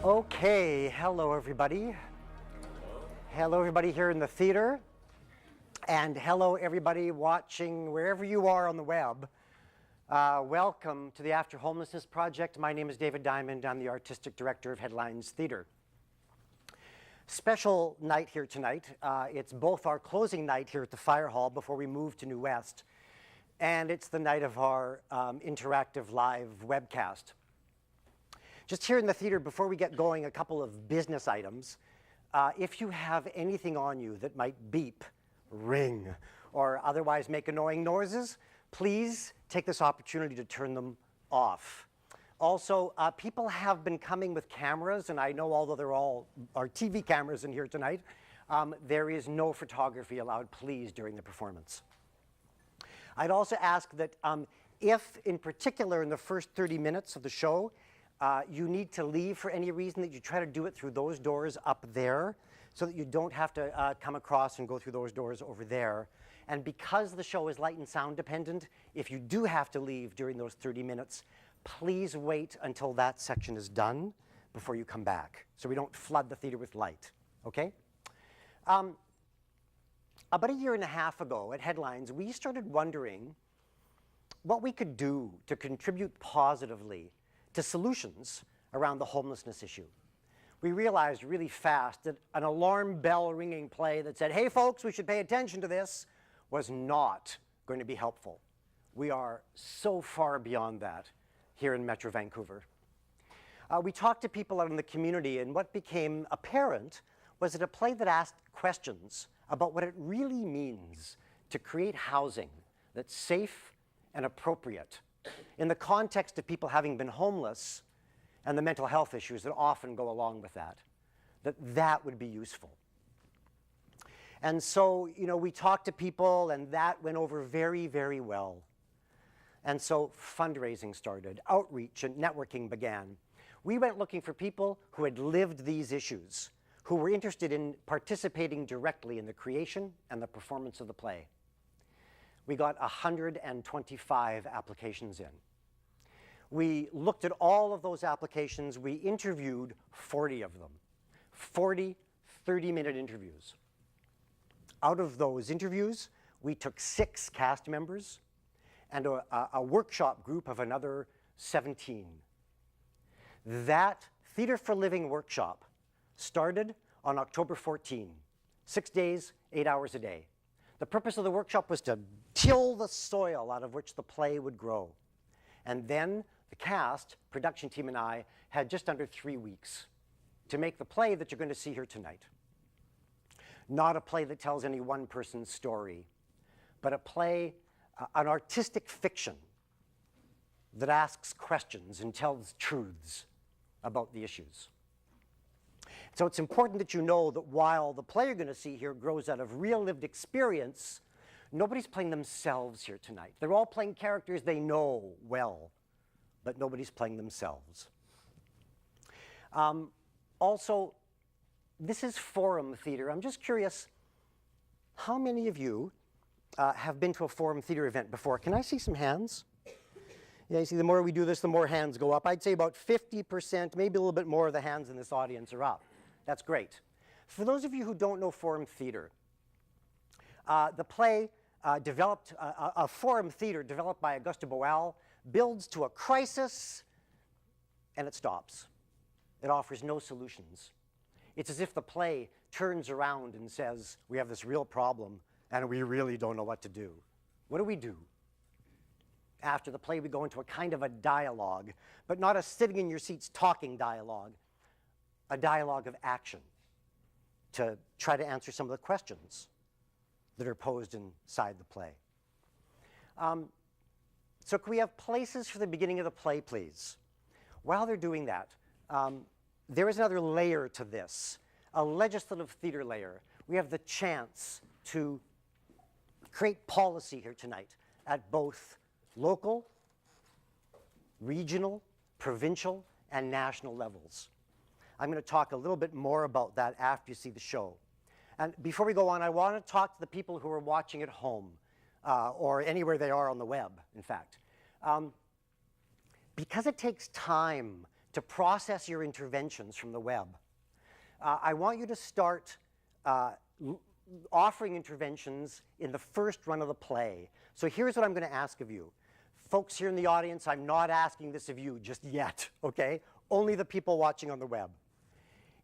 Okay, hello everybody. Hello everybody here in the theater, and hello everybody watching wherever you are on the web. Welcome to the After Homelessness Project. My name is David Diamond. I'm the Artistic Director of Headlines Theater. Special night here tonight. It's both our closing night here at the Fire Hall before we move to New West, and it's the night of our interactive live webcast. Just here in the theater, before we get going, a couple of business items. If you have anything on you that might beep, ring, or otherwise make annoying noises, please take this opportunity to turn them off. Also, people have been coming with cameras, and I know although they're all our TV cameras in here tonight, there is no photography allowed, please, during the performance. I'd also ask that if, in particular, in the first 30 minutes of the show, you need to leave for any reason, that you try to do it through those doors up there so that you don't have to come across and go through those doors over there. And because the show is light and sound dependent, if you do have to leave during those 30 minutes, please wait until that section is done before you come back, so we don't flood the theater with light, okay? About a year and a half ago at Headlines, we started wondering what we could do to contribute positively to solutions around the homelessness issue. We realized really fast that an alarm bell ringing play that said, hey folks, we should pay attention to this, was not going to be helpful. We are so far beyond that here in Metro Vancouver. We talked to people out in the community, and what became apparent was that a play that asked questions about what it really means to create housing that's safe and appropriate in the context of people having been homeless and the mental health issues that often go along with that, that would be useful. And so, you know, we talked to people, and that went over very, very well. And so fundraising started, outreach and networking began. We went looking for people who had lived these issues, who were interested in participating directly in the creation and the performance of the play. We got 125 applications in. We looked at all of those applications. We interviewed 40 of them, 40 30-minute interviews. Out of those interviews, we took 6 cast members and a workshop group of another 17. That Theatre for Living workshop started on October 14, 6 days, 8 hours a day. The purpose of the workshop was to till the soil out of which the play would grow. And then the cast, production team, and I had just under 3 weeks to make the play that you're going to see here tonight. Not a play that tells any one person's story, but a play, an artistic fiction that asks questions and tells truths about the issues. So it's important that you know that while the play you're going to see here grows out of real lived experience, nobody's playing themselves here tonight. They're all playing characters they know well, but nobody's playing themselves. Also, this is forum theater. I'm just curious, how many of you have been to a forum theater event before? Can I see some hands? Yeah, you see, the more we do this, the more hands go up. I'd say about 50%, maybe a little bit more of the hands in this audience are up. That's great. For those of you who don't know forum theater, the play developed, a forum theater developed by Auguste Boal, builds to a crisis and it stops. It offers no solutions. It's as if the play turns around and says, we have this real problem and we really don't know what to do. What do? After the play, we go into a kind of a dialogue, but not a sitting in your seats talking dialogue, a dialogue of action to try to answer some of the questions that are posed inside the play. So can we have places for the beginning of the play, please? While they're doing that, there is another layer to this, a legislative theater layer. We have the chance to create policy here tonight at both local, regional, provincial, and national levels. I'm going to talk a little bit more about that after you see the show. And before we go on, I want to talk to the people who are watching at home, or anywhere they are on the web, in fact. Because it takes time to process your interventions from the web. I want you to start offering interventions in the first run of the play. So here's what I'm going to ask of you. Folks here in the audience, I'm not asking this of you just yet, okay? Only the people watching on the web.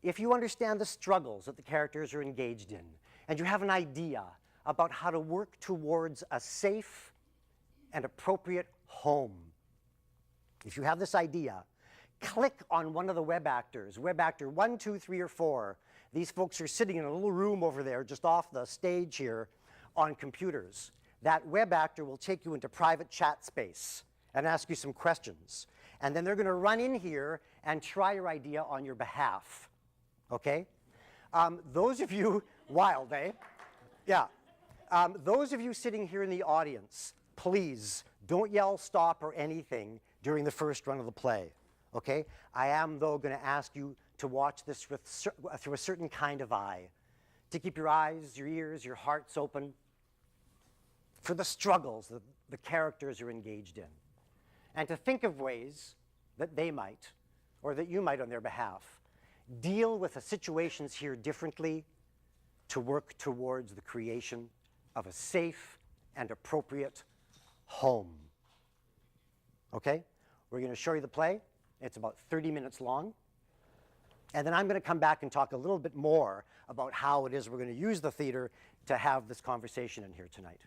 If you understand the struggles that the characters are engaged in, and you have an idea about how to work towards a safe and appropriate home, if you have this idea, click on one of the web actors, web actor 1, 2, 3, or 4. These folks are sitting in a little room over there just off the stage here on computers. That web actor will take you into private chat space and ask you some questions. And then they're going to run in here and try your idea on your behalf. Okay? Those of you, wild, eh? Yeah. Those of you sitting here in the audience, please don't yell stop or anything during the first run of the play. Okay? I am, though, going to ask you to watch this through a certain kind of eye, to keep your eyes, your ears, your hearts open for the struggles that the characters are engaged in, and to think of ways that they might, or that you might on their behalf, deal with the situations here differently to work towards the creation of a safe and appropriate home. Okay? We're going to show you the play. It's about 30 minutes long. And then I'm going to come back and talk a little bit more about how it is we're going to use the theater to have this conversation in here tonight.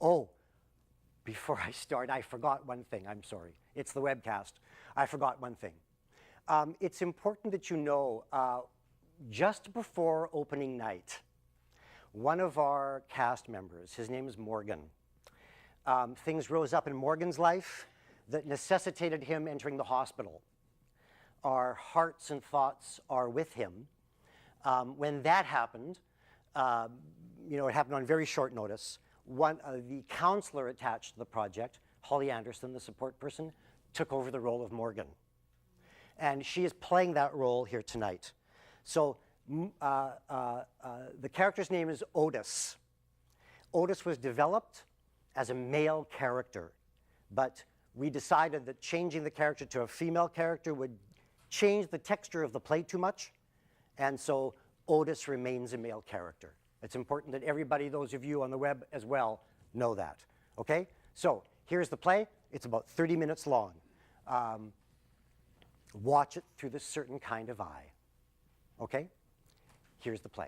Oh, before I start, I forgot one thing. I'm sorry. It's the webcast. I forgot one thing. It's important that you know, just before opening night, one of our cast members, his name is Morgan, things rose up in Morgan's life that necessitated him entering the hospital. Our hearts and thoughts are with him. When that happened, it happened on very short notice. The counselor attached to the project, Holly Anderson, the support person, took over the role of Morgan. And she is playing that role here tonight. So the character's name is Otis. Otis was developed as a male character, but we decided that changing the character to a female character would change the texture of the play too much, and so Otis remains a male character. It's important that everybody, those of you on the web as well, know that. Okay? So here's the play. It's about 30 minutes long. Watch it through this certain kind of eye. Okay? Here's the play.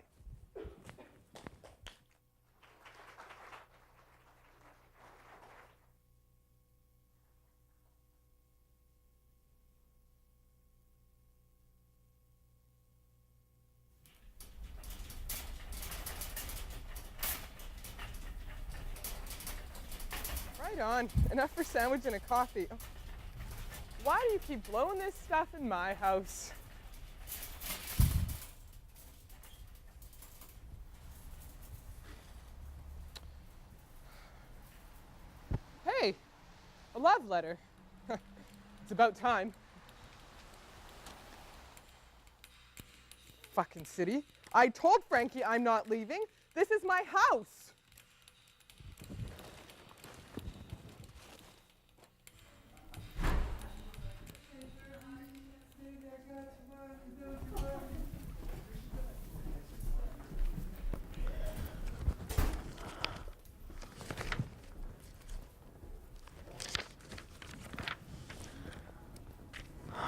Right on. Enough for a sandwich and a coffee. Oh. Why do you keep blowing this stuff in my house? Hey, a love letter. It's about time. Fucking city. I told Frankie I'm not leaving. This is my house.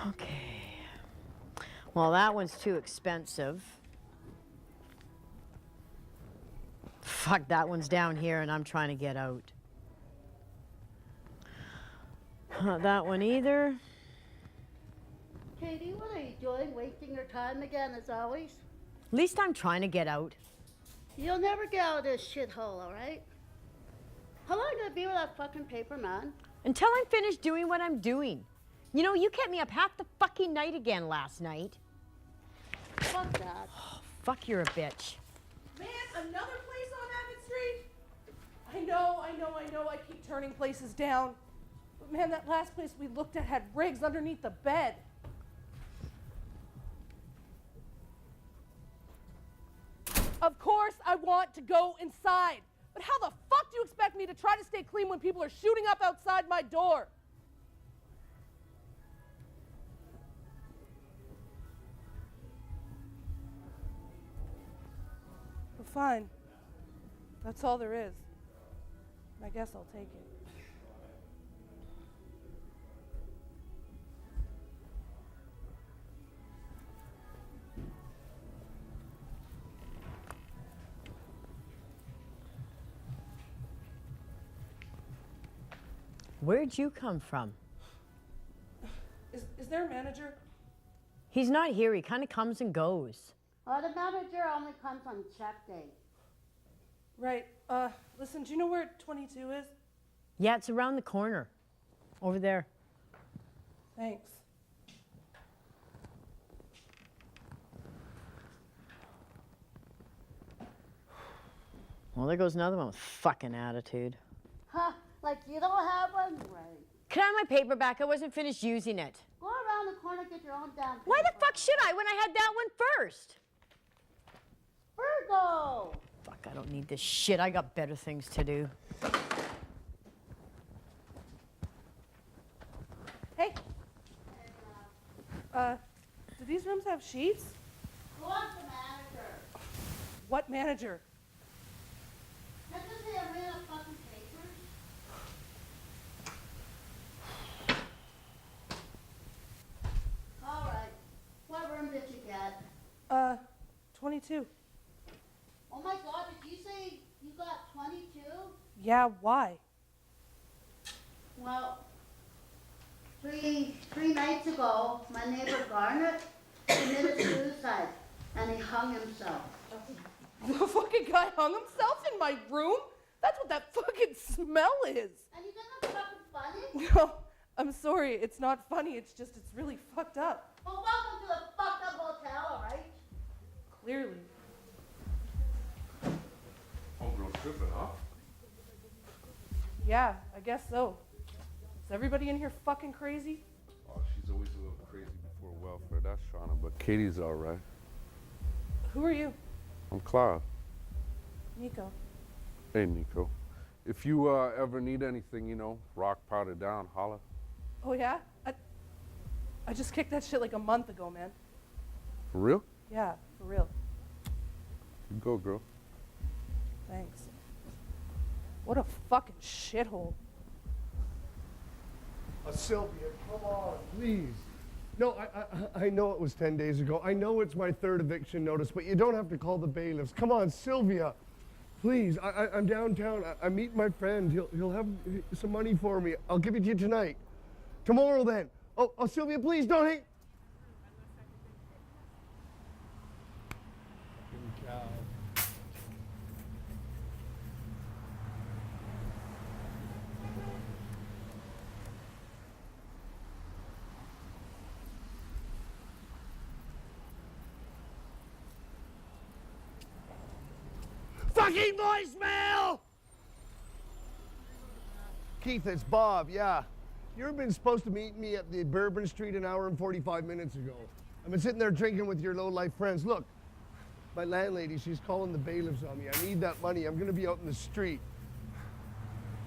Okay. Well, that one's too expensive. Fuck, that one's down here and I'm trying to get out. Not that one either. Katie, what are you doing? Wasting your time again, as always? At least I'm trying to get out. You'll never get out of this shithole, all right? How long are you gonna be with that fucking paper, man? Until I'm finished doing what I'm doing. You know, you kept me up half the fucking night again last night. Fuck that. Oh, fuck, you're a bitch. Man, another place on Abbott Street? I know, I keep turning places down. But man, that last place we looked at had rigs underneath the bed. Of course I want to go inside. But how the fuck do you expect me to try to stay clean when people are shooting up outside my door? fine. That's all there is. I guess I'll take it. Where'd you come from? Is there a manager? He's not here. He kind of comes and goes. Oh, the manager only comes on check day. Right. Listen, do you know where 22 is? Yeah, it's around the corner. Over there. Thanks. Well, there goes another one with fucking attitude. Huh, like you don't have one? Right. Can I have my paper back? I wasn't finished using it. Go around the corner, get your own damn Why the paper. fuck should I when I had that one first? Virgo! Fuck, I don't need this shit. I got better things to do. Hey. Do these rooms have sheets? Go on to manager. What manager? Can't you say I ran a fucking papers? All right. What room did you get? 22. Oh my God, did you say you got 22? Yeah, why? Well, three nights ago, my neighbor Garnet committed suicide, and he hung himself. The fucking guy hung himself in my room? That's what that fucking smell is. And you think that's fucking funny? No, I'm sorry. It's not funny. It's really fucked up. Well, welcome to the fucked up hotel, all right? Clearly. Homegirl tripping, huh? Yeah, I guess so. Is everybody in here fucking crazy? Oh, she's always a little crazy before welfare, that's Shauna, but Katie's all right. Who are you? I'm Clyde. Nico. Hey, Nico. If you ever need anything, you know, rock powder down, holla. Oh, yeah? I just kicked that shit like a month ago, man. For real? Yeah, for real. You go, girl. Thanks. What a fucking shithole. Sylvia, come on, please. No, I know it was 10 days ago. I know it's my third eviction notice, but you don't have to call the bailiffs. Come on, Sylvia. Please, I'm downtown. I meet my friend. He'll have some money for me. I'll give it to you tonight. Tomorrow then. Oh, Sylvia, please don't hang. Fucking voicemail! Keith, it's Bob, yeah. You've been supposed to meet me at the Bourbon Street an hour and 45 minutes ago. I've been sitting there drinking with your low-life friends. Look, my landlady, she's calling the bailiffs on me. I need that money. I'm gonna be out in the street.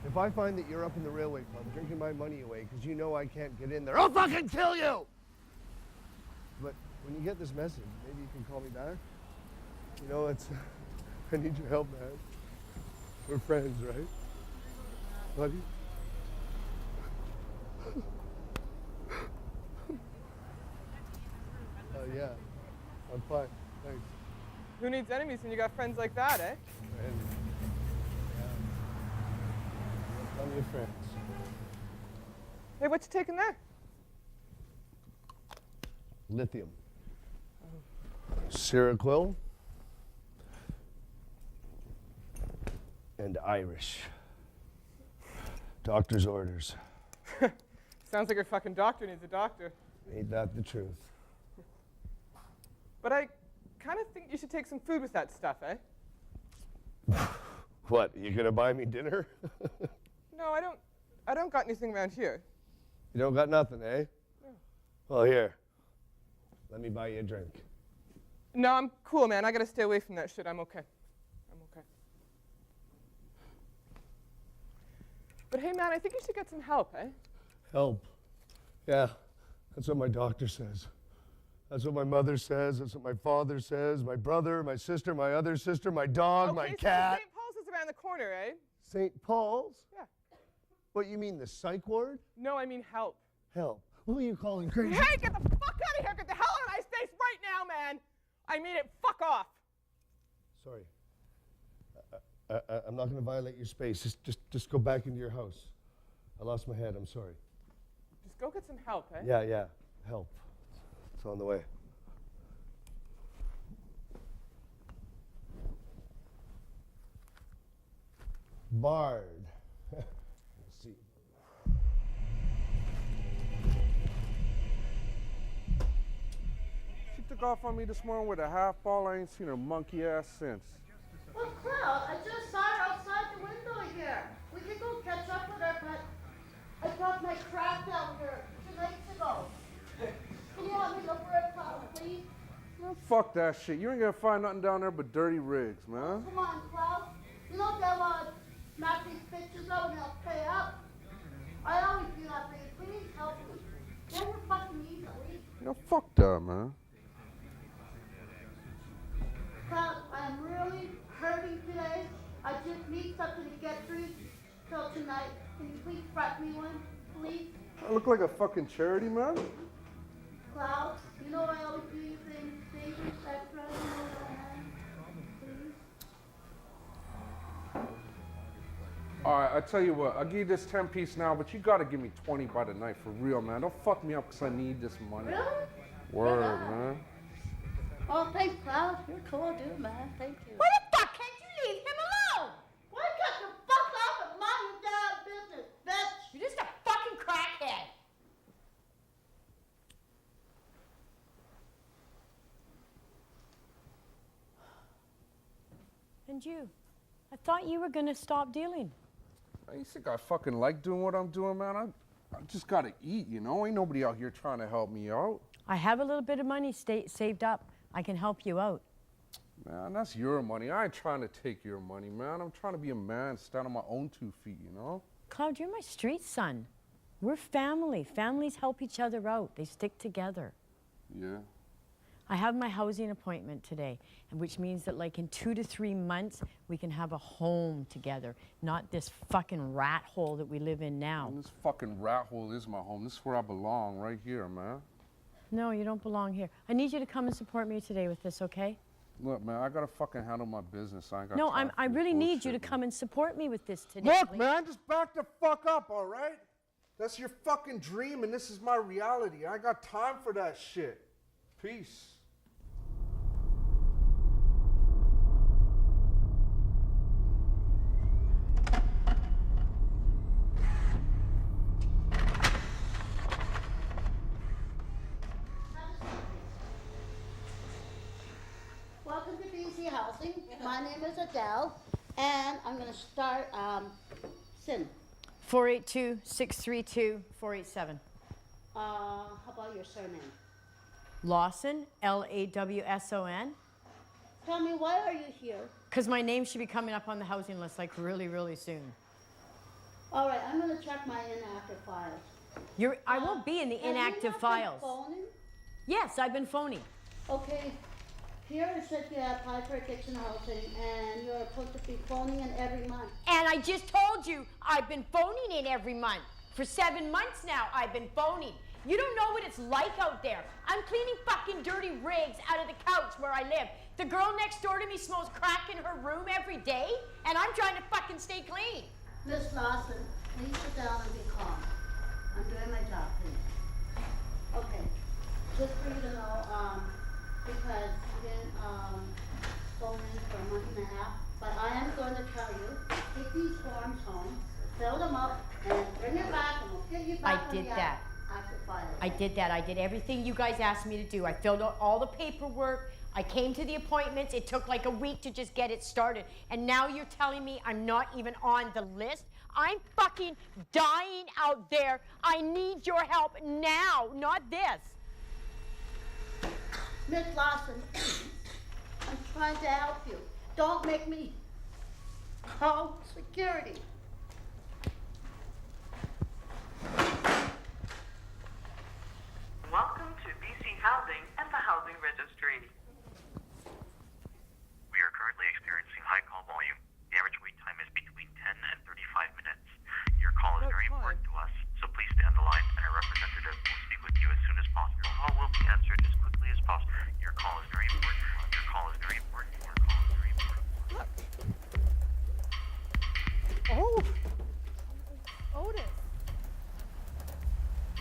If I find that you're up in the railway club drinking my money away because you know I can't get in there, I'll fucking kill you! But when you get this message, maybe you can call me back. You know, I need your help, man. We're friends, right? Love you. Yeah, I'm fine. Thanks. Who needs enemies when you got friends like that, eh? And, yeah. Plenty of friends. Hey, what you taking there? Lithium. Seroquel. And Irish. Doctor's orders. Sounds like your fucking doctor needs a doctor. Ain't that the truth? But I kind of think you should take some food with that stuff, eh? What, you gonna buy me dinner? No, I don't got anything around here. You don't got nothing, eh? No. Well, here. Let me buy you a drink. No, I'm cool, man. I gotta stay away from that shit. I'm okay. I'm okay. But hey, man, I think you should get some help, eh? Help. Yeah, that's what my doctor says. That's what my mother says. That's what my father says. My brother, my sister, my other sister, my dog, my Okay, so cat. St. Paul's is around the corner, eh? St. Paul's? Yeah. What, you mean the psych ward? No, I mean help. Help. Who are you calling crazy? Hey, get the fuck out of here! Get the hell out of my space right now, man! I mean it. Fuck off. Sorry. I'm not going to violate your space. Just go back into your house. I lost my head. I'm sorry. Just go get some help, eh? Yeah. Help. It's on the way. Bard. Let's see. She took off on me this morning with a half ball. I ain't seen her monkey ass since. Well, Cloud, I just saw her outside the window here. We could go catch up with her, but I dropped my crap down here 2 nights ago. Can you help me look for it, Cloud, please? Man, fuck that shit. You ain't gonna find nothing down there but dirty rigs, man. Come on, Cloud. You know them knock these bitches out and they'll pay up. I always do that for you. Please help me. Never fucking easily. You fuck that, man. Cloud, I'm really hurting today. I just need something to get through till tonight. Can you please write me one, please? I look like a fucking charity, man. Cloud, you know I always do you things, favors, extra, you know what I mean? Please? All right, I tell you what. I'll give you this 10-piece now, but you gotta give me 20 by the night for real, man. Don't fuck me up because I need this money. Really? Word, Yeah. man. Oh, thanks, Cloud. You're a cool dude, man. Thank you. Why the fuck can't you leave him alone? Why can't you fuck off and mind your damn business, bitch? You're just a fucking crackhead. And you? I thought you were gonna stop dealing. You think I fucking like doing what I'm doing, man? I just gotta eat, you know? Ain't nobody out here trying to help me out. I have a little bit of money saved up. I can help you out. Man, that's your money. I ain't trying to take your money, man. I'm trying to be a man, stand on my own 2 feet, you know? Cloud, you're my street son. We're family. Families help each other out. They stick together. Yeah. I have my housing appointment today, and which means that like in 2 to 3 months, we can have a home together, not this fucking rat hole that we live in now. And this fucking rat hole is my home. This is where I belong, right here, man. No, you don't belong here. I need you to come and support me today with this, okay? Look, man, I gotta fucking handle my business. I ain't got No, time I for this really need you bullshit, to man. come and support me with this today. Look, please. man, just back the fuck up, all right? That's your fucking dream, and this is my reality. I ain't got time for that shit. Peace. Welcome to BC Housing. My name is Adele, and I'm going to start Sin. 482-632-487. How about your surname? Lawson, Lawson. Tell me, why are you here? Because my name should be coming up on the housing list like really, really soon. All right, I'm going to check my inactive files. I won't be in the Have you inactive not been files. phoning? Yes, I've been phoning. Okay, here it says you applied for kitchen housing, and you're supposed to be phoning in every month. And I just told you I've been phoning in every month. For 7 months now, I've been phoning. You don't know what it's like out there. I'm cleaning fucking dirty rigs out of the couch where I live. The girl next door to me smells crack in her room every day, and I'm trying to fucking stay clean. Miss Lawson, please sit down and be calm. I'm doing my job, please. Okay, just for you to know, because you didn't phone in for a month and a half, but I am going to tell you, take these forms home, fill them up, and bring it back, and we'll get you back I on did the that. active file. I did that. I did everything you guys asked me to do. I filled out all the paperwork. I came to the appointments. It took like a week to just get it started. And now you're telling me I'm not even on the list? I'm fucking dying out there. I need your help now, not this. Miss Lawson, I'm trying to help you. Don't make me call security. Welcome to BC Housing and the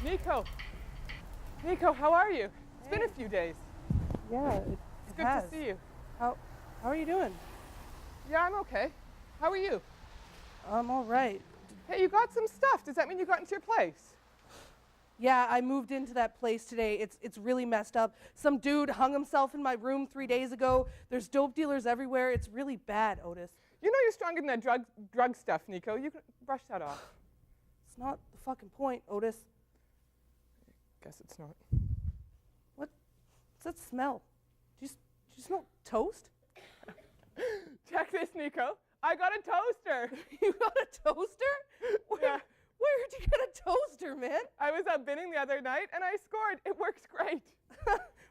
Nico. Nico, how are you? It's been a few days. Yeah, It's good to see you. How are you doing? Yeah, I'm okay. How are you? I'm all right. Hey, you got some stuff. Does that mean you got into your place? Yeah, I moved into that place today. It's really messed up. Some dude hung himself in my room 3 days ago. There's dope dealers everywhere. It's really bad, Otis. You know you're stronger than that drug stuff, Nico. You can brush that off. It's not the fucking point, Otis. Guess it's not. What's that smell? Do you smell toast? Check this, Nico. I got a toaster. You got a toaster? Yeah. Where'd you get a toaster, man? I was out binning the other night and I scored. It works great.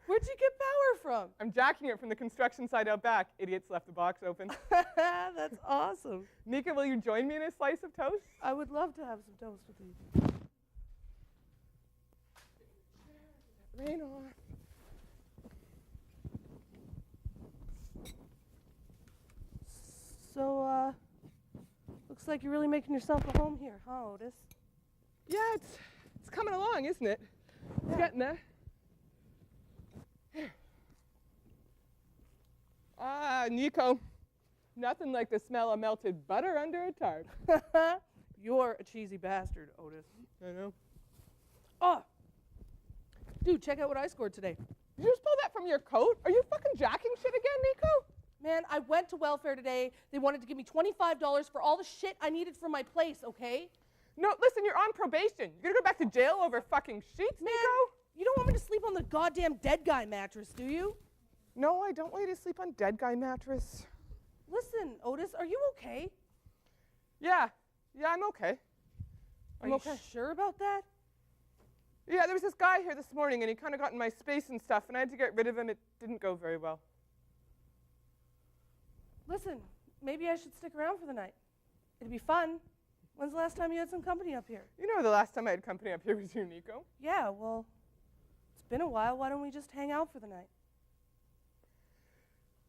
Where'd you get power from? I'm jacking it from the construction site out back. Idiots left the box open. That's awesome. Nika, will you join me in a slice of toast? I would love to have some toast with you. Rain on. So, looks like you're really making yourself a home here, huh, Otis? Yeah, it's coming along, isn't it? It's getting there. Ah, Nico, nothing like the smell of melted butter under a tarp. You're a cheesy bastard, Otis. I know. Oh, dude, check out what I scored today. Did you just pull that from your coat? Are you fucking jacking shit again, Nico? Man, I went to welfare today. They wanted to give me $25 for all the shit I needed for my place, okay? No, listen, you're on probation. You're gonna go back to jail over fucking sheets, Man, Nico? you don't want me to sleep on the goddamn dead guy mattress, do you? No, I don't want you to sleep on dead guy mattress. Listen, Otis, are you okay? Yeah, I'm okay. Are you sure about that? Yeah, there was this guy here this morning, and he kind of got in my space and stuff, and I had to get rid of him. It didn't go very well. Listen, maybe I should stick around for the night. It'd be fun. When's the last time you had some company up here? You know the last time I had company up here was you, Nico. Yeah, well, it's been a while. Why don't we just hang out for the night?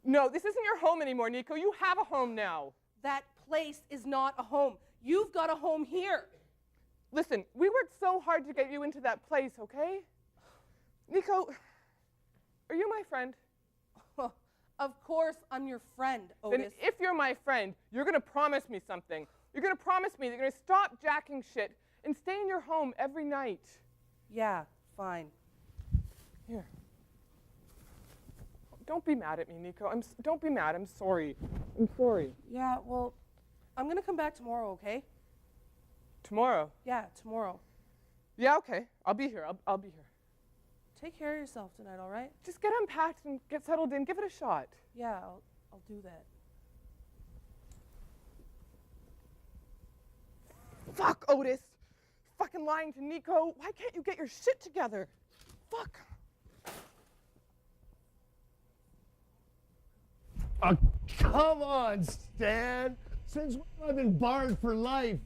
No, this isn't your home anymore, Nico. You have a home now. That place is not a home. You've got a home here. Listen, we worked so hard to get you into that place, okay? Nico, are you my friend? Of course I'm your friend, Otis. Then if you're my friend, you're going to promise me something. You're going to promise me that you're going to stop jacking shit and stay in your home every night. Yeah, fine. Here. Don't be mad at me, Nico. Don't be mad. I'm sorry. I'm sorry. Yeah, well, I'm going to come back tomorrow, okay? Tomorrow? Yeah, tomorrow. Yeah, okay. I'll be here. I'll be here. Take care of yourself tonight, all right? Just get unpacked and get settled in. Give it a shot. Yeah, I'll do that. Fuck, Otis. Fucking lying to Nico. Why can't you get your shit together? Fuck. Come on, Stan. Since when I've been barred for life?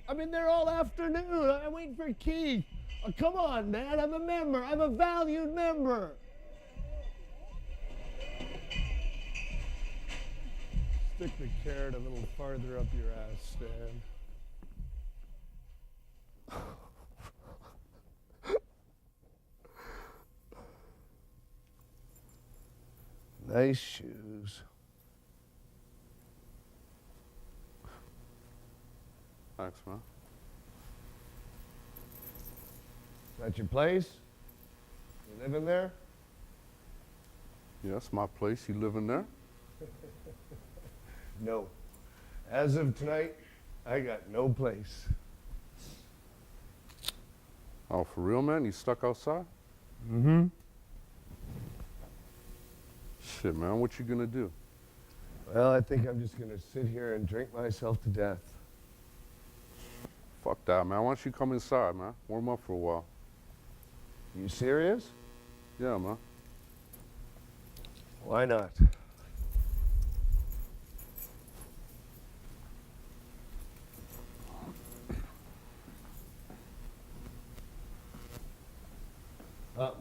I've been there all afternoon. I'm waiting for Keith. Oh, come on, man. I'm a member. I'm a valued member. Stick the carrot a little farther up your ass, Stan. Nice shoes. Thanks, man. Is that your place? You living there? Yeah, that's my place. You living there? No. As of tonight, I got no place. Oh, for real, man? You stuck outside? Mm-hmm. Shit, man, what you gonna do? Well, I think I'm just gonna sit here and drink myself to death. Fuck that, man. Why don't you come inside, man? Warm up for a while. You serious? Yeah, man. Why not?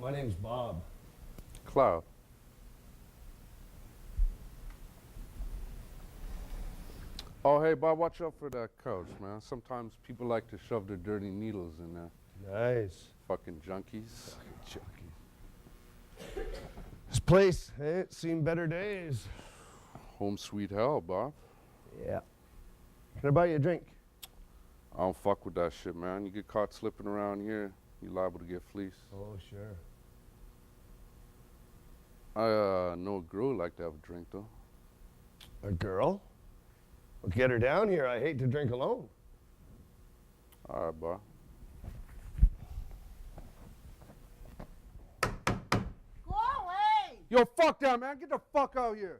My name's Bob. Cloud. Oh, hey, Bob, watch out for that couch, man. Sometimes people like to shove their dirty needles in there. Nice. fucking junkies. This place, it's seen better days. Home sweet hell, Bob. Yeah. Can I buy you a drink? I don't fuck with that shit, man. You get caught slipping around here, you're liable to get fleeced. Oh, sure. I know a girl who'd like to have a drink, though. A girl? Well, get her down here. I hate to drink alone. All right, Bob. Go away! Yo, fuck that, man. Get the fuck out here.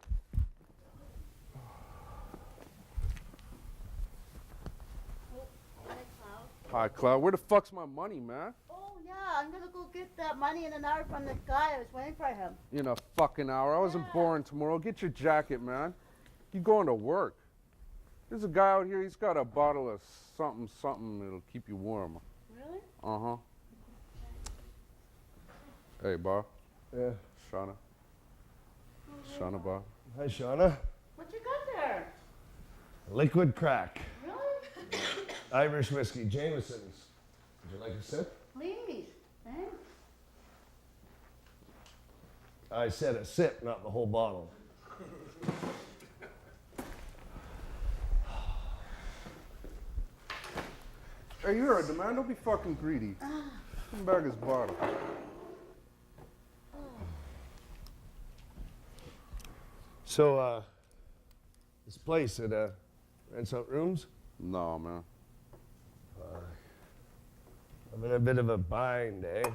Hi, Cloud. Where the fuck's my money, man? Oh, yeah, I'm gonna go get that money in an hour from this guy. I was waiting for him. In a fucking hour. I wasn't born tomorrow. Get your jacket, man. You going to work. There's a guy out here. He's got a bottle of something that'll keep you warm. Really? Uh-huh. Hey, Bob. Yeah. Shauna. Shauna, Bob. Hi, Shauna. What you got there? Liquid crack. Really? Irish whiskey, Jameson's. Would you like a sip? Please. Thanks. I said a sip, not the whole bottle. Hey, you heard the man. Don't be fucking greedy. Come back his bottle. So, this place, it rents out rooms? No, man. I'm in a bit of a bind, eh?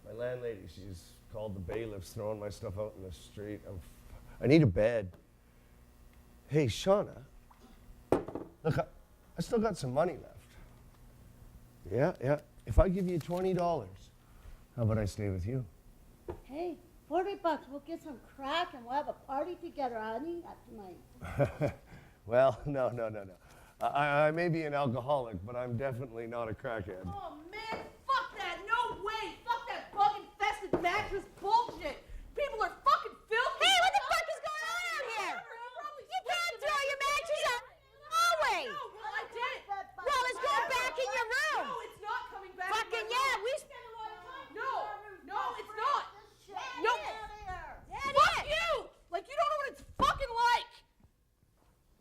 My landlady, she's called the bailiffs, throwing my stuff out in the street. I need a bed. Hey, Shauna, look, I still got some money left. Yeah. If I give you $20, how about I stay with you? Hey, $40. We'll get some crack and we'll have a party together, honey, tonight. Well, no. I may be an alcoholic, but I'm definitely not a crackhead. Oh man, fuck that! No way! Fuck that bug-infested mattress bullshit! People are fucking filthy! Hey, what the fuck is going on out here? You can't throw your mattress out in the hallway. No, well I did! Well, it's going back in your room. No, it's not coming back. Fucking in my yeah, room. we No, it's not! No. Yeah, Fuck it is. you! Like you don't know what it's fucking like!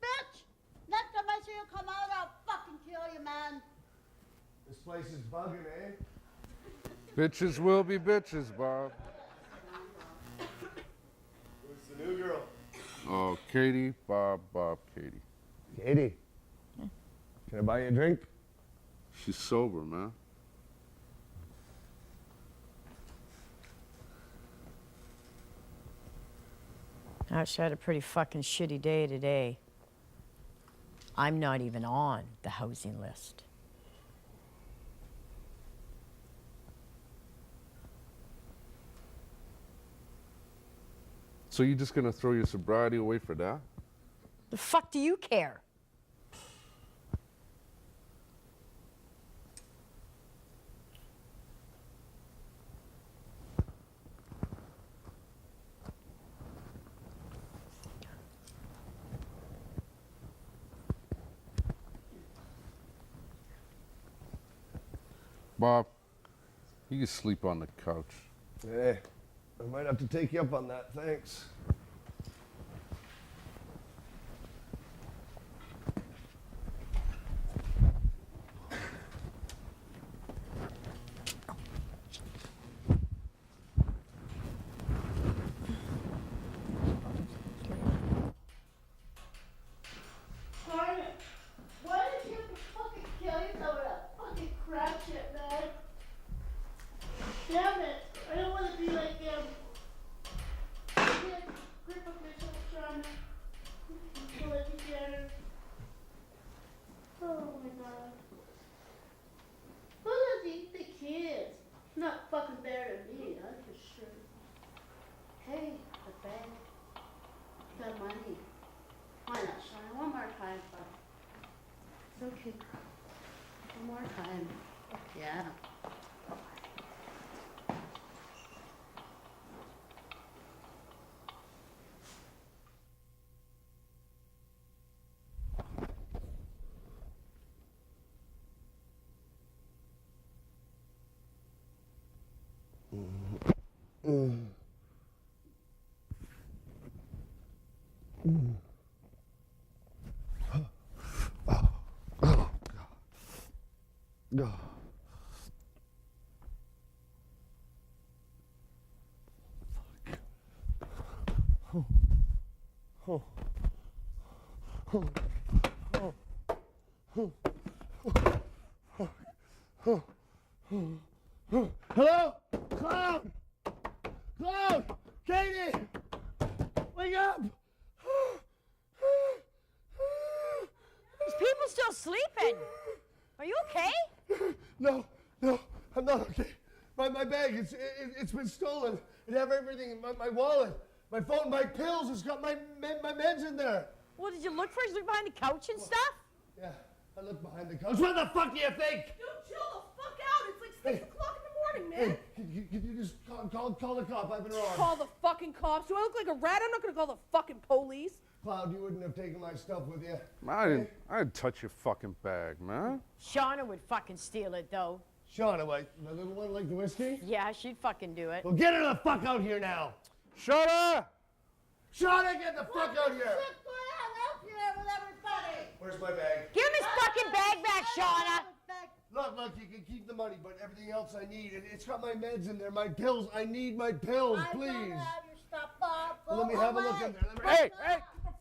Bitch! Next time I see you come out, I'll fucking kill you, man. This place is bugging, eh? Bitches will be bitches, Bob. Who's the new girl? Oh, Katie, Bob, Katie. Katie. Can I buy you a drink? She's sober, man. She had a pretty fucking shitty day today. I'm not even on the housing list. So you just gonna throw your sobriety away for that? The fuck do you care? Bob, you can sleep on the couch. Hey, I might have to take you up on that, thanks. Darn it. Why did you fucking kill yourself with that fucking crap shit, man? Damn it. I don't want to be like him. I can't grip up myself trying to pull it together. Oh my god. Who does eat the kids? Not fucking better than me, that's for sure. Hey, the bank. Got money. Why not, Sean? One more time, bud. It's okay. One more time. Yeah. Hello? Cloud! Cloud! Katie! Wake up! These people still sleeping. Are you okay? No, I'm not okay. My bag, it's been stolen. It had everything, my wallet, my phone, my pills. It's got my meds in there. Well, did you look for it? Did you look behind the couch and stuff? Yeah, I looked behind the couch. What the fuck do you think? Dude, chill the fuck out. It's like 6 o'clock in the morning, man. Hey, could you just call the cop? I've been wrong. Call the fucking cops. Do I look like a rat? I'm not gonna call the fucking police. Cloud, you wouldn't have taken my stuff with you. I didn't touch your fucking bag, man. Shauna would fucking steal it, though. Shauna, what? The little one like the whiskey? Yeah, she'd fucking do it. Well, get her the fuck out here now. Shauna! Shauna, get the fuck out here. What's going on out here with everybody? Where's my bag? Give him his fucking bag back, Shauna. Look, you can keep the money, but everything else I need, it's got my meds in there, my pills. I need my pills, I please. don't have your stuff, Bob. Well, let me Go have a look away. in there. Hey,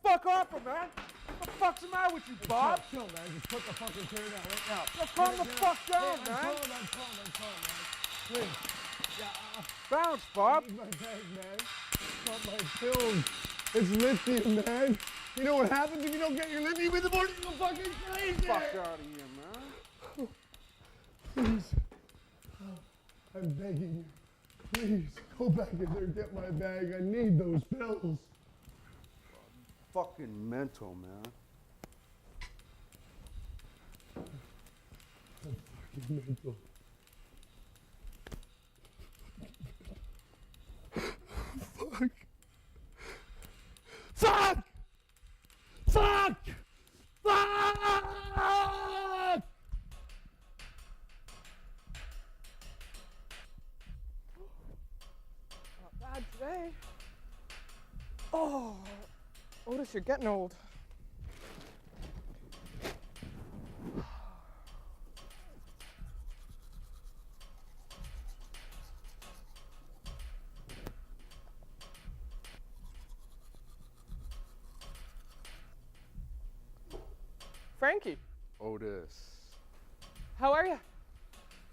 fuck off, man. What the fuck's the matter with you, Bob? Chill, man. Just put the fucking chair down right now. Now calm the fuck down, Hey, man. I'm calm, man. Please. Yeah, Bounce, Bob. I need my bag, man. It's got my pills. It's lithium, man. You know what happens if you don't get your lithium in the morning? You go fucking crazy. Fuck out of here, man. Please. I'm begging you. Please, go back in there and get my bag. I need those pills. Fucking mental, man. I'm fucking mental. Fuck. Fuck! Fuck! Fuck! Not bad today. Oh, Otis, you're getting old. Frankie, Otis. how are you?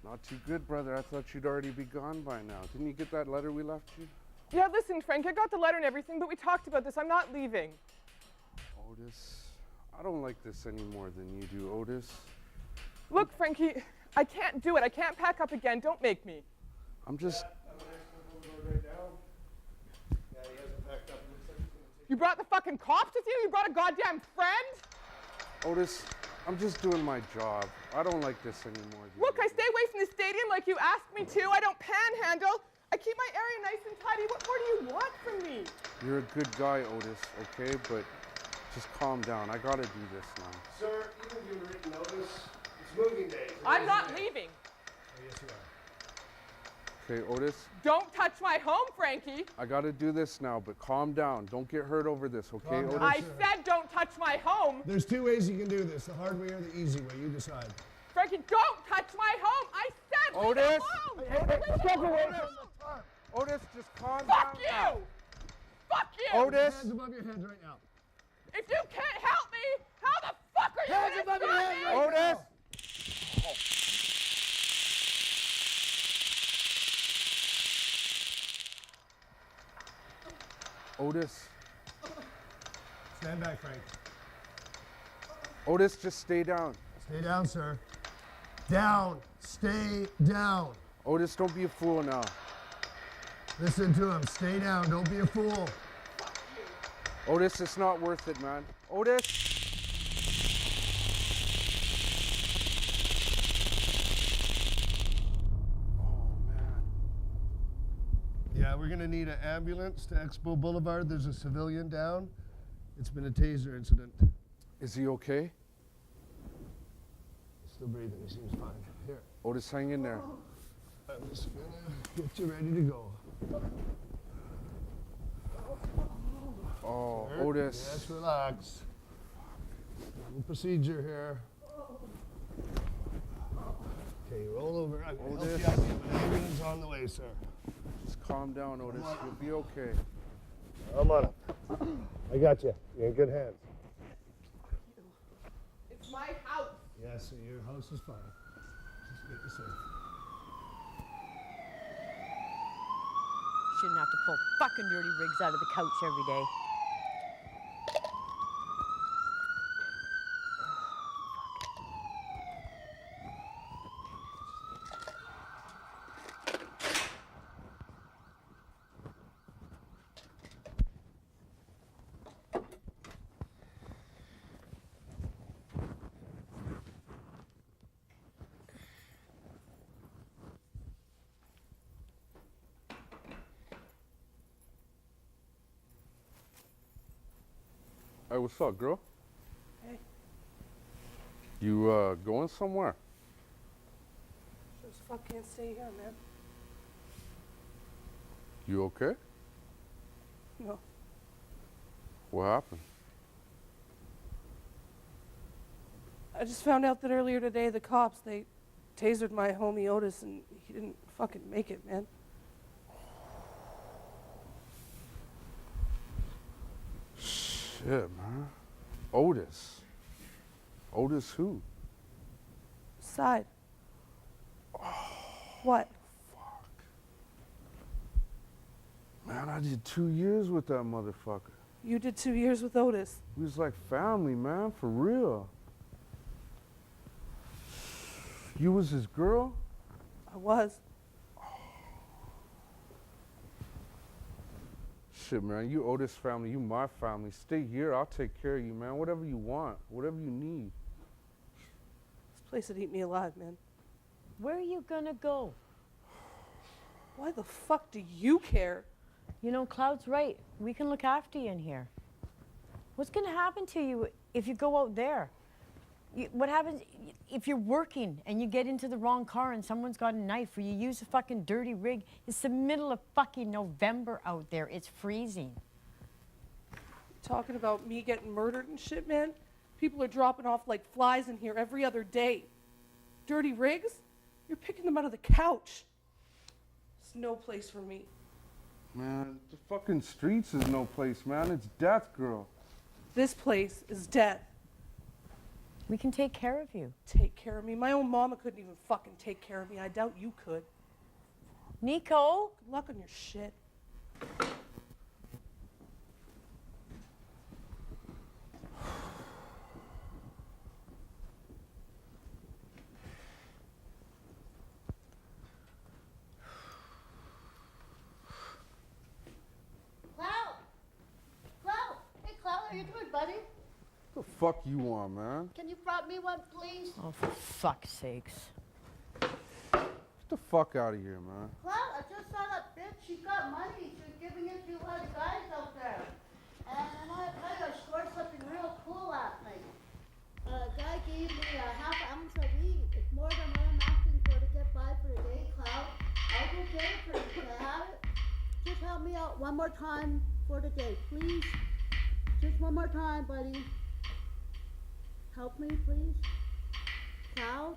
Not too good, brother. I thought you'd already be gone by now. Didn't you get that letter we left you? Yeah, listen, Frankie, I got the letter and everything, but we talked about this. I'm not leaving. Otis, I don't like this any more than you do, Otis. Look, Frankie, I can't do it. I can't pack up again. Don't make me. I'm just... You brought the fucking cops with you? You brought a goddamn friend? Otis, I'm just doing my job. I don't like this anymore. Look, I stay away from the stadium like you asked me to. I don't panhandle. I keep my area nice and tidy. What more do you want from me? You're a good guy, Otis, okay? But just calm down. I gotta do this now. Sir, even if you written notice, it's moving day. I'm not leaving. Oh, yes, you are. Okay, Otis, Don't touch my home, Frankie. I gotta do this now, but calm down. Don't get hurt over this, okay, Calm down. Otis? I said don't touch my home. There's two ways you can do this, the hard way or the easy way. You decide. Frankie, don't touch my home. I said leave Otis! it alone. Leave it alone. Otis, just calm Fuck down. you. Fuck you. Otis! Hands above your head right now. If you can't help me, how the fuck are you Hands gonna above your stop head me? right Otis! Otis, Stand back, Frank. Otis, just stay down. Stay down, sir. Down. Stay down. Otis, don't be a fool now. Listen to him. Stay down. Don't be a fool. Otis, it's not worth it, man. Otis! Oh, man. Yeah, we're gonna need an ambulance to Expo Boulevard. There's a civilian down. It's been a taser incident. Is he okay? Still breathing. He seems fine. Here. Otis, hang in there. I'm just gonna get you ready to go. Oh, Otis. Yes, relax. No procedure here. Okay, roll over. I'm gonna help you out. An ambulance on the way, sir. Just calm down, Otis. You'll be okay. Come on up. I got you. You're in good hands. It's my house. Yes, sir, your house is fine. Just get you safe. Shouldn't have to pull fucking dirty rigs out of the couch every day. Hey, what's up, girl? Hey. You going somewhere? Sure as fuck can't stay here, man. You okay? No. What happened? I just found out that earlier today the cops, they tasered my homie Otis and he didn't fucking make it, man. Shit, man. Otis. Otis who? Side. What? Man, I did 2 years with that motherfucker. You did 2 years with Otis. We was like family, man, for real. You was his girl? I was. Shit, man, you Otis family, you my family. Stay here, I'll take care of you, man. Whatever you want, whatever you need. This place would eat me alive, man. Where are you gonna go? Why the fuck do you care? You know, Cloud's right. We can look after you in here. What's gonna happen to you if you go out there? What happens if you're working and you get into the wrong car and someone's got a knife or you use a fucking dirty rig? It's the middle of fucking November out there. It's freezing. Talking about me getting murdered and shit, man. People are dropping off like flies in here every other day. Dirty rigs? You're picking them out of the couch. It's no place for me. Man, the fucking streets is no place, man. It's death, girl. This place is death. We can take care of you. Take care of me. My own mama couldn't even fucking take care of me. I doubt you could. Nico? Good luck on your shit. Cloud! Cloud! Hey, Cloud, how you doing, buddy? What the fuck you want, man? Can you prop me one, please? Oh, for fuck's sakes. Get the fuck out of here, man. Cloud, I just saw that bitch. She got money. She was giving it to one of the guys out there. And I want to tell you, I scored something real cool last night. A guy gave me a half ounce of weed. It's more than what I'm asking for to get by for a day, Cloud. I'll go get it for you. Can I have it? Just help me out one more time for the day, please. Just one more time, buddy. Help me, please. Cloud?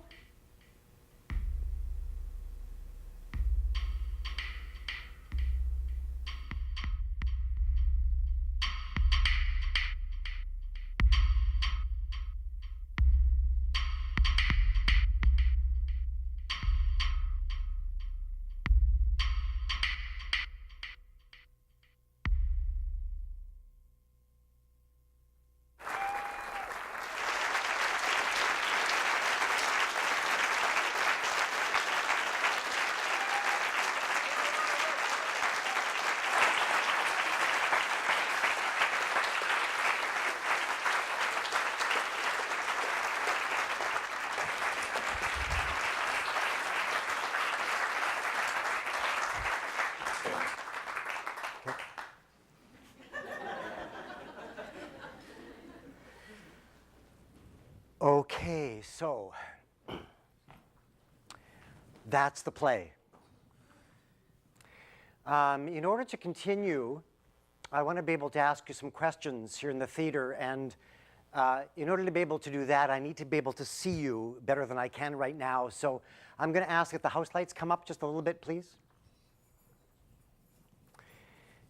Okay, so that's the play. In order to continue, I want to be able to ask you some questions here in the theater, and in order to be able to do that, I need to be able to see you better than I can right now. So I'm going to ask that the house lights come up just a little bit, please.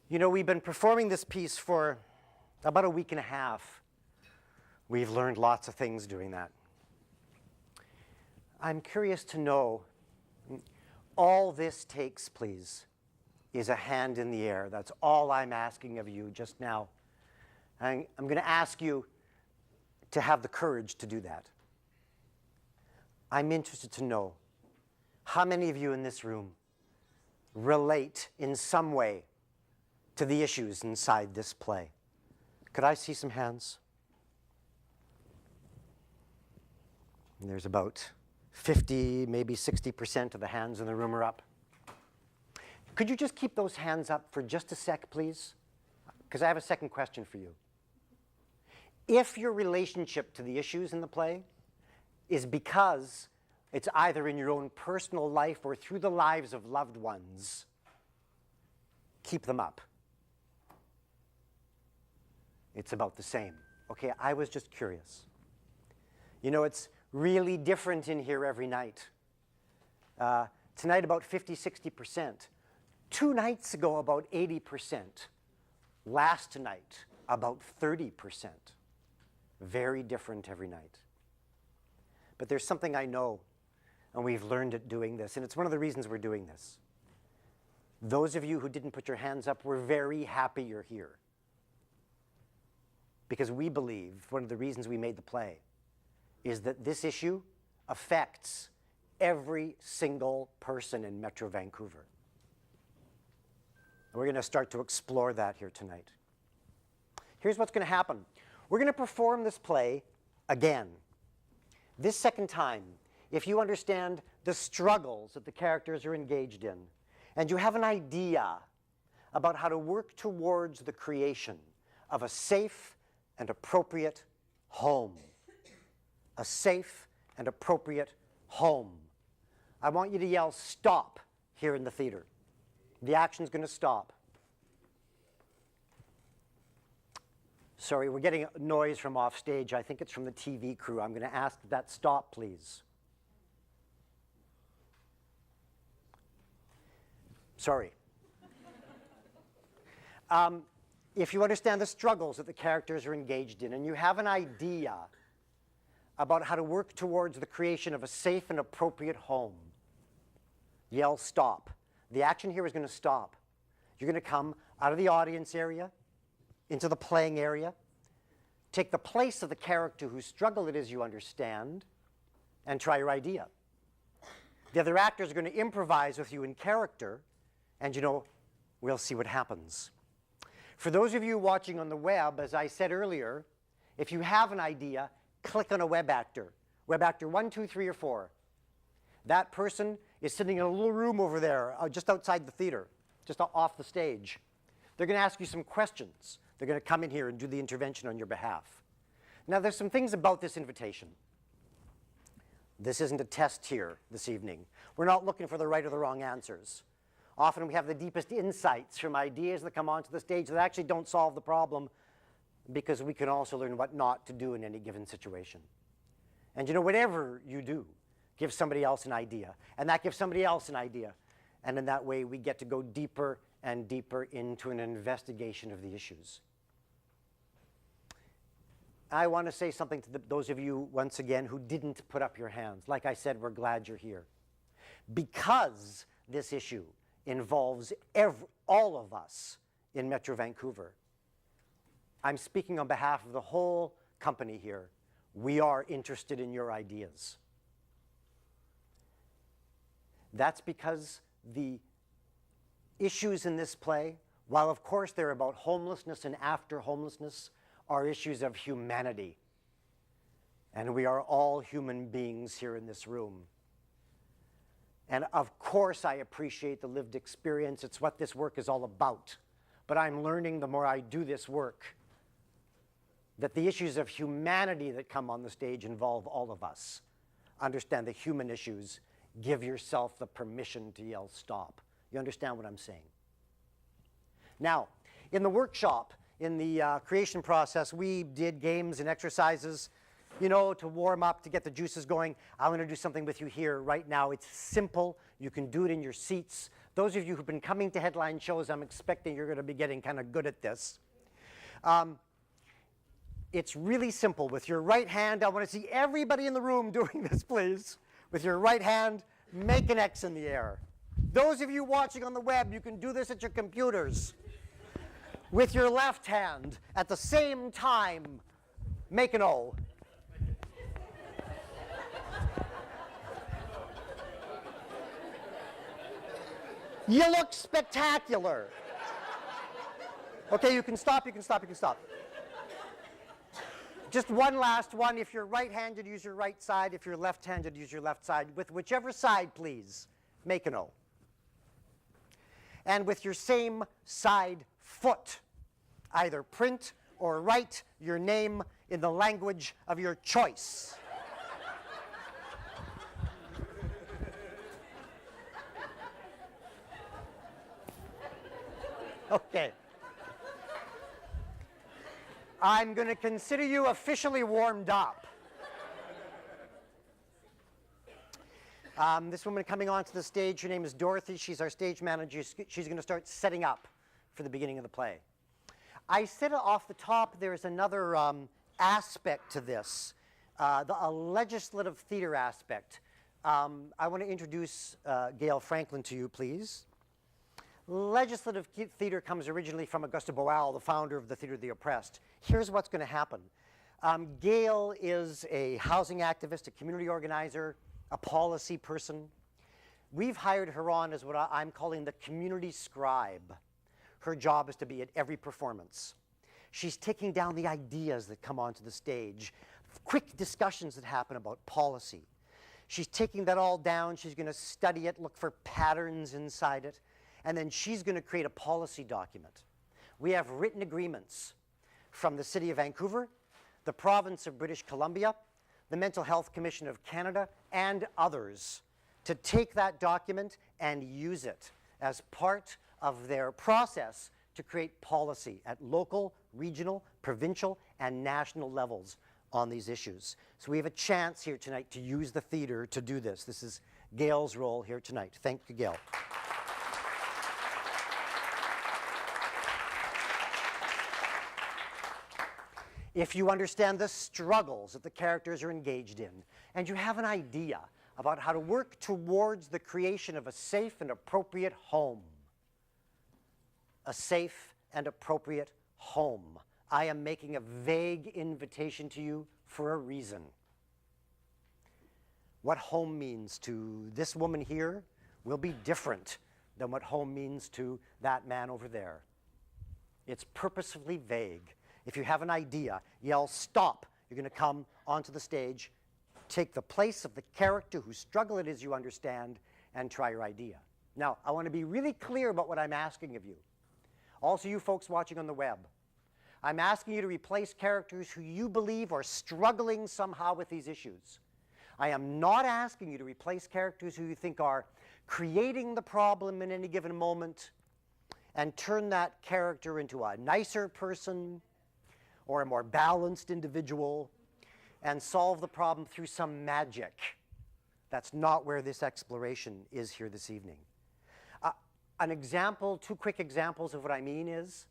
You know, we've been performing this piece for about a week and a half. We've learned lots of things doing that. I'm curious to know, all this takes, please, is a hand in the air. That's all I'm asking of you just now. I'm going to ask you to have the courage to do that. I'm interested to know how many of you in this room relate in some way to the issues inside this play. Could I see some hands? And there's about 50, maybe 60% of the hands in the room are up. Could you just keep those hands up for just a sec, please? Because I have a second question for you. If your relationship to the issues in the play is because it's either in your own personal life or through the lives of loved ones, keep them up. It's about the same. Okay, I was just curious. You know, it's really different in here every night. Tonight about 50, 60%. 2 nights ago about 80%. Last night about 30%. Very different every night. But there's something I know, and we've learned it doing this, and it's one of the reasons we're doing this. Those of you who didn't put your hands up, we're very happy you're here. Because we believe one of the reasons we made the play is that this issue affects every single person in Metro Vancouver. And we're going to start to explore that here tonight. Here's what's going to happen. We're going to perform this play again. This second time, if you understand the struggles that the characters are engaged in, and you have an idea about how to work towards the creation of a safe and appropriate home. A safe and appropriate home. I want you to yell stop here in the theater. The action's going to stop. Sorry, we're getting noise from off stage. I think it's from the TV crew. I'm going to ask that stop, please. Sorry. If you understand the struggles that the characters are engaged in, and you have an idea about how to work towards the creation of a safe and appropriate home, yell stop. The action here is going to stop. You're going to come out of the audience area into the playing area, take the place of the character whose struggle it is you understand, and try your idea. The other actors are going to improvise with you in character, and you know, we'll see what happens. For those of you watching on the web, as I said earlier, if you have an idea, click on a web actor. Web actor 1, 2, 3, or 4. That person is sitting in a little room over there, just outside the theater, just off the stage. They're going to ask you some questions. They're going to come in here and do the intervention on your behalf. Now, there's some things about this invitation. This isn't a test here this evening. We're not looking for the right or the wrong answers. Often we have the deepest insights from ideas that come onto the stage that actually don't solve the problem, because we can also learn what not to do in any given situation. And you know, whatever you do, give somebody else an idea, and that gives somebody else an idea. And in that way, we get to go deeper and deeper into an investigation of the issues. I want to say something to those of you, once again, who didn't put up your hands. Like I said, we're glad you're here. Because this issue involves all of us in Metro Vancouver, I'm speaking on behalf of the whole company here. We are interested in your ideas. That's because the issues in this play, while of course they're about homelessness and after homelessness, are issues of humanity. And we are all human beings here in this room. And of course I appreciate the lived experience. It's what this work is all about. But I'm learning the more I do this work that the issues of humanity that come on the stage involve all of us. Understand the human issues. Give yourself the permission to yell stop. You understand what I'm saying? Now, in the workshop, in the creation process, we did games and exercises, you know, to warm up, to get the juices going. I'm going to do something with you here right now. It's simple. You can do it in your seats. Those of you who've been coming to headline shows, I'm expecting you're going to be getting kind of good at this. It's really simple. With your right hand, I want to see everybody in the room doing this, please. With your right hand, make an X in the air. Those of you watching on the web, you can do this at your computers. With your left hand, at the same time, make an O. You look spectacular. Okay, you can stop, you can stop, you can stop. Just one last one. If you're right-handed, use your right side. If you're left-handed, use your left side. With whichever side, please, make an O. And with your same side foot, either print or write your name in the language of your choice. Okay. I'm going to consider you officially warmed up. This woman coming onto the stage, her name is Dorothy. She's our stage manager. She's going to start setting up for the beginning of the play. I said off the top there's another aspect to this, a legislative theater aspect. I want to introduce Gail Franklin to you, please. Legislative theater comes originally from Auguste Boal, the founder of the Theater of the Oppressed. Here's what's going to happen. Gail is a housing activist, a community organizer, a policy person. We've hired her on as what I'm calling the community scribe. Her job is to be at every performance. She's taking down the ideas that come onto the stage, quick discussions that happen about policy. She's taking that all down. She's going to study it, look for patterns inside it. And then she's going to create a policy document. We have written agreements from the City of Vancouver, the Province of British Columbia, the Mental Health Commission of Canada, and others to take that document and use it as part of their process to create policy at local, regional, provincial, and national levels on these issues. So we have a chance here tonight to use the theater to do this. This is Gail's role here tonight. Thank you, Gail. If you understand the struggles that the characters are engaged in, and you have an idea about how to work towards the creation of a safe and appropriate home, a safe and appropriate home, I am making a vague invitation to you for a reason. What home means to this woman here will be different than what home means to that man over there. It's purposefully vague. If you have an idea, yell stop. You're going to come onto the stage, take the place of the character whose struggle it is you understand, and try your idea. Now, I want to be really clear about what I'm asking of you. Also, you folks watching on the web, I'm asking you to replace characters who you believe are struggling somehow with these issues. I am not asking you to replace characters who you think are creating the problem in any given moment and turn that character into a nicer person or a more balanced individual and solve the problem through some magic. That's not where this exploration is here this evening. An example, two quick examples of what I mean is,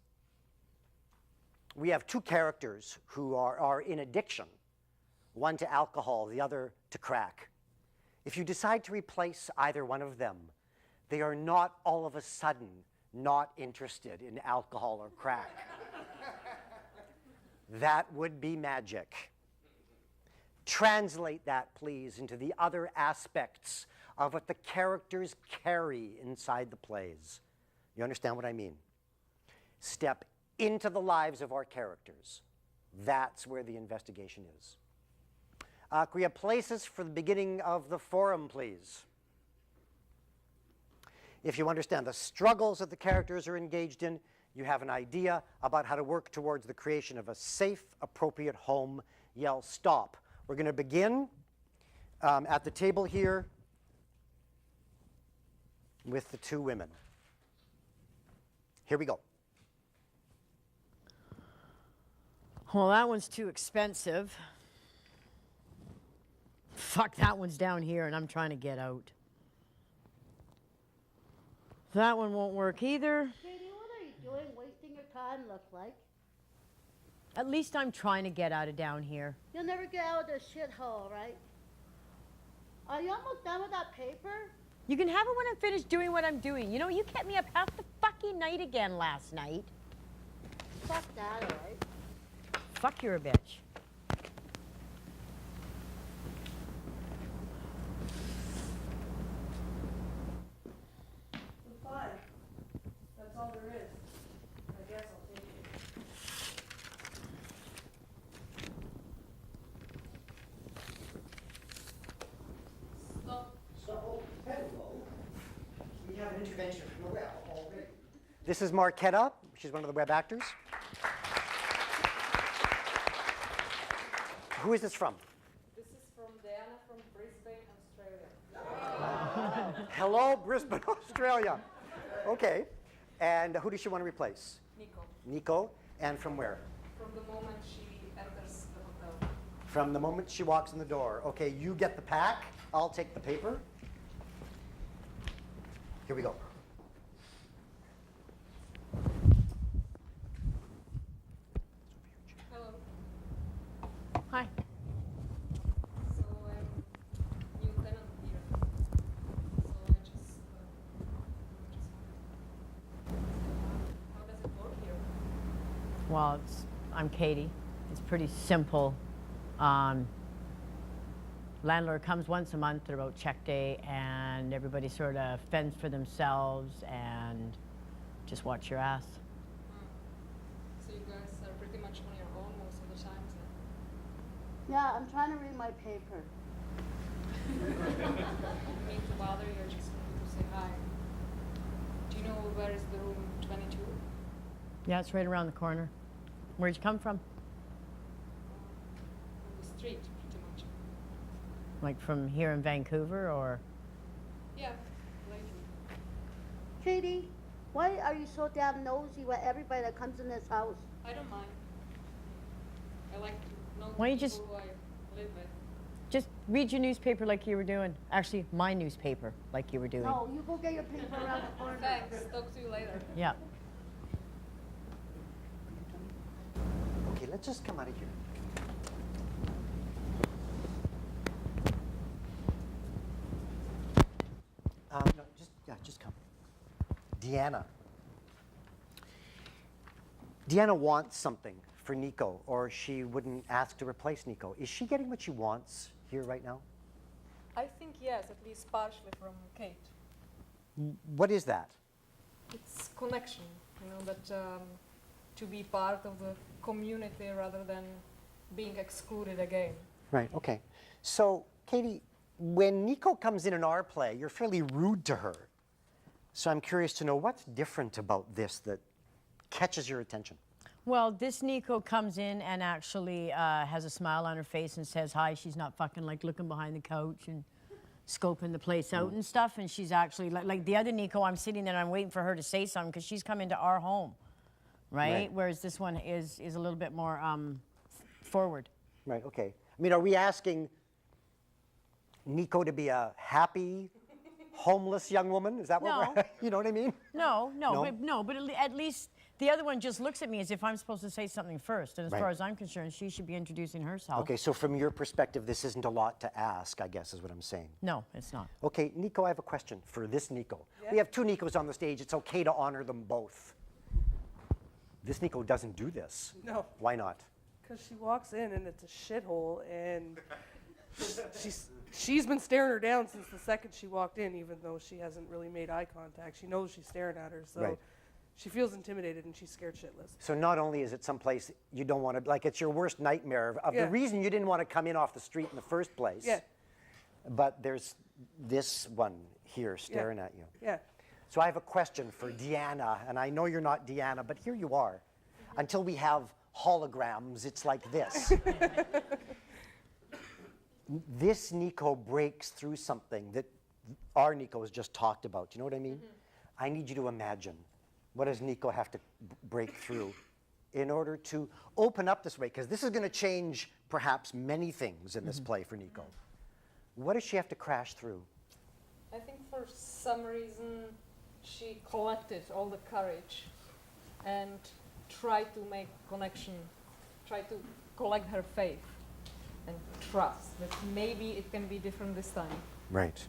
we have two characters who are in addiction, one to alcohol, the other to crack. If you decide to replace either one of them, they are not all of a sudden not interested in alcohol or crack. That would be magic. Translate that, please, into the other aspects of what the characters carry inside the plays. You understand what I mean? Step into the lives of our characters. That's where the investigation is. Can we have places for the beginning of the forum, please? If you understand the struggles that the characters are engaged in, you have an idea about how to work towards the creation of a safe, appropriate home, yell stop. We're going to begin at the table here with the two women. Here we go. Well, that one's too expensive. Fuck, that one's down here and I'm trying to get out. That one won't work either. Katie, what are you doing? Wasting your time, looks like. At least I'm trying to get out of down here. You'll never get out of this shithole, right? Are you almost done with that paper? You can have it when I'm finished doing what I'm doing. You know, you kept me up half the fucking night again last night. Fuck that, alright? Fuck, you're a bitch. Fine. That's all there is. I guess I'll take it. So, hello. We have an intervention from the web already. This is Marquetta. She's one of the web actors. Who is this from? This is from Diana from Brisbane, Australia. Hello, Brisbane, Australia. Okay. And who does she want to replace? Nico, Nico. And from where? from the moment she enters the hotel. From the moment she walks in the door. Okay, you get the pack. I'll take the paper. Here we go. Hello. Hi. So I'm new tenant here. So I just how does it work here? Well, I'm Katie. It's pretty simple. Landlord comes once a month at about check day, and everybody sort of fends for themselves and just watch your ass. So you guys are pretty much on your own most of the times then? Yeah, I'm trying to read my paper. I mean to bother you, I just wanted to say hi. Do you know where is the room 22? Yeah, it's right around the corner. Where'd you come from? On the street, pretty much. Like from here in Vancouver, or? Yeah, lately. Katie, why are you so damn nosy with everybody that comes in this house? I don't mind. I like to know Why the you people just- who I live with. Just read your newspaper like you were doing. Actually, my newspaper like you were doing. No, you go get your paper around the corner. Thanks. Talk to you later. Yeah. Okay, let's just come out of here. No, just come. Deanna. Deanna wants something for Nico, or she wouldn't ask to replace Nico. Is she getting what she wants here right now? I think yes, at least partially from Kate. What is that? It's connection, you know, that to be part of the community rather than being excluded again. Right, okay. So, Katie, when Nico comes in our play, you're fairly rude to her. So I'm curious to know what's different about this that catches your attention. Well, this Nico comes in and actually has a smile on her face and says hi. She's not fucking like looking behind the couch and scoping the place out and stuff. And she's actually like the other Nico, I'm sitting there and I'm waiting for her to say something because she's come into our home, right? Whereas this one is a little bit more forward. Right, okay. I mean, are we asking Nico to be a happy, homeless young woman? Is that what No. we're, you know what I mean? No, No? but at least the other one just looks at me as if I'm supposed to say something first. And as Right. far as I'm concerned, she should be introducing herself. Okay, so from your perspective, this isn't a lot to ask, I guess is what I'm saying. No, it's not. Okay, Nico, I have a question for this Nico. We have two Nicos on the stage. It's okay to honor them both. This Nico doesn't do this. No. Why not? Because she walks in and it's a shithole, and she's been staring her down since the second she walked in, even though she hasn't really made eye contact. She knows she's staring at her, so Right. she feels intimidated and she's scared shitless. So not only is it someplace you don't want to, like it's your worst nightmare of Yeah. the reason you didn't want to come in off the street in the first place. Yeah, But there's this one here staring at you. yeah. So I have a question for Deanna, and I know you're not Deanna, but here you are. Until we have holograms, it's like this. This Nico breaks through something that our Nico has just talked about. You know what I mean? I need you to imagine. What does Nico have to break through in order to open up this way? Because this is going to change perhaps many things in this play for Nico. What does she have to crash through? I think for some reason she collected all the courage and tried to make connection, tried to collect her faith and trust that maybe it can be different this time. Right.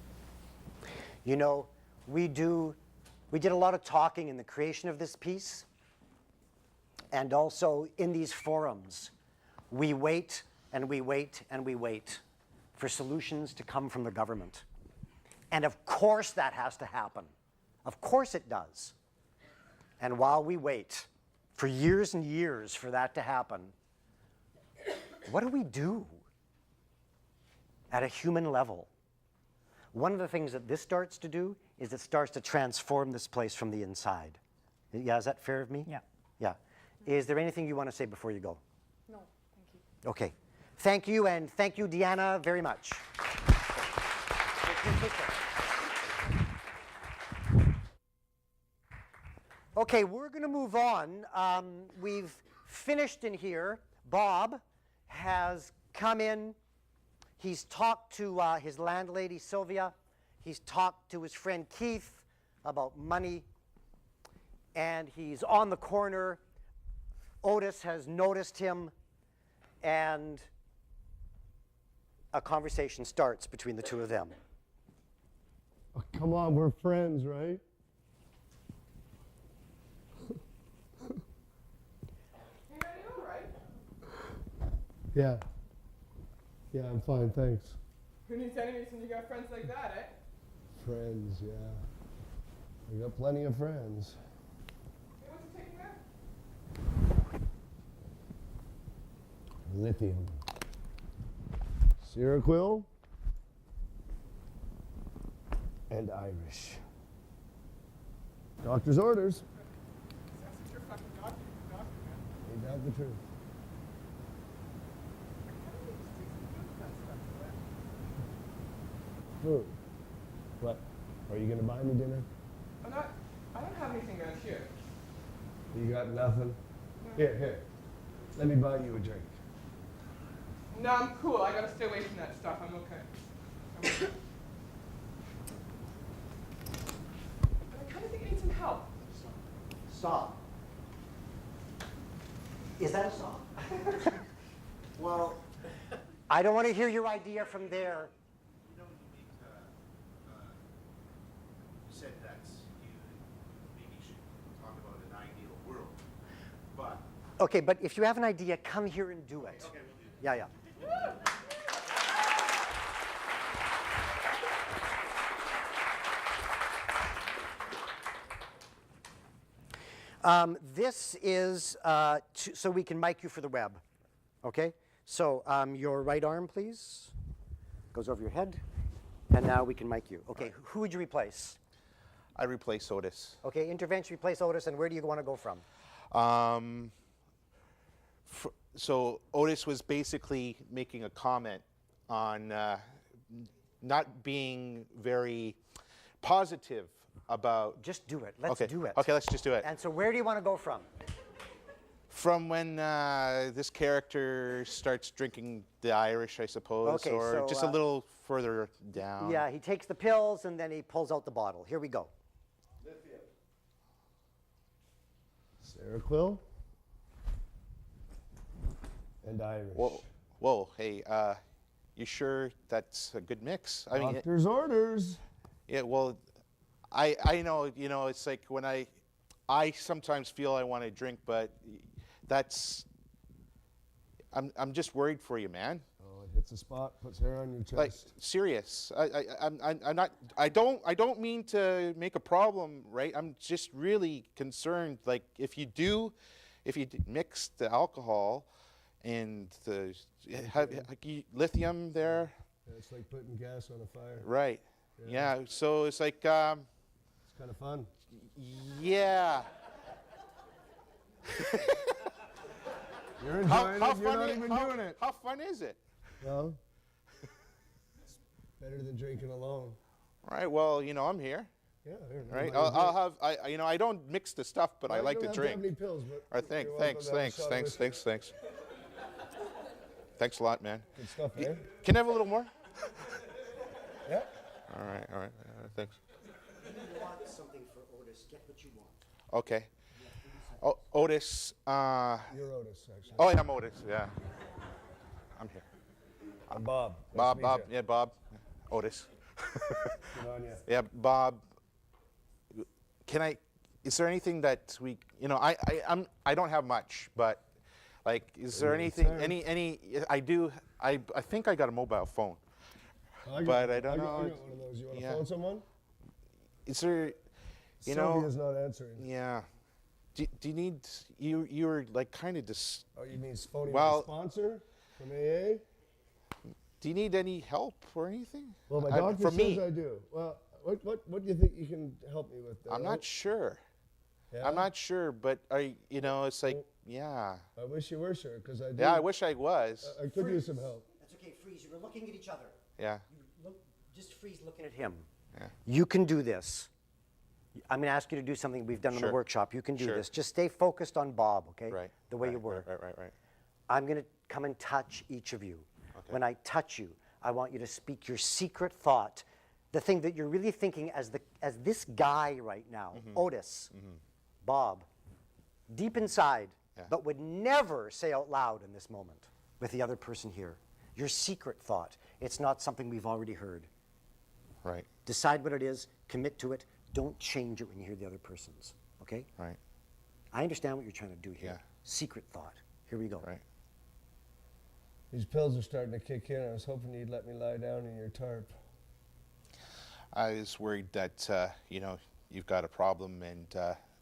You know, we did a lot of talking in the creation of this piece, and also in these forums. We wait and we wait and we wait for solutions to come from the government. And of course that has to happen. Of course it does. And while we wait for years and years for that to happen, what do we do at a human level? One of the things that this starts to do is it starts to transform this place from the inside. Yeah, is that fair of me? Yeah. Yeah. Is there anything you want to say before you go? No, thank you. Okay. Thank you, and thank you, Deanna, very much. Okay, we're going to move on. We've finished in here. Bob has come in. He's talked to his landlady, Sylvia. He's talked to his friend Keith about money. And he's on the corner. Otis has noticed him. And a conversation starts between the two of them. Oh, come on, we're friends, right? Hey, are you all right? Yeah. Yeah, I'm fine, thanks. Who needs enemies when you got friends like that, eh? Friends, yeah. I got plenty of friends. Hey, what's it taking there? Lithium. Seroquel. And Irish. Doctor's orders. That's what your fucking doctor, man. Ain't that the truth? Food. What? Are you gonna buy me dinner? I don't have anything around here. You got nothing? Here. Let me buy you a drink. No, I'm cool. I gotta stay away from that stuff. I'm okay. I kinda think I need some help. Stop. Is that a stop? Well, I don't want to hear your idea from there. You don't need to, you said that you maybe should talk about an ideal world, but. Okay, but if you have an idea, come here and do it. Okay, we'll do it. Yeah. This is so we can mic you for the web. Okay? So your right arm, please. Goes over your head. And now we can mic you. Okay, who would you replace? I replace Otis. Okay, intervention, replace Otis, and where do you want to go from? So Otis was basically making a comment on not being very positive about. Just do it. Let's do it. Okay, let's just do it. And so where do you want to go from? From when this character starts drinking the Irish, I suppose, Okay, or so, just a little further down. Yeah, he takes the pills and then he pulls out the bottle. Here we go. Seroquel. And Irish. Whoa, hey, you sure that's a good mix? I mean, Doctor's orders. yeah, well, I know, it's like when I sometimes feel I want to drink, but I'm just worried for you, man. Oh, it hits a spot, puts hair on your chest. Like, serious. I'm not, I don't mean to make a problem, right? I'm just really concerned, like, if you mix the alcohol and the lithium there. Yeah, it's like putting gas on a fire. Right. Yeah. So it's like. It's kind of fun. Yeah. You're enjoying it. You're not even doing it. How fun is it? Well, it's better than drinking alone. Right. Well, I'm here. Yeah, there. Right? I'll have, you know, I don't mix the stuff, but I like to drink. Have any pills, but All right, you're welcome to have a shot of whiskey. thanks. Thanks a lot, man. Good stuff, eh? Can I have a little more? Yeah. All right, thanks. You want something for Otis, get what you want. Okay. Oh, Otis, You're Otis, actually. oh, yeah, I'm Otis, yeah. I'm here. I'm Bob. Bob, yeah, Bob. Otis. Good on you. Yeah, Bob. Is there anything that we, you know, I don't have much, but like, is there anything, I think I got a mobile phone, but I don't know. I got one of those. You want to phone someone? Is there, you Sylvia's know, not answering. yeah. Do you need, you were like kind of just, Oh, you mean phoning Well- a sponsor from AA? do you need any help or anything? Well, my I- doctor for says me. I do. Well, what do you think you can help me with? I'm not sure. Yeah? I'm not sure, but you know, it's like, yeah. I wish you were sure, because I do. Yeah, I wish I was. I could use some help. That's okay, freeze. You were looking at each other. Yeah. Just freeze looking at him. Yeah. You can do this. I'm going to ask you to do something we've done in the Sure. workshop. You can do Sure. this. Just stay focused on Bob, okay? Right. The way right, you were. Right. I'm going to come and touch each of you. Okay. When I touch you, I want you to speak your secret thought, the thing that you're really thinking as this guy right now, Otis, Bob, deep inside, Yeah. but would never say out loud in this moment with the other person here. Your secret thought. It's not something we've already heard. Right. Decide what it is, commit to it, don't change it when you hear the other person's, okay? Right. I understand what you're trying to do here. Yeah. Secret thought. Here we go. Right. These pills are starting to kick in. I was hoping you'd let me lie down in your tarp. I was worried that you know, you've got a problem, and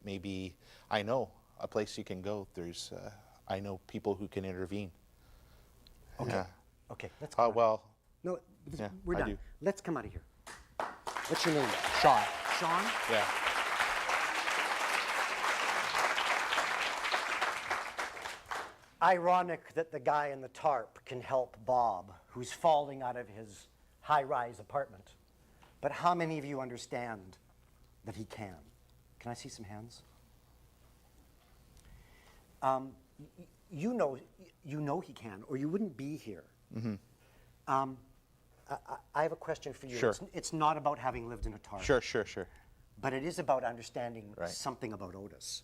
maybe I know a place you can go. There's I know people who can intervene. Okay. Yeah. Okay, let's go. Well, No, yeah, we're I done. do. Let's come out of here. What's your name? Sean. Sean? Yeah. Ironic that the guy in the tarp can help Bob, who's falling out of his high-rise apartment. But how many of you understand that he can? Can I see some hands? You know he can, or you wouldn't be here. I have a question for you. Sure. It's not about having lived in a tarp. Sure. But it is about understanding Right. something about Otis.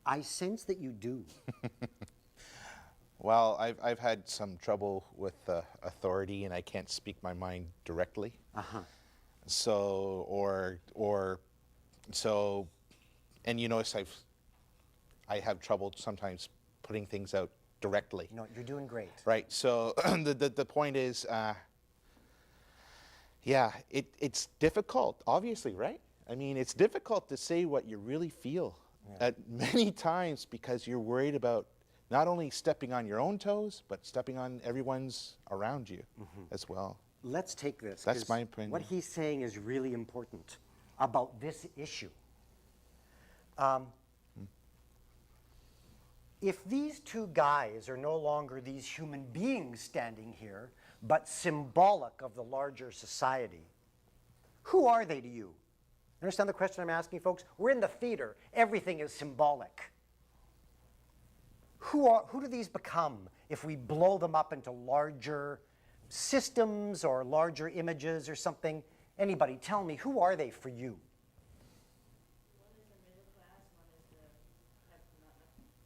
I sense that you do. Well, I've had some trouble with authority, and I can't speak my mind directly. So and you notice I have trouble sometimes putting things out directly. No, you're doing great. Right. So the point is, yeah, it's difficult, obviously, right? I mean, it's difficult to say what you really feel at many times because you're worried about not only stepping on your own toes, but stepping on everyone's around you as well. Let's take this. That's 'cause my opinion. What he's saying is really important about this issue. If these two guys are no longer these human beings standing here, but symbolic of the larger society, who are they to you? Understand the question I'm asking, folks? We're in the theater. Everything is symbolic. Who do these become if we blow them up into larger systems or larger images or something? Anybody, tell me, who are they for you?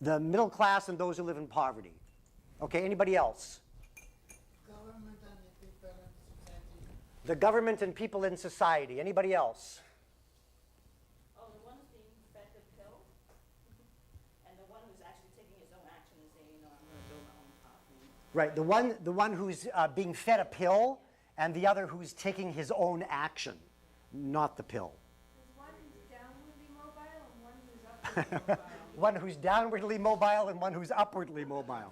The middle class and those who live in poverty. Okay, anybody else? Government and the people in society. The government and people in society. Anybody else? Oh, the one who's being fed the pill, and the one who's actually taking his own action and saying, you know, I'm going to build my own property. Right, the one who's being fed a pill and the other who's taking his own action, not the pill. There's one who's downwardly mobile and one who's upwardly mobile. One who's downwardly mobile and one who's upwardly mobile.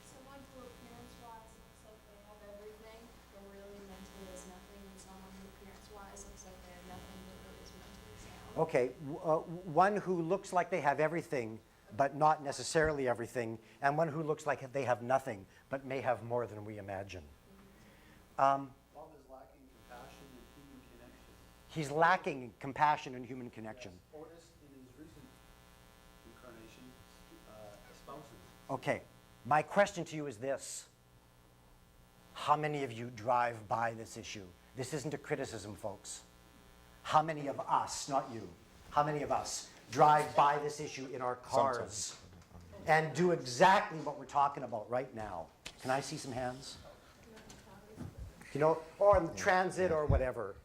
Someone who appearance-wise looks like they have everything, but really mentally has nothing, and someone who appearance-wise looks like they have nothing, but really is mentally sound. Okay, one who looks like they have everything, but not necessarily everything, and one who looks like they have nothing, but may have more than we imagine. Um, Bob is lacking compassion and human connection. he's lacking compassion and human connection. Yes, Otis, in his recent incarnation, espouses. Okay, my question to you is this. How many of you drive by this issue? This isn't a criticism, folks. How many of us, not you, how many of us drive by this issue in our cars and do exactly what we're talking about right now? Can I see some hands? You know, or in transit or whatever.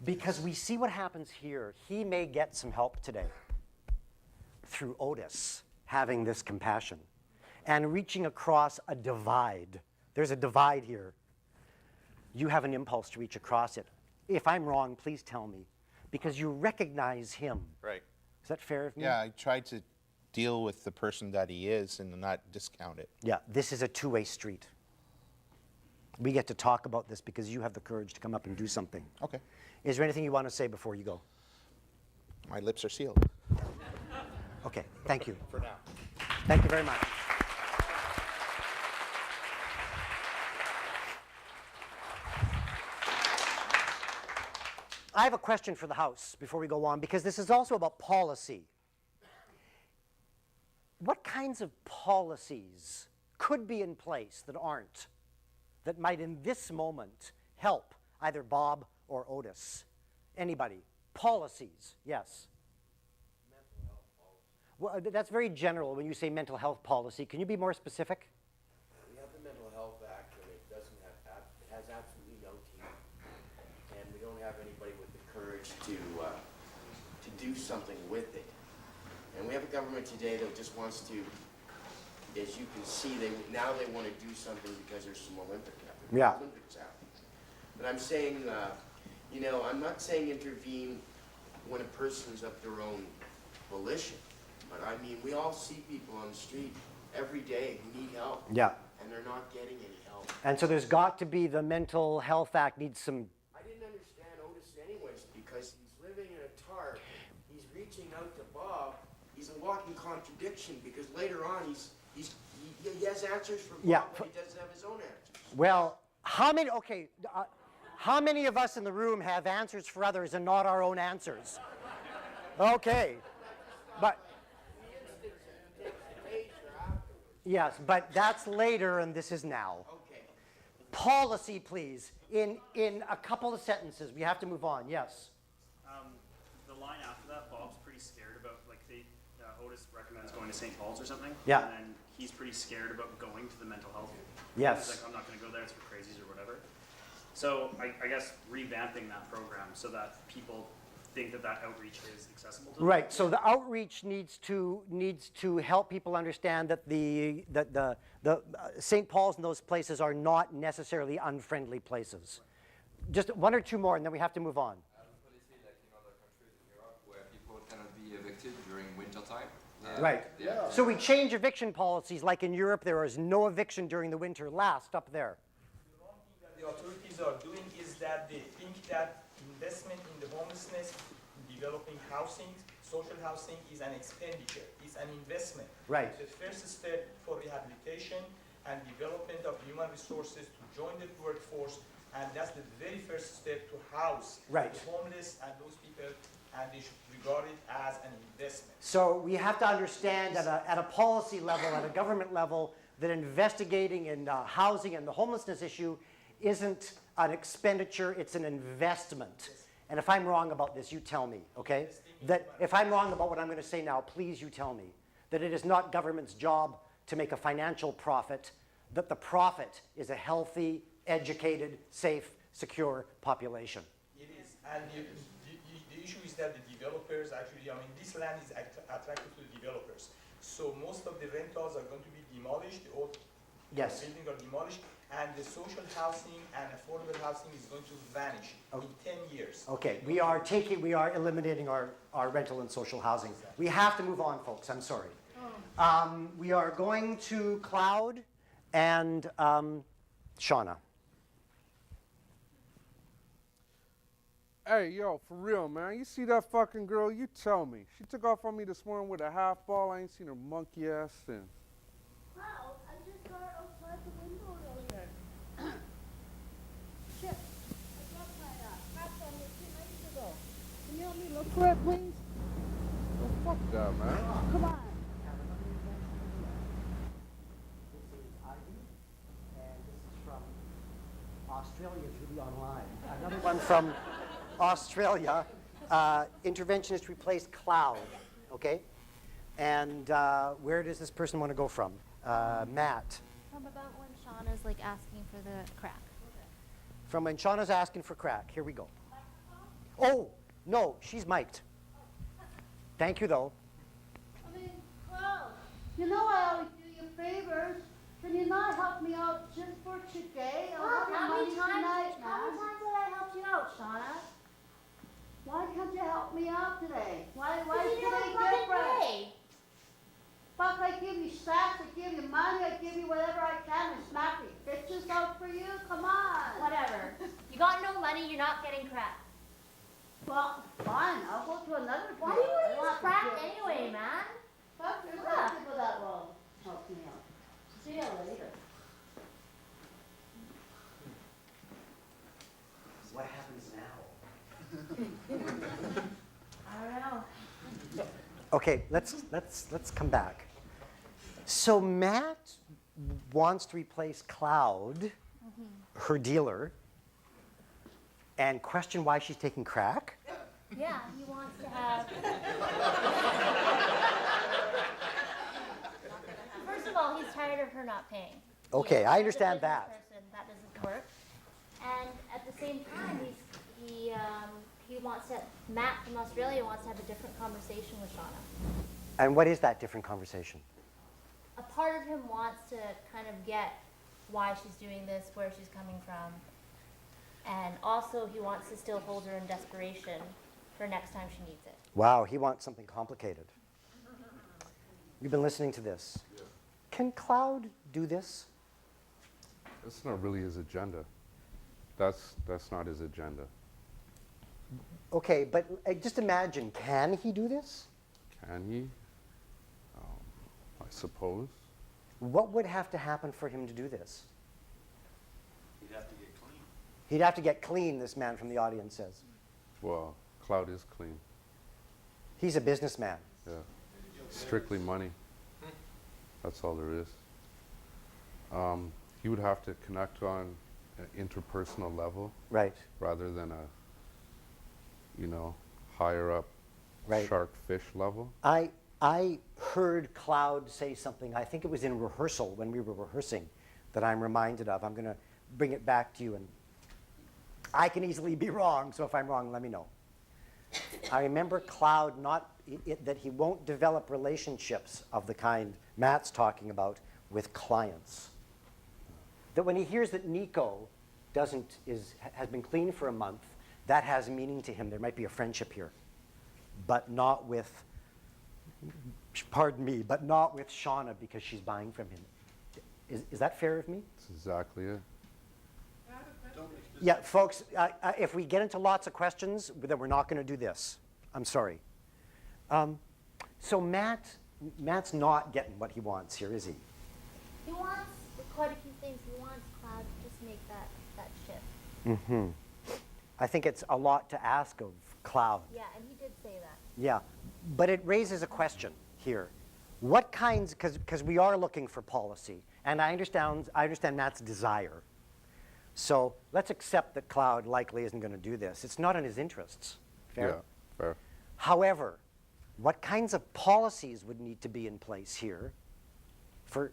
Because we see what happens here. He may get some help today through Otis having this compassion and reaching across a divide. There's a divide here. You have an impulse to reach across it. If I'm wrong, please tell me, because you recognize him. Right. Is that fair of me? Yeah, I tried to deal with the person that he is and not discount it. Yeah, this is a two-way street. We get to talk about this because you have the courage to come up and do something. Okay. Is there anything you want to say before you go? My lips are sealed. Okay, thank you. For now. Thank you very much. I have a question for the House before we go on, because this is also about policy. What kinds of policies could be in place that aren't, that might in this moment help either Bob or Otis? Anybody? Policies, yes. Mental health policy. Well, that's very general when you say mental health policy. Can you be more specific? We have the Mental Health Act, and it doesn't have, it has absolutely no teeth, and we don't have anybody with the courage to do something with it. And we have a government today that just wants to, as you can see, now they want to do something because there's some Olympics out. But I'm saying, you know, I'm not saying intervene when a person's of their own volition, but I mean, we all see people on the street every day who need help. Yeah. And they're not getting any help. And so there's got to be, the Mental Health Act needs some. I didn't understand Otis anyways, because he's living in a tarp, he's reaching out to Bob, he's a walking contradiction, because later on he has answers for Bob, Yeah. but he doesn't have his own answers. Well, how many, okay, how many of us in the room have answers for others and not our own answers? Okay, but, yes, but that's later and this is now. Okay. Policy, please, in a couple of sentences. We have to move on, yes. The line after that, Bob's pretty scared about, like, Otis recommends going to St. Paul's or something. Yeah. And then he's pretty scared about going to the mental health. Yes. He's like, I'm not going to go there, it's for crazies or whatever. So I guess revamping that program so that people think that that outreach is accessible to them. Right, so the outreach needs to help people understand that the St. Paul's and those places are not necessarily unfriendly places. Just one or two more and then we have to move on. Policy like in other countries in Europe where people cannot be evicted during winter time. Right. So we change eviction policies, like in Europe there is no eviction during the winter. Last, up there. The wrong thing that the authorities are doing is that they think that investment in the homelessness, in developing housing, social housing is an expenditure, it's an investment. Right. The first step for rehabilitation and development of human resources to join the workforce, and that's the very first step to house Right. the homeless and those people, and they should regard it as an investment. So we have to understand at a policy level, at a government level, that investigating in housing and the homelessness issue isn't an expenditure, it's an investment. And if I'm wrong about this, you tell me, okay? That if I'm wrong about what I'm going to say now, please you tell me. That it is not government's job to make a financial profit, that the profit is a healthy, educated, safe, secure population. It is, and the issue is that the developers actually, I mean, this land is attractive to the developers. So most of the rentals are going to be demolished, the old Yes. buildings are demolished, and the social housing and affordable housing is going to vanish in 10 years. Okay, we are eliminating our rental and social housing. We have to move on, folks, I'm sorry. We are going to Cloud and Shauna. Hey, yo, for real, man. You see that fucking girl? You tell me. She took off on me this morning with a half ball. I ain't seen her monkey ass since. Wow, I just saw her outside the window the other day. cigarette, please? Oh, fuck that, man. Come on. This is Ivy, and this is from Australia, is really online. Another one from Australia. Interventionist replaced cloud, okay? And where does this person want to go from? Matt. From about when Shauna's like asking for the crack. From when Shauna's asking for crack. Here we go. Oh, no, she's mic'd. Thank you, though. I mean, Cloud, you know I always do you favors. Can you not help me out just for today? Look, how many times tonight, did I help you out, Shauna? Why can't you help me out today? Why Because is you never today fucking different? pay. Fuck, I give you sacks, I give you money, I give you whatever I can and smack me bitches out for you? Come on. Whatever. You got no money, you're not getting crack. Well, fine, I'll go to another Why dealer. do you want to I don't use have crack do it. anyway, man? Fuck, there's Yeah. other people that will help me out. See you later. What happens now? I don't know. Okay, let's come back. So Matt wants to replace Cloud, her dealer, and question why she's taking crack? Yeah, he wants to have. First of all, he's tired of her not paying. Okay, I As a understand business that. Person, that doesn't work. And at the same time, he wants to. Matt from Australia wants to have a different conversation with Shauna. And what is that different conversation? A part of him wants to kind of get why she's doing this, where she's coming from, and also he wants to still hold her in desperation for next time she needs it. Wow, he wants something complicated. You've been listening to this. Yeah. Can Cloud do this? That's not really his agenda. That's not his agenda. Okay, but just imagine, can he do this? Can he? I suppose. What would have to happen for him to do this? You'd have to get clean. He'd have to get clean, this man from the audience says. Well, Cloud is clean. He's a businessman. Yeah. Strictly money. That's all there is. He would have to connect on an interpersonal level. Right. Rather than a, higher up Right. shark fish level. I heard Cloud say something, I think it was in rehearsal when we were rehearsing, that I'm reminded of. I'm going to bring it back to you, and I can easily be wrong, so if I'm wrong, let me know. I remember Cloud that he won't develop relationships of the kind Matt's talking about with clients. That when he hears that Nico has been clean for a month, that has meaning to him. There might be a friendship here, but not with, pardon me, but not with Shauna because she's buying from him. Is that fair of me? That's exactly it. Yeah, folks, if we get into lots of questions, then we're not going to do this. I'm sorry. So Matt's not getting what he wants here, is he? He wants quite a few things. He wants Cloud to just make that shift. Mm-hmm. I think it's a lot to ask of Cloud. Yeah, and he did say that. Yeah, but it raises a question here. What kinds, because we are looking for policy, and I understand Matt's desire. So let's accept that Cloud likely isn't going to do this. It's not in his interests. Fair? Yeah, fair. However, what kinds of policies would need to be in place here for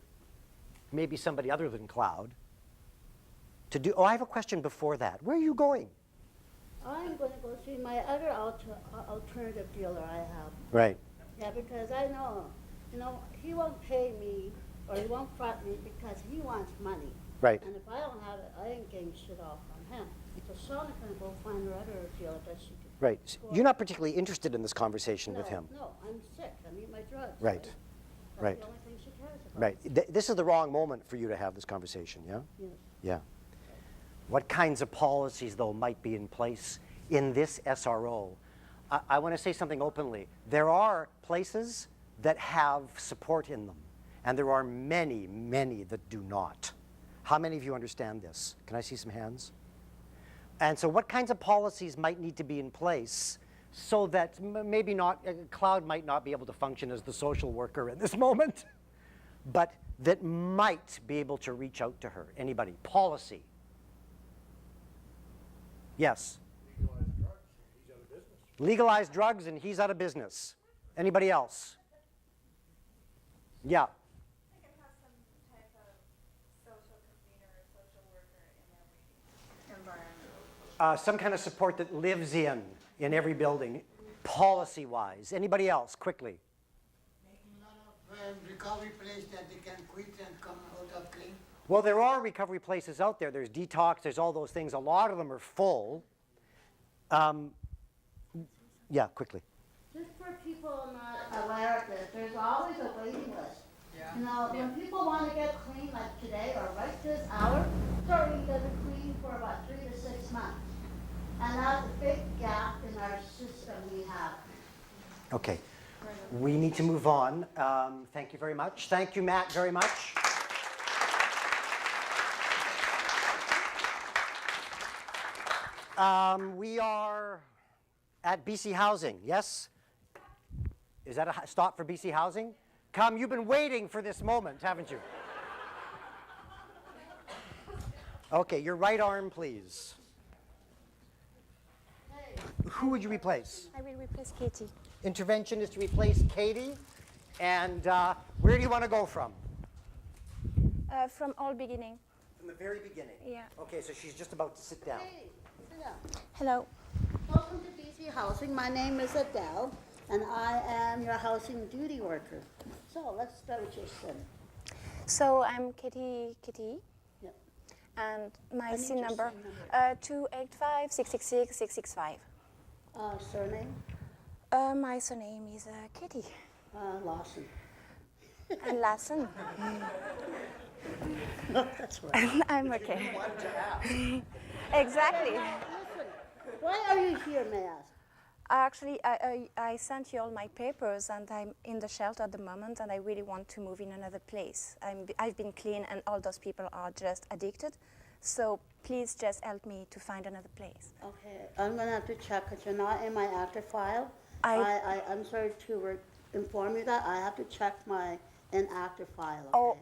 maybe somebody other than Cloud to do? Oh, I have a question before that. Where are you going? I'm going to go see my other alternative dealer I have. Right. Yeah, because I know, he won't pay me or he won't front me because he wants money. Right. And if I don't have it, I ain't getting shit off on him. So Shauna's going to go find her other dealer that she can. Right. So you're not particularly interested in this conversation with him. No, I'm sick. I need my drugs. Right. That's Right. the only thing she cares about. Right. This is the wrong moment for you to have this conversation, yeah? Yes. Yeah. What kinds of policies, though, might be in place in this SRO? I want to say something openly. There are places that have support in them, and there are many, many that do not. How many of you understand this? Can I see some hands? And so what kinds of policies might need to be in place so that maybe not, Cloud might not be able to function as the social worker in this moment, but that might be able to reach out to her? Anybody? Policy. Yes. Legalize drugs and he's out of business. Anybody else? Yeah. Some kind of support that lives in every building, policy-wise. Anybody else, quickly? Recovery place that they can quit and come out of clean. Well, there are recovery places out there. There's detox, there's all those things. A lot of them are full. Yeah, quickly. Just for people not aware of this, there's always a waiting list. Yeah. You know, when people want to get clean like today or right this hour, sorry, you doesn't clean for about 3 to 6 months. And that's a big gap in our system we have. Okay. We need to move on. Thank you very much. Thank you, Matt, very much. We are at BC Housing, yes? Is that a stop for BC Housing? Come, you've been waiting for this moment, haven't you? Okay, your right arm, please. Who would you replace? I will replace Katie. Intervention is to replace Katie. And where do you want to go from? From all beginning. From the very beginning? Yeah. Okay, so she's just about to sit down. Hey, sit down. Hello. Welcome to BC Housing. My name is Adele, and I am your housing duty worker. So let's start with your SIN. So I'm Katie. Yep. And my I need SIN your number, SIN 285 666 665. Surname? My surname is Katie. Lawson. And Lassen. That's right. I'm okay. Exactly. Listen, why are you here, may I ask? Actually, I sent you all my papers, and I'm in the shelter at the moment, and I really want to move in another place. I've been clean, and all those people are just addicted. So please just help me to find another place. Okay, I'm gonna have to check because you're not in my active file. I'm sorry to inform you that I have to check my inactive file. Okay? Oh,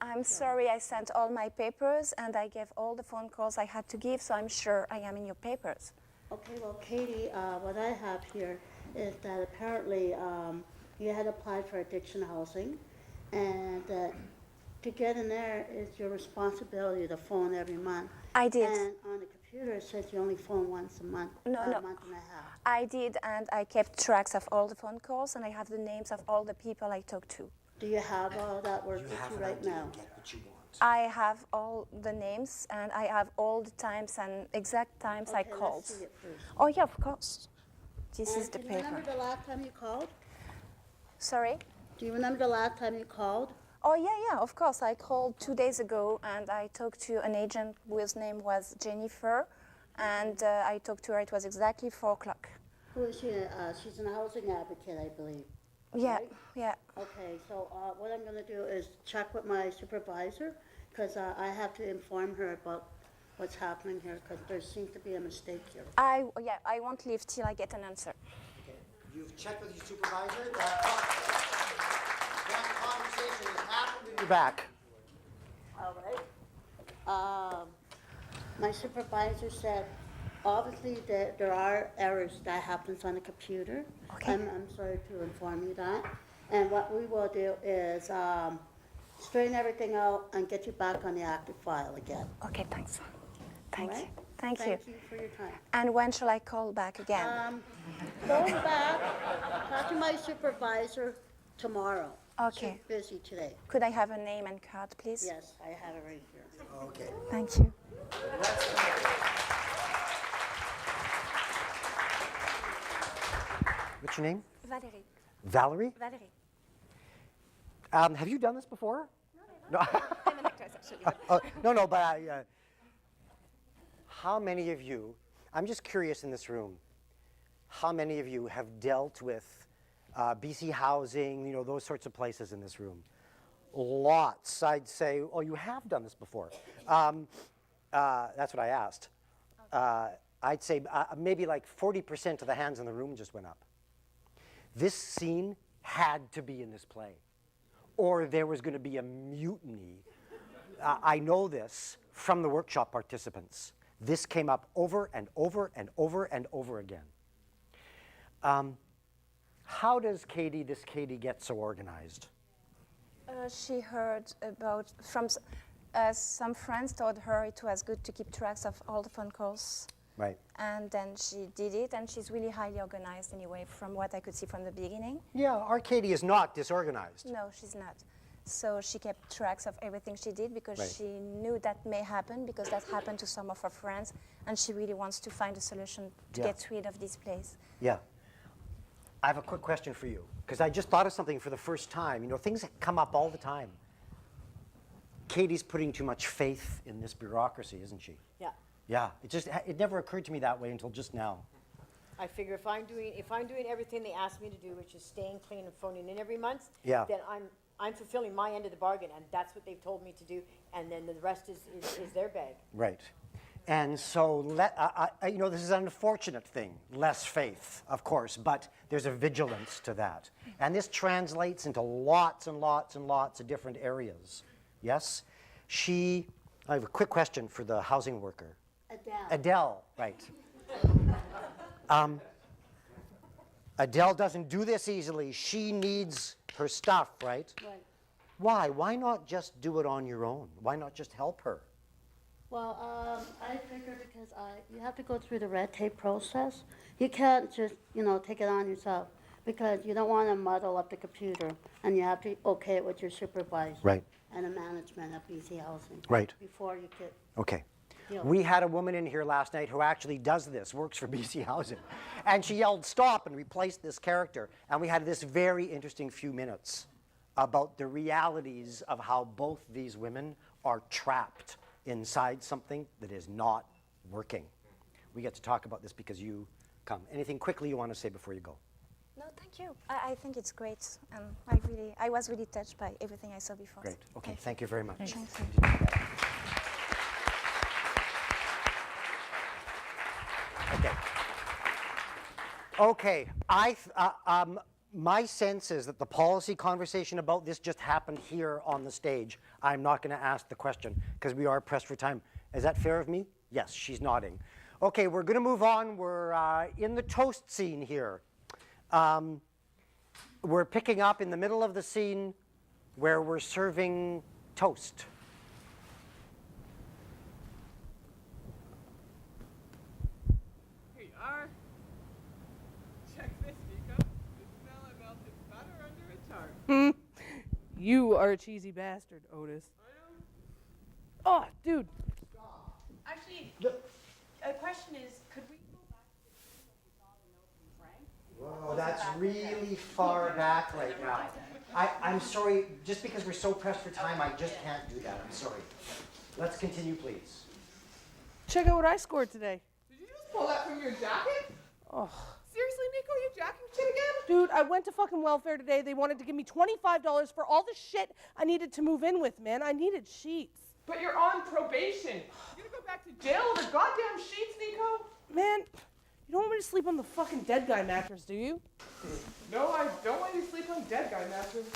I'm sorry. I sent all my papers, and I gave all the phone calls I had to give. So I'm sure I am in your papers. Okay, well, Katie, what I have here is that apparently you had applied for addiction housing, and to get in there is your responsibility to phone every month. I did. And on the computer it says you only phone once a month, No. a month and a half. I did, and I kept tracks of all the phone calls, and I have the names of all the people I talked to. Do you have all that work with you right now? I have all the names, and I have all the times and exact times I called. Let's see it first. Oh yeah, of course. This And is the do you paper. remember the last time you called? Sorry? Do you remember the last time you called? Oh yeah, of course. I called 2 days ago, and I talked to an agent whose name was Jennifer, and I talked to her. It was exactly 4 o'clock. Who is she? She's a housing advocate, I believe. Yeah, Right? yeah. Okay, so what I'm going to do is check with my supervisor because I have to inform her about what's happening here because there seems to be a mistake here. I won't leave till I get an answer. Okay. You've checked with your supervisor. That conversation has happened. You're back. All right. My supervisor said, obviously there are errors that happens on the computer. Okay. I'm sorry to inform you that. And what we will do is straighten everything out and get you back on the active file again. Okay, thanks. Thank you. Thank Thank you. you for your time. And when shall I call back again? Go back, talk to my supervisor tomorrow. Okay. She's busy today. Could I have a name and card, please? Yes, I have it right here. Okay. Thank you. What's your name? Valerie. Valerie? Valerie. Have you done this before? No. I'm an actress, actually. No, but how many of you, I'm just curious in this room, how many of you have dealt with BC Housing, those sorts of places in this room? Lots. I'd say, oh, you have done this before. That's what I asked. I'd say maybe like 40% of the hands in the room just went up. This scene had to be in this play, or there was going to be a mutiny. I know this from the workshop participants. This came up over and over and over and over again. How does Katie get so organized? She heard about from some friends told her it was good to keep tracks of all the phone calls. Right. And then she did it, and she's really highly organized anyway, from what I could see from the beginning. Yeah, our Katie is not disorganized. No, she's not. So she kept tracks of everything she did because Right. she knew that may happen, because that happened to some of her friends, and she really wants to find a solution to get rid of this place. Yeah. I have a quick question for you, because I just thought of something for the first time. You know, things that come up all the time. Katie's putting too much faith in this bureaucracy, isn't she? Yeah. Yeah, it never occurred to me that way until just now. I figure if I'm doing everything they ask me to do, which is staying clean and phoning in every month, Yeah. then I'm fulfilling my end of the bargain, and that's what they've told me to do, and then the rest is their bag. Right. And so, you know, this is an unfortunate thing, less faith, of course, but there's a vigilance to that. And this translates into lots and lots and lots of different areas. Yes? I have a quick question for the housing worker. Adele, right. Adele doesn't do this easily. She needs her stuff, right? Right. Why? Why not just do it on your own? Why not just help her? Well, I figure because you have to go through the red tape process. You can't just, take it on yourself because you don't want to muddle up the computer, and you have to okay it with your supervisor. Right. And the management of BC Housing. Right. Before you get. Okay. Yeah. We had a woman in here last night who actually does this, works for BC Housing. And she yelled, "Stop," and replaced this character. And we had this very interesting few minutes about the realities of how both these women are trapped inside something that is not working. We get to talk about this because you come. Anything quickly you want to say before you go? No, thank you. I think it's great, and I was really touched by everything I saw before. Great. Okay, thank you very much. Thank you. Okay. My sense is that the policy conversation about this just happened here on the stage. I'm not going to ask the question because we are pressed for time. Is that fair of me? Yes, she's nodding. Okay, we're going to move on. We're in the toast scene here. We're picking up in the middle of the scene where we're serving toast. Here you are. Check this, Nico. The smell of melted butter under a tart. You are a cheesy bastard, Otis. Oh, dude. Actually, a question is, could we go back to the note from Frank? Whoa, that's really far back right now. I'm sorry, just because we're so pressed for time, I just can't do that. I'm sorry. Let's continue, please. Check out what I scored today. Did you just pull that from your jacket? Oh. Seriously, Nico, you jacking shit again? Dude, I went to fucking welfare today. They wanted to give me $25 for all the shit I needed to move in with, man. I needed sheets. But you're on probation. You're gonna go back to jail over goddamn sheets, Nico? Man, you don't want me to sleep on the fucking dead guy mattress, do you? No, I don't want you to sleep on dead guy mattress.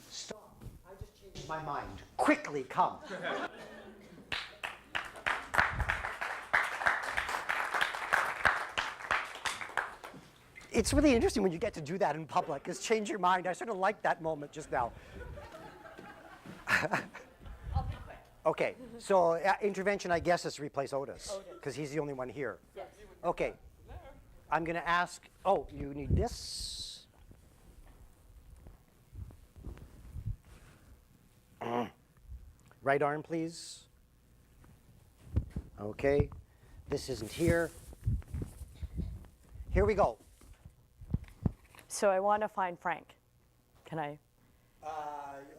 Stop. I just changed my mind. Quickly, come. It's really interesting when you get to do that in public, is change your mind. I sort of liked that moment just now. I'll be quick. Okay, so intervention, I guess, is to replace Otis, because he's the only one here. Yes. Okay, I'm going to ask, oh, you need this? Right arm, please. Okay, this isn't here. Here we go. So I want to find Frank. Can I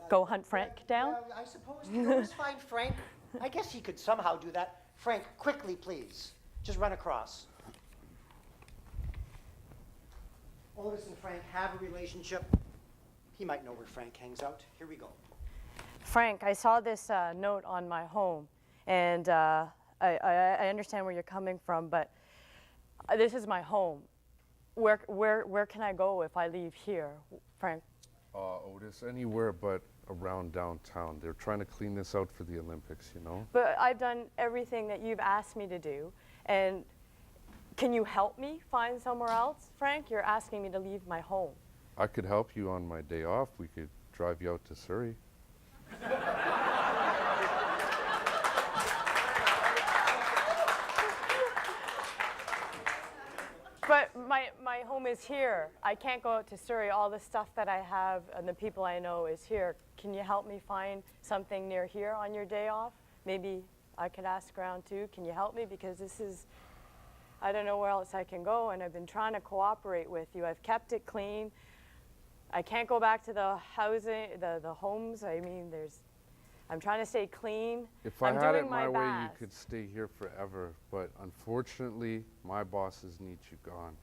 go hunt Frank down? I suppose you could always find Frank. I guess he could somehow do that. Frank, quickly, please. Just run across. Otis and Frank have a relationship. He might know where Frank hangs out. Here we go. Frank, I saw this note on my home, and I understand where you're coming from, but This is my home. Where can I go if I leave here, Frank? Otis, anywhere but around downtown. They're trying to clean this out for the Olympics, you know? But I've done everything that you've asked me to do, and can you help me find somewhere else, Frank? You're asking me to leave my home. I could help you on my day off. We could drive you out to Surrey. But my home is here. I can't go out to Surrey. All the stuff that I have and the people I know is here. Can you help me find something near here on your day off? Maybe I could ask around too. Can you help me? Because this is, I don't know where else I can go, and I've been trying to cooperate with you. I've kept it clean. I can't go back to the housing, the homes. I mean, I'm trying to stay clean. If I I'm had doing it my way, you best. could stay here forever. But unfortunately, my bosses need you gone.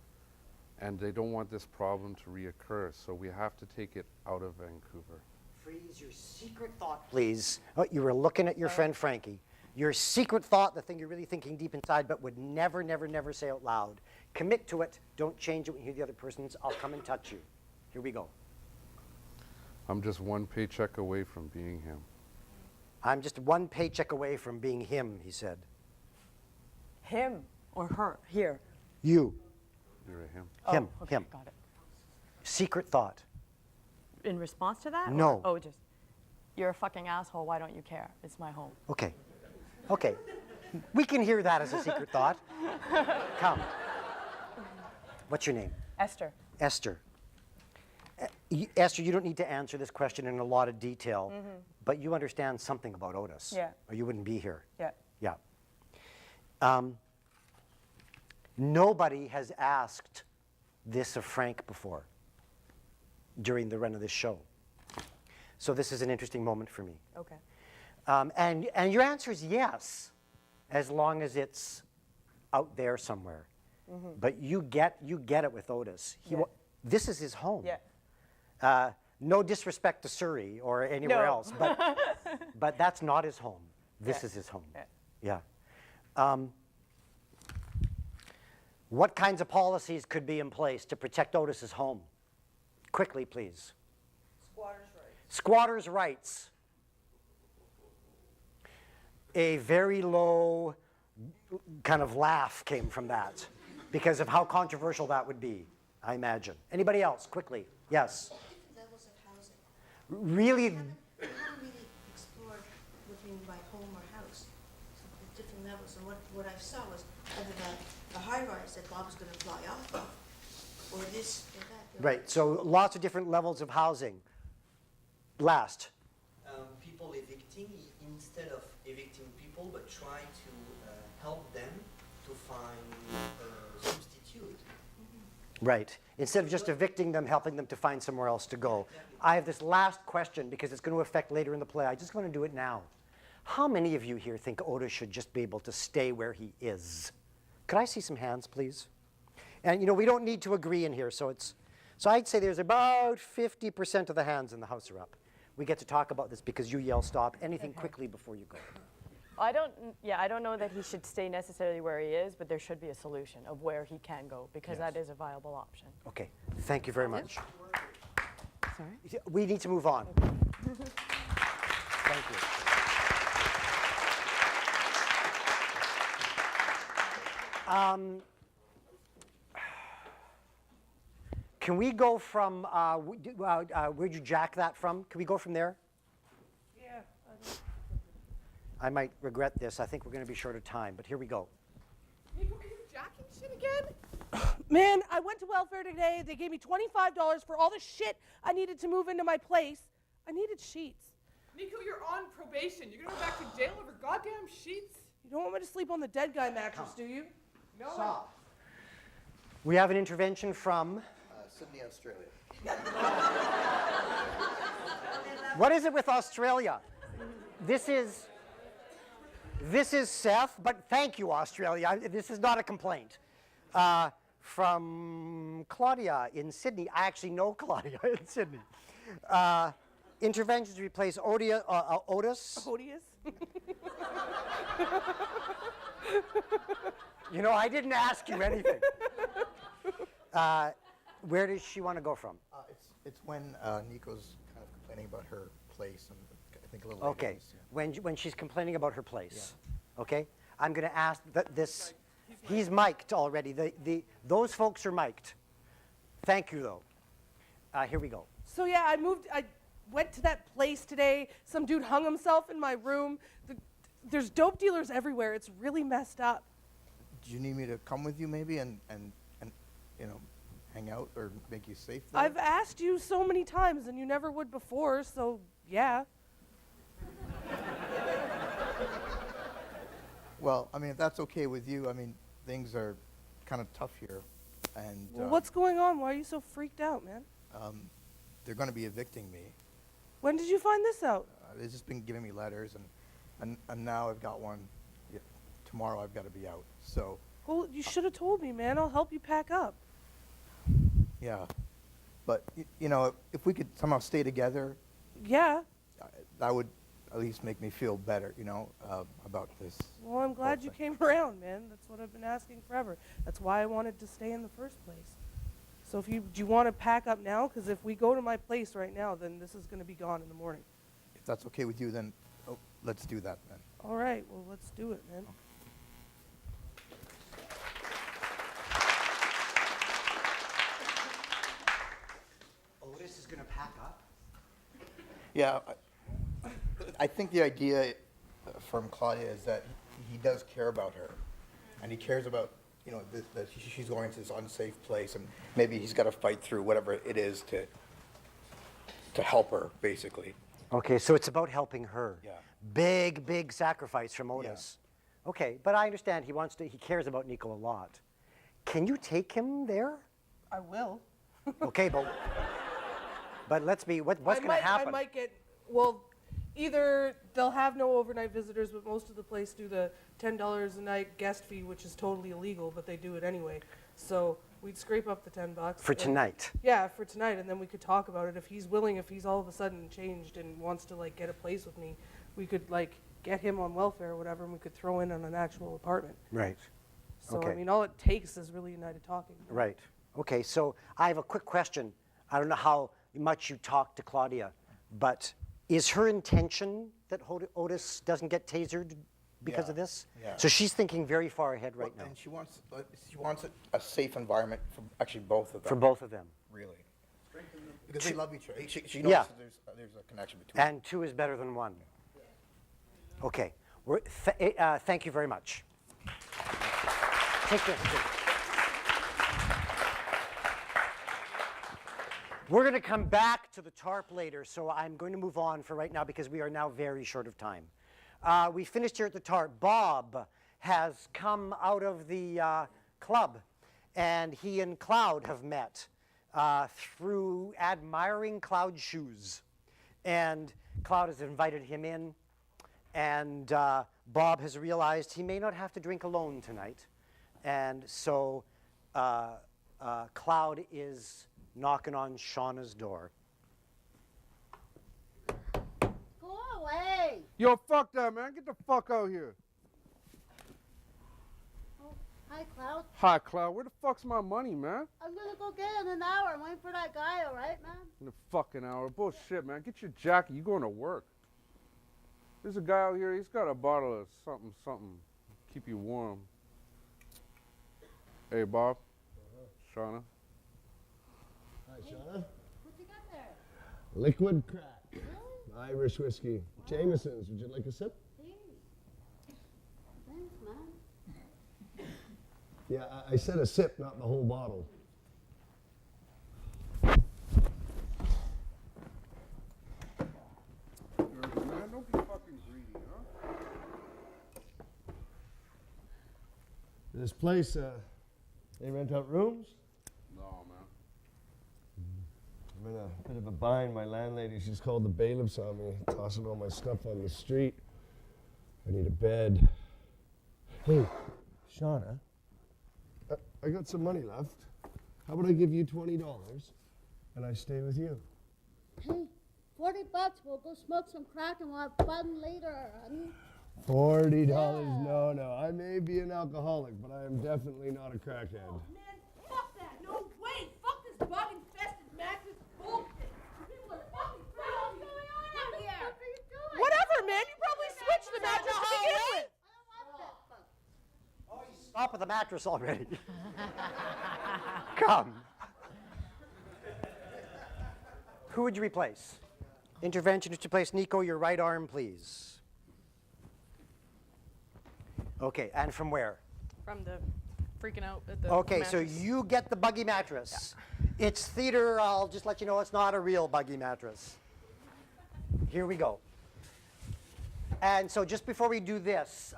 And they don't want this problem to reoccur, so we have to take it out of Vancouver. Freeze your secret thought, please. Oh, you were looking at your friend Frankie. Your secret thought, the thing you're really thinking deep inside, but would never, never, never say out loud. Commit to it. Don't change it when you hear the other person's. I'll come and touch you. Here we go. I'm just one paycheck away from being him. I'm just one paycheck away from being him, he said. Him or her? Here. You. You're a him. Him. Oh, okay, Him. got it. Secret thought. In response to that? No. Or, just, you're a fucking asshole. Why don't you care? It's my home. Okay. Okay. We can hear that as a secret thought. Come. What's your name? Esther. Esther. Esther, you don't need to answer this question in a lot of detail, but you understand something about Otis. Yeah. Or you wouldn't be here. Yeah. Yeah. Nobody has asked this of Frank before during the run of this show. So this is an interesting moment for me. Okay. And your answer is yes, as long as it's out there somewhere. But you get it with Otis. This is his home. Yeah. No disrespect to Surrey or anywhere else, but that's not his home. This is his home. Yeah. What kinds of policies could be in place to protect Otis's home? Quickly, please. Squatters' rights. Squatters' rights. A very low kind of laugh came from that because of how controversial that would be, I imagine. Anybody else? Quickly. Yes. Levels of housing. Really? We haven't really explored what you mean by home or house. So the different levels. And what I saw was either the high rise that Bob's going to fly off of, or this or that. Right. So lots of different levels of housing. Last. People evicting instead of evicting people, but try to help them to find a substitute. Right. Instead of just evicting them, helping them to find somewhere else to go. I have this last question because it's going to affect later in the play. I just want to do it now. How many of you here think Otis should just be able to stay where he is? Could I see some hands, please? And you know, we don't need to agree in here, so I'd say there's about 50% of the hands in the house are up. We get to talk about this because you yell stop. Anything quickly before you go. I don't know that he should stay necessarily where he is, but there should be a solution of where he can go because that is a viable option. Okay. Thank you very much. Sorry? We need to move on. Thank you. Can we go from, where'd you jack that from? Can we go from there? Yeah. I might regret this. I think we're going to be short of time, but here we go. Nico, are you jacking shit again? Man, I went to welfare today. They gave me $25 for all the shit I needed to move into my place. I needed sheets. Nico, you're on probation. You're gonna go back to jail over goddamn sheets? You don't want me to sleep on the dead guy mattress, do you? No. Stop. We have an intervention from... Sydney, Australia. What is it with Australia? This is Seth, but thank you, Australia. This is not a complaint. From Claudia in Sydney. I actually know Claudia in Sydney. Interventions replace Otis. Odious? You know, I didn't ask you anything. Where does she want to go from? It's when Nico's kind of complaining about her place, and I think a little later Okay, this, when she's complaining about her place. Okay, I'm going to ask this. He's mic'd already. Those folks are mic'd. Thank you, though. Here we go. So yeah, I went to that place today. Some dude hung himself in my room. There's dope dealers everywhere. It's really messed up. Do you need me to come with you maybe and you know, hang out or make you safe there? I've asked you so many times and you never would before, so yeah. Well, I mean, if that's okay with you, I mean, things are kind of tough here, and Well, what's going on? Why are you so freaked out, man? they're going to be evicting me. When did you find this out? They've just been giving me letters, and now I've got one. Yeah, tomorrow I've got to be out. So Well, you should have told me, man. I'll help you pack up. yeah, but you know, if we could somehow stay together, Yeah. that would at least make me feel better, you know, about this. Well, I'm glad you came around, man. That's what I've been asking forever. That's why I wanted to stay in the first place. So do you want to pack up now? Because if we go to my place right now, then this is going to be gone in the morning. If that's okay with you, then let's do that then. All right. Well, let's do it, man. Otis is going to pack up? Yeah, I think the idea from Claudia is that he does care about her, and he cares about, you know, that she's going to this unsafe place, and maybe he's got to fight through whatever it is to help her, basically. Okay, so it's about helping her. Yeah. Big sacrifice from Otis. Okay, but I understand he cares about Nico a lot. Can you take him there? I will. Okay, but let's be, what's going to happen? I might get, well, either they'll have no overnight visitors, but most of the place do the $10 a night guest fee, which is totally illegal, but they do it anyway. So we'd scrape up the $10. For tonight? Yeah, for tonight, and then we could talk about it. If he's willing, if he's all of a sudden changed and wants to, like, get a place with me, we could, like, get him on welfare or whatever, and we could throw in on an actual apartment. Right. So, Okay. I mean, all it takes is really united talking. Right. Okay, so I have a quick question. I don't know how much you talked to Claudia, but is her intention that Otis doesn't get tasered because of this? Yeah. So she's thinking very far ahead right now. And she wants a safe environment for actually both of them. For both of them. Really. Because they love each other. She knows Yeah. that there's a connection between them. And 2 is better than 1. Okay. Thank you very much. Take care. We're going to come back to the tarp later, so I'm going to move on for right now because we are now very short of time. We finished here at the tarp. Bob has come out of the club, and he and Cloud have met through admiring Cloud's shoes. And Cloud has invited him in, and Bob has realized he may not have to drink alone tonight. And so Cloud is knocking on Shauna's door. Go away. Yo, fuck that, man. Get the fuck out here. Oh, hi, Cloud. Hi, Cloud. Where the fuck's my money, man? I'm gonna go get it in an hour. I'm waiting for that guy, all right, man? In a fucking hour. Bullshit, man. Get your jacket. You going to work. There's a guy out here. He's got a bottle of something. Keep you warm. Hey, Bob. Shauna. Hi, Shauna. What you got there? Liquid crack. Irish whiskey. Jameson's. Would you like a sip? Thanks, man. Yeah, I said a sip, not the whole bottle. Man, don't be fucking greedy, huh? This place, they rent out rooms? No, man. I'm in a bit of a bind. My landlady, she's called the bailiffs on me, tossing all my stuff on the street. I need a bed. Hey, Shauna, I got some money left. How about I give you $20 and I stay with you? Hey, $40. We'll go smoke some crack and we'll have fun later, honey. $40. No. I may be an alcoholic, but I am definitely not a crackhead. Man, fuck that. No way. Fuck this bug-infested mattress bullshit. People are fucking crazy. What's going on out here? What are you doing? Whatever, man. You probably switched the mattress to begin with. Stop with the mattress already. Come. Who would you replace? Interventionist to replace Nico. Your right arm, please. Okay, and from where? From the freaking out at the Okay, so mattress. you get the buggy mattress. Yeah. It's theater. I'll just let you know it's not a real buggy mattress. Here we go. And so just before we do this,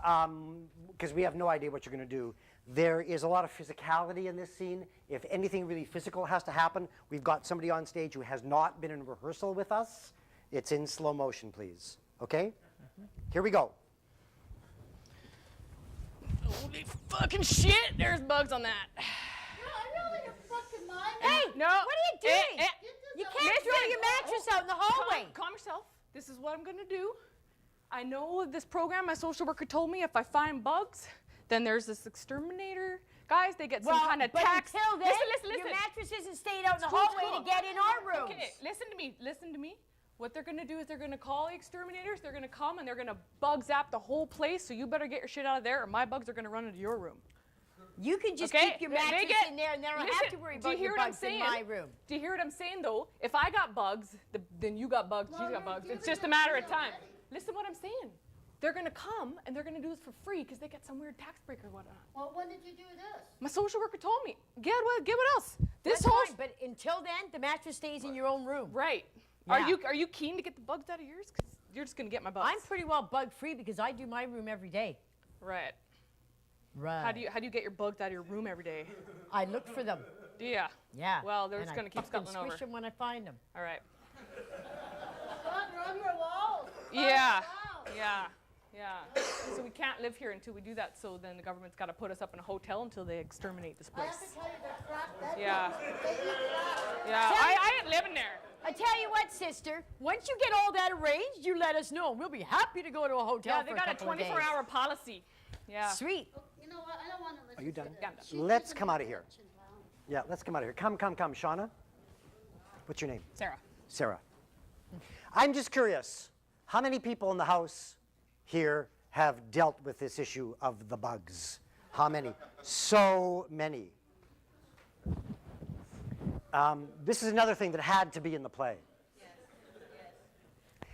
because we have no idea what you're going to do, there is a lot of physicality in this scene. If anything really physical has to happen, we've got somebody on stage who has not been in rehearsal with us. It's in slow motion, please. Okay? Here we go. Holy fucking shit! There's bugs on that. Hey, No. what are you doing? You can't Listen. throw your mattress out in the hallway. Calm yourself. This is what I'm gonna do. I know this program, my social worker told me if I find bugs, then there's this exterminator. Guys, they get some kind of but tax. until then, listen. your mattress isn't staying out in the Cool, hallway cool. to get in our rooms. Okay, listen to me. What they're gonna do is they're gonna call the exterminators, they're gonna come and they're gonna bug zap the whole place, so you better get your shit out of there or my bugs are gonna run into your room. You can just Okay? keep your They mattress get- in there and they don't have Listen, to worry do you about hear your what I'm bugs in saying? my room. Do you hear what I'm saying though? If I got bugs, then you got bugs, she's got bugs. It's just a matter of time. Listen what I'm saying. They're gonna come and they're gonna do this for free because they get some weird tax break or whatnot. Well, when did you do this? My social worker told me. Get what else? This That's whole fine, but until then, the mattress stays in your own room. Right. Yeah. Are you keen to get the bugs out of yours? Because you're just gonna get my bugs. I'm pretty well bug free because I do my room every day. Right. Right. How do you get your bugs out of your room every day? I look for them. Do ya? Yeah. Well, they're and just gonna keep fucking scuttling over. squish them when I find them. All right. Run your walls. Yeah. So we can't live here until we do that. So then the government's got to put us up in a hotel until they exterminate this I have place. to tell you the crap that Yeah. they eat crap. Yeah. I ain't living there. I tell you what, sister, once you get all that arranged, you let us know. We'll be happy to go to a hotel Yeah, they for got a couple of days. 24-hour policy. Yeah. Sweet. You know what? I don't want to listen Are you done? to Yeah, this. I'm done. Let's come out of here. Yeah, let's come out of here. Come. Shauna? What's your name? Sarah. Sarah. I'm just curious, how many people in the house here have dealt with this issue of the bugs? How many? So many. This is another thing that had to be in the play.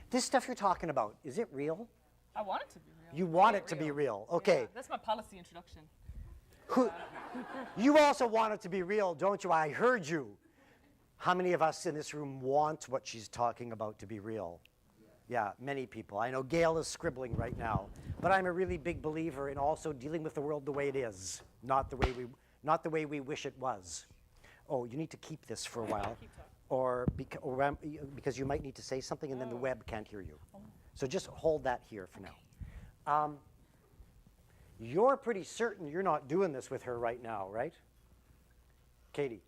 This stuff you're talking about, is it real? I want it to be real. You want it to be real. Okay. Yeah, that's my policy introduction. You also want it to be real, don't you? I heard you. How many of us in this room want what she's talking about to be real? Yeah, many people. I know Gail is scribbling right now, but I'm a really big believer in also dealing with the world the way it is, not the way we wish it was. Oh, you need to keep this for a while, or because you might need to say something and then the web can't hear you. So just hold that here for now. You're pretty certain you're not doing this with her right now, right? Katie.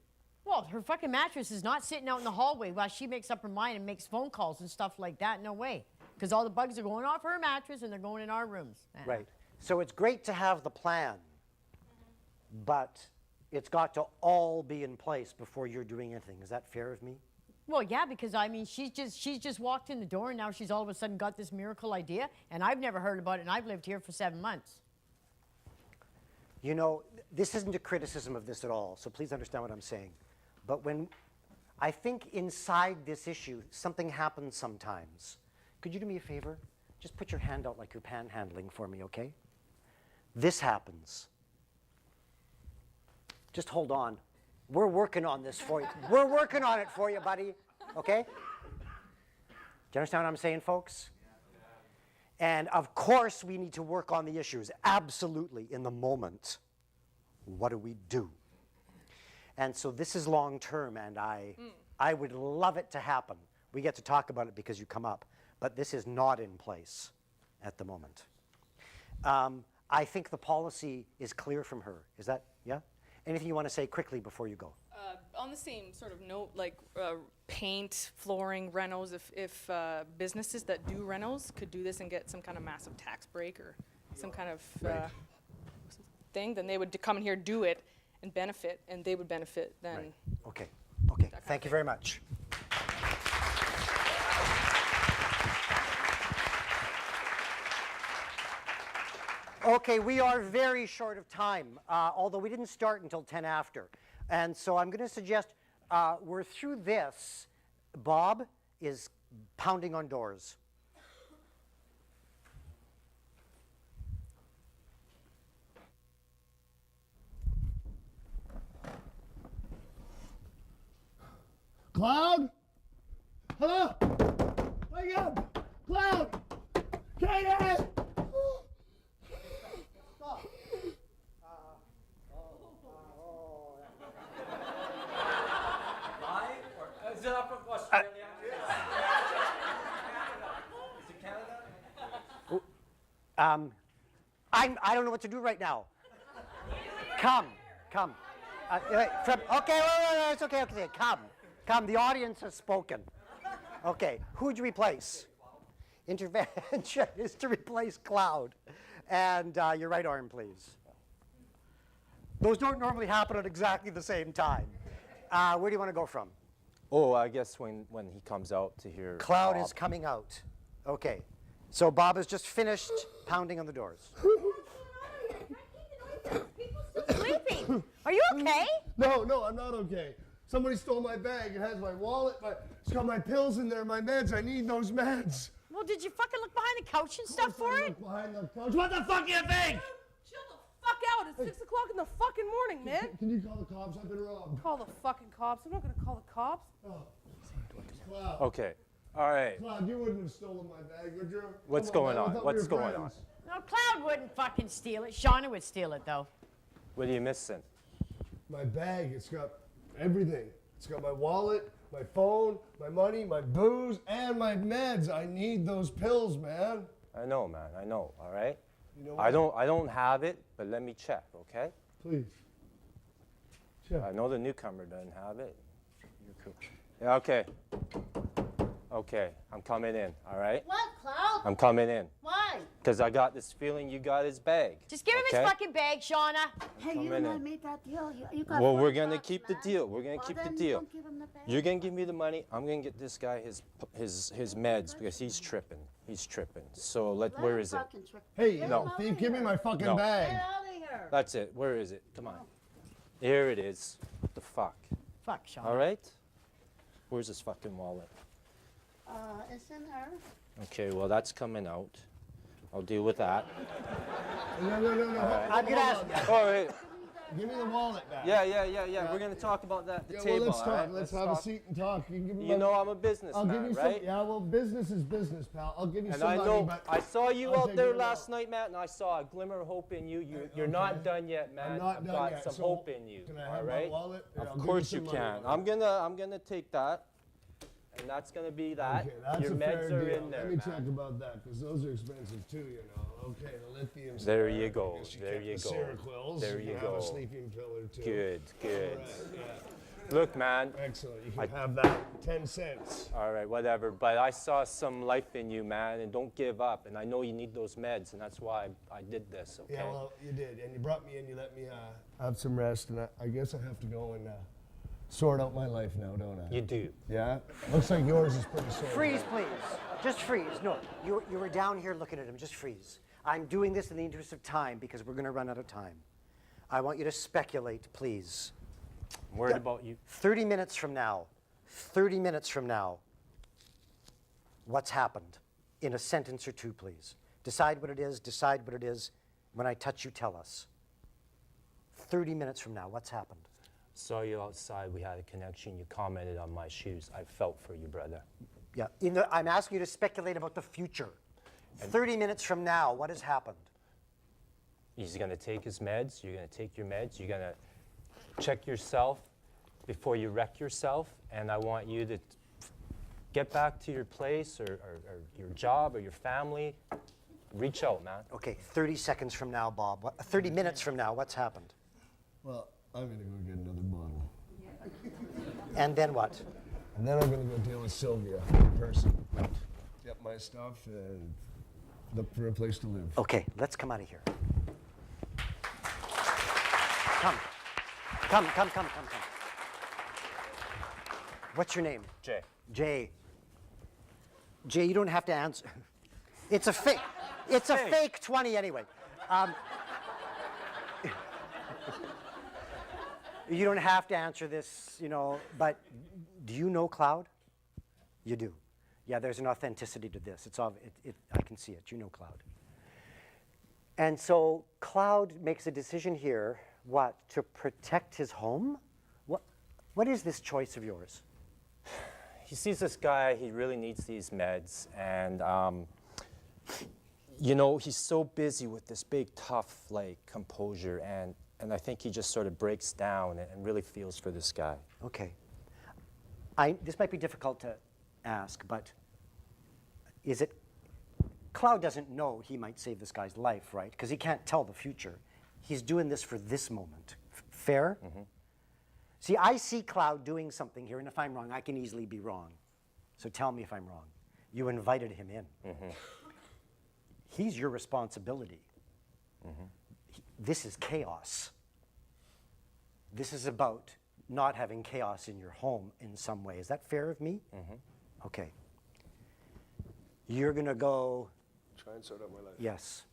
Well, her fucking mattress is not sitting out in the hallway while she makes up her mind and makes phone calls and stuff like that. No way. Because all the bugs are going off her mattress and they're going in our rooms. Right. So it's great to have the plan, but it's got to all be in place before you're doing anything. Is that fair of me? Well, yeah, because I mean, she's just walked in the door and now she's all of a sudden got this miracle idea, and I've never heard about it, and I've lived here for 7 months. You know, this isn't a criticism of this at all, so please understand what I'm saying. But when I think inside this issue, something happens sometimes. Could you do me a favor? Just put your hand out like you're panhandling for me, okay? This happens. Just hold on. We're working on this for you. We're working on it for you, buddy, okay? Do you understand what I'm saying, folks? And of course, we need to work on the issues, absolutely, in the moment. What do we do? And so this is long term, and I would love it to happen. We get to talk about it because you come up, but this is not in place at the moment. I think the policy is clear from her. Is that, yeah? Anything you want to say quickly before you go? on the same sort of note, like paint, flooring, renos, if businesses that do renos could do this and get some kind of massive tax break or some kind of thing, then they would come in here, do it, and benefit, and they would benefit then. Right. Okay. Thank you very much. Okay, we are very short of time, although we didn't start until 10 after. And so I'm going to suggest we're through this. Bob is pounding on doors. Cloud? Hello? Wake up! Cloud! Katie! Is it up from Australia? Is it Canada? I don't know what to do right now. Come. Okay, it's okay. Come. The audience has spoken. Okay, who'd you replace? Intervention is to replace Cloud. And your right arm, please. Those don't normally happen at exactly the same time. Where do you want to go from? Oh, I guess when he comes out to hear Cloud Bob. is coming out. Okay. So Bob has just finished pounding on the doors. Sleeping. Are you okay? No, I'm not okay. Somebody stole my bag. It has my wallet, it's got my pills in there, my meds. I need those meds. Well, did you fucking look behind the couch and stuff for it? Behind the couch. What the fuck do you think? Chill the fuck out. It's 6 o'clock in the fucking morning, man. Can you call the cops? I've been robbed. Call the fucking cops. I'm not going to call the cops. Cloud. Okay, all right. Cloud, you wouldn't have stolen my bag, would you? What's Come going man, I on? thought What's we were going on? friends. No, Cloud wouldn't fucking steal it. Shauna would steal it, though. What are you missing? My bag, it's got everything. It's got my wallet, my phone, my money, my booze, and my meds. I need those pills, man. I know, man. I know. All right. You know I what? don't have it, but let me check. Okay. Please. Check. I know the newcomer doesn't have it. You're cool. Yeah. Okay. Okay. I'm coming in. All right. What, Cloud? I'm coming in. Why? Because I got this feeling you got his bag. Just give him his okay? fucking bag, Shauna. Hey, you coming not in. made that deal. You got Well, we're 40 gonna bucks, keep the man. deal. We're gonna Well, keep the then deal. don't give him the bag. You're gonna give me the money. I'm gonna get this guy his meds because he's tripping. He's tripping. So where is it? Hey, No. thief, give me my fucking No. bag. Get out of here. That's it. Where is it? Come on. Here it is. What the fuck? Fuck, Shauna. All right. Where's his fucking wallet? It's in there. Okay, well that's coming out. I'll deal with that. No. All right. I'm going to ask. All right. Give me the wallet back. Yeah. We're gonna talk about that at the Yeah, table. well, let's all talk. right? Let's have a seat and talk. You, can give me You my- know I'm a businessman, I'll give you right? some. Yeah, well, business is business, pal. I'll give you And some I money, know but I saw you I'll out take there your last night, Matt, and I saw a glimmer of hope in you. You're okay. not done yet, man. I'm not I've done got yet. some So hope in you. Can I all have right? my wallet? Yeah, I'll Of give course you some money, can. man. I'm gonna take that, and that's gonna be that. Okay, that's Your a meds fair are deal. in there, Let me man. check about that, because those are expensive too, you know. Okay, the lithium. There you go. Guess There kept you the go. Seroquels. There you you can go. Have a sleeping pill or two. Good. All right, yeah. Look, man. Excellent. You can have that. 10 cents. All right, whatever. But I saw some life in you, man, and don't give up. And I know you need those meds, and that's why I did this. Okay. Yeah, well, you did, and you brought me in. You let me have some rest, and I guess I have to go and sort out my life now, don't I? You do. Yeah. Looks like yours is pretty sorted. Freeze, please. Just freeze. No, you were down here looking at him. Just freeze. I'm doing this in the interest of time because we're going to run out of time. I want you to speculate, please. I'm worried about you. 30 minutes from now, what's happened? In a sentence or two, please. Decide what it is. When I touch you, tell us. 30 minutes from now, what's happened? Saw you outside. We had a connection. You commented on my shoes. I felt for you, brother. Yeah, I'm asking you to speculate about the future. 30 minutes from now, what has happened? He's going to take his meds. You're going to take your meds. You're going to check yourself before you wreck yourself. And I want you to get back to your place or your job or your family. Reach out, man. Okay, 30 seconds from now, Bob. 30 minutes from now, what's happened? Well, I'm going to go get another bottle. And then what? And then I'm gonna go deal with Sylvia in person. Get my stuff and look for a place to live. Okay, let's come out of here. Come. Come. What's your name? Jay. Jay. Jay, you don't have to answer. It's a fake. It's a fake 20 anyway. You don't have to answer this, but do you know Cloud? You do. Yeah, there's an authenticity to this. I can see it. You know Cloud. And so Cloud makes a decision here, what, to protect his home? What is this choice of yours? He sees this guy, he really needs these meds, and he's so busy with this big, tough, composure, and I think he just sort of breaks down and really feels for this guy. Okay. This might be difficult to ask, but Cloud doesn't know he might save this guy's life, right? Because he can't tell the future. He's doing this for this moment. Fair? Mm-hmm. See, I see Cloud doing something here, and if I'm wrong, I can easily be wrong. So tell me if I'm wrong. You invited him in. Mm-hmm. He's your responsibility. Mm-hmm. This is chaos. This is about not having chaos in your home in some way. Is that fair of me? Mm-hmm. Okay. You're going to go... Try and sort out my life. Yes.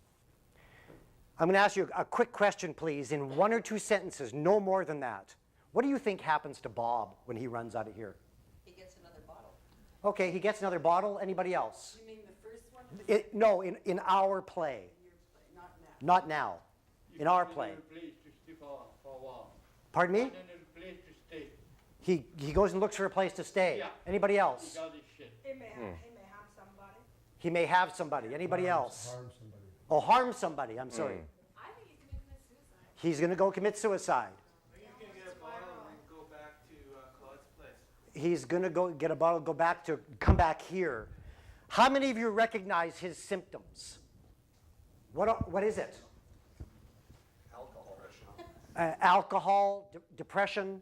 I'm going to ask you a quick question, please, in 1 or 2 sentences, no more than that. What do you think happens to Bob when he runs out of here? He gets another bottle. Okay, he gets another bottle. Anybody else? You mean the first one? No, in our play. Not now. In our play. Pardon me? He goes and looks for a place to stay. Yeah. Anybody else? He may have somebody. He may have somebody. Anybody else? Harm somebody. Oh, harm somebody. I'm sorry. I think he's going to commit suicide. He's going to go commit suicide. He's going to get a bottle and go back to Claude's place. He's going to go get a bottle, come back here. How many of you recognize his symptoms? What is it? Alcohol, depression.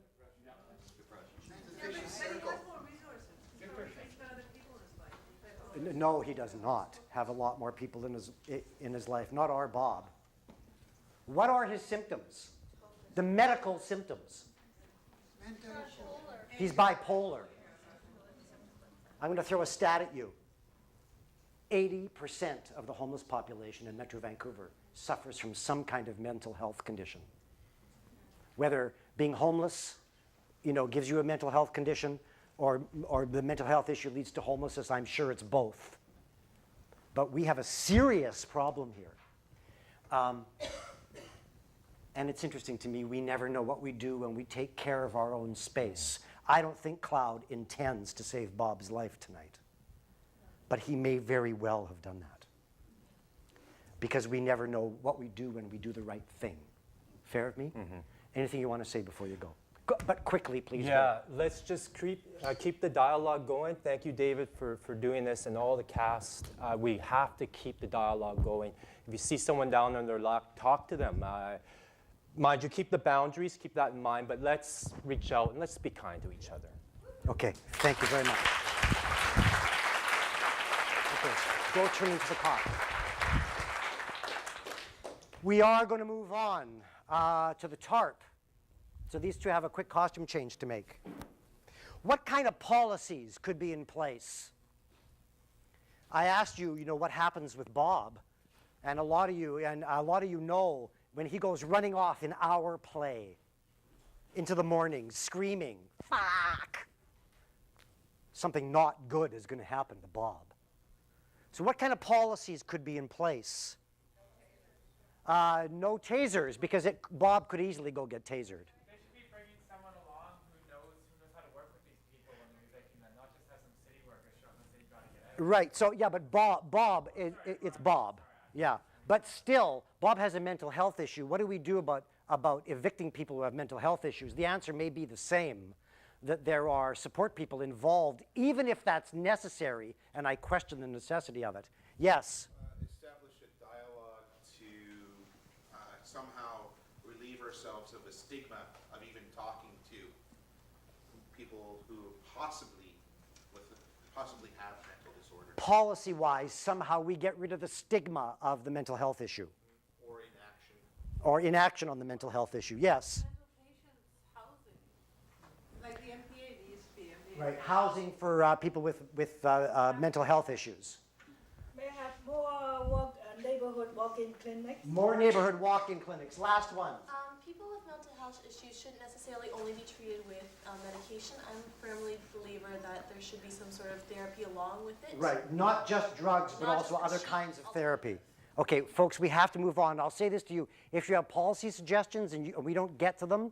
No, he does not have a lot more people in his life. Not our Bob. What are his symptoms? The medical symptoms. He's bipolar. I'm going to throw a stat at you. 80% of the homeless population in Metro Vancouver suffers from some kind of mental health condition. Whether being homeless, gives you a mental health condition, or the mental health issue leads to homelessness, I'm sure it's both. But we have a serious problem here. And it's interesting to me, we never know what we do when we take care of our own space. I don't think Cloud intends to save Bob's life tonight. But he may very well have done that. Because we never know what we do when we do the right thing. Fair of me? Mm-hmm. Anything you want to say before you go? But quickly, please. Yeah, let's just keep the dialogue going. Thank you, David, for doing this, and all the cast. We have to keep the dialogue going. If you see someone down on their luck, talk to them. Mind you, keep the boundaries, keep that in mind, but let's reach out and let's be kind to each other. Okay, thank you very much. Okay, go turn into the car. We are going to move on to the tarp. So these two have a quick costume change to make. What kind of policies could be in place? I asked you, what happens with Bob, and a lot of you know when he goes running off in our play into the morning, screaming, fuck. Something not good is going to happen to Bob. So what kind of policies could be in place? No tasers, because Bob could easily go get tasered. Right, so yeah, but Bob, it's Bob, yeah. But still, Bob has a mental health issue. What do we do about evicting people who have mental health issues? The answer may be the same, that there are support people involved, even if that's necessary, and I question the necessity of it. Yes? Establish a dialogue to somehow relieve ourselves of a stigma of even talking to people people who possibly have mental disorder. Policy-wise, somehow we get rid of the stigma of the mental health issue. Or inaction. Or inaction on the mental health issue, yes. Like the MPA, the used to be MPA. Right, housing for people with mental health issues. May I have more neighborhood walk-in clinics? More neighborhood walk-in clinics. Last one. People with mental health issues shouldn't necessarily only be treated with medication. I'm a firmly believer that there should be some sort of therapy along with it. Right, not just drugs, but Not also just other machine kinds of therapy. Okay, folks, we have to move on. I'll say this to you. If you have policy suggestions and we don't get to them,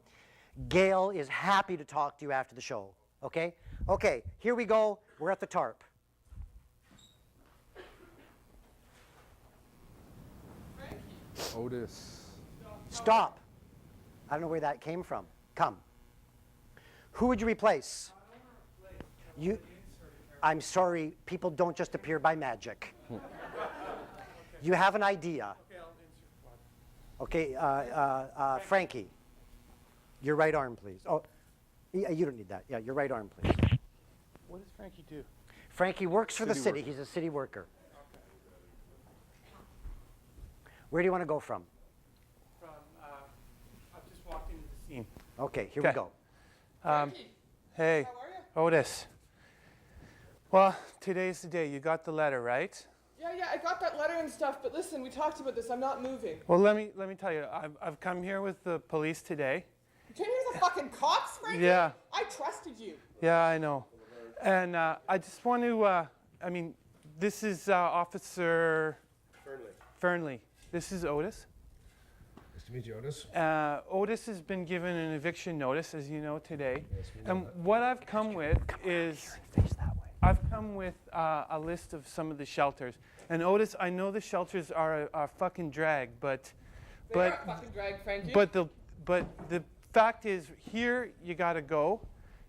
Gail is happy to talk to you after the show, okay? Okay, here we go. We're at the tarp. Otis. Stop. I don't know where that came from. Come. Who would you replace? You. I'm sorry, people don't just appear by magic. You have an idea. Okay, Frankie, your right arm, please. Oh, you don't need that. Yeah, your right arm, please. What does Frankie do? Frankie works for the city. Worker. He's a city worker. Where do you want to go from? I've just walked into the scene. Okay, here we go. Hey, Otis. Well, today's the day. You got the letter, right? Yeah, I got that letter and stuff, but listen, we talked about this. I'm not moving. Well, let me tell you. I've come here with the police today. You came here as the fucking cops, Frankie? Yeah. I trusted you. Yeah, I know. And I just want to, this is Officer Fernley. This is Otis. Nice to meet you, Otis. Otis has been given an eviction notice, as you know, today. Yes, we know And that. what I've come with is, I've come with a list of some of the shelters. And Otis, I know the shelters are a fucking drag, but They are a fucking drag, Frankie. but the fact is, here you gotta go.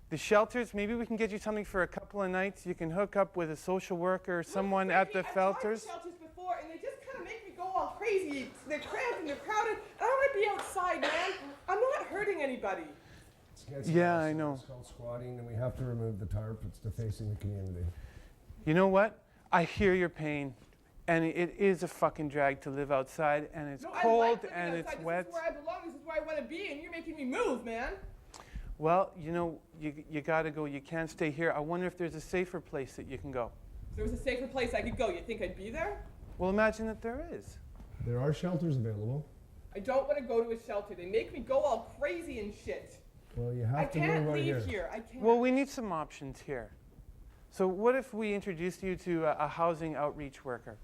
The shelters, maybe we can get you something for a couple of nights. You can hook up with a social worker or someone at the shelters. I've tried the shelters before, and they just kind of make me go all crazy. They're cramped and they're crowded. I don't want to be outside, man. I'm not hurting anybody. Yeah, I know. It's called squatting, and we have to remove the tarp. It's defacing the community. You know what? I hear your pain, and it is a fucking drag to live outside, and it's No, cold I like living and outside. it's wet. This is where I belong. This is where I want to be, and you're making me move, man. Well, you know, you gotta go. You can't stay here. I wonder if there's a safer place that you can go. If there was a safer place I could go, you think I'd be there? Well, imagine that there is. There are shelters available. I don't want to go to a shelter. They make me go all crazy and shit. Well, you I have to can't move right leave here. here. I can't. Well, we need some options here. So what if we introduced you to a housing outreach worker?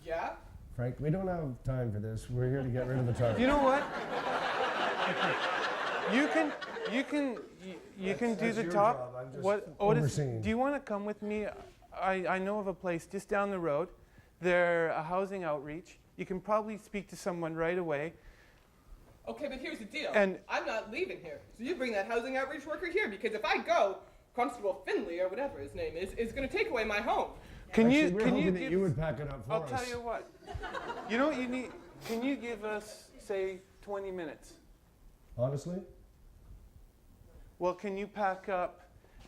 Yeah? Frank, we don't have time for this. We're here to get rid of the tarp. You know what? You can do That's the your top. job. I'm just What, Otis? overseeing. Do you want to come with me? I know of a place just down the road. They're a housing outreach. You can probably speak to someone right away. Okay, but here's the deal. And- I'm not leaving here. So you bring that housing outreach worker here, because if I go, Constable Finley, or whatever his name is going to take away my home. Can Actually, you we're can hoping you that give? you would pack it up for I'll us. tell you what. You know what you need? Can you give us say 20 minutes? Honestly? Well, can you pack up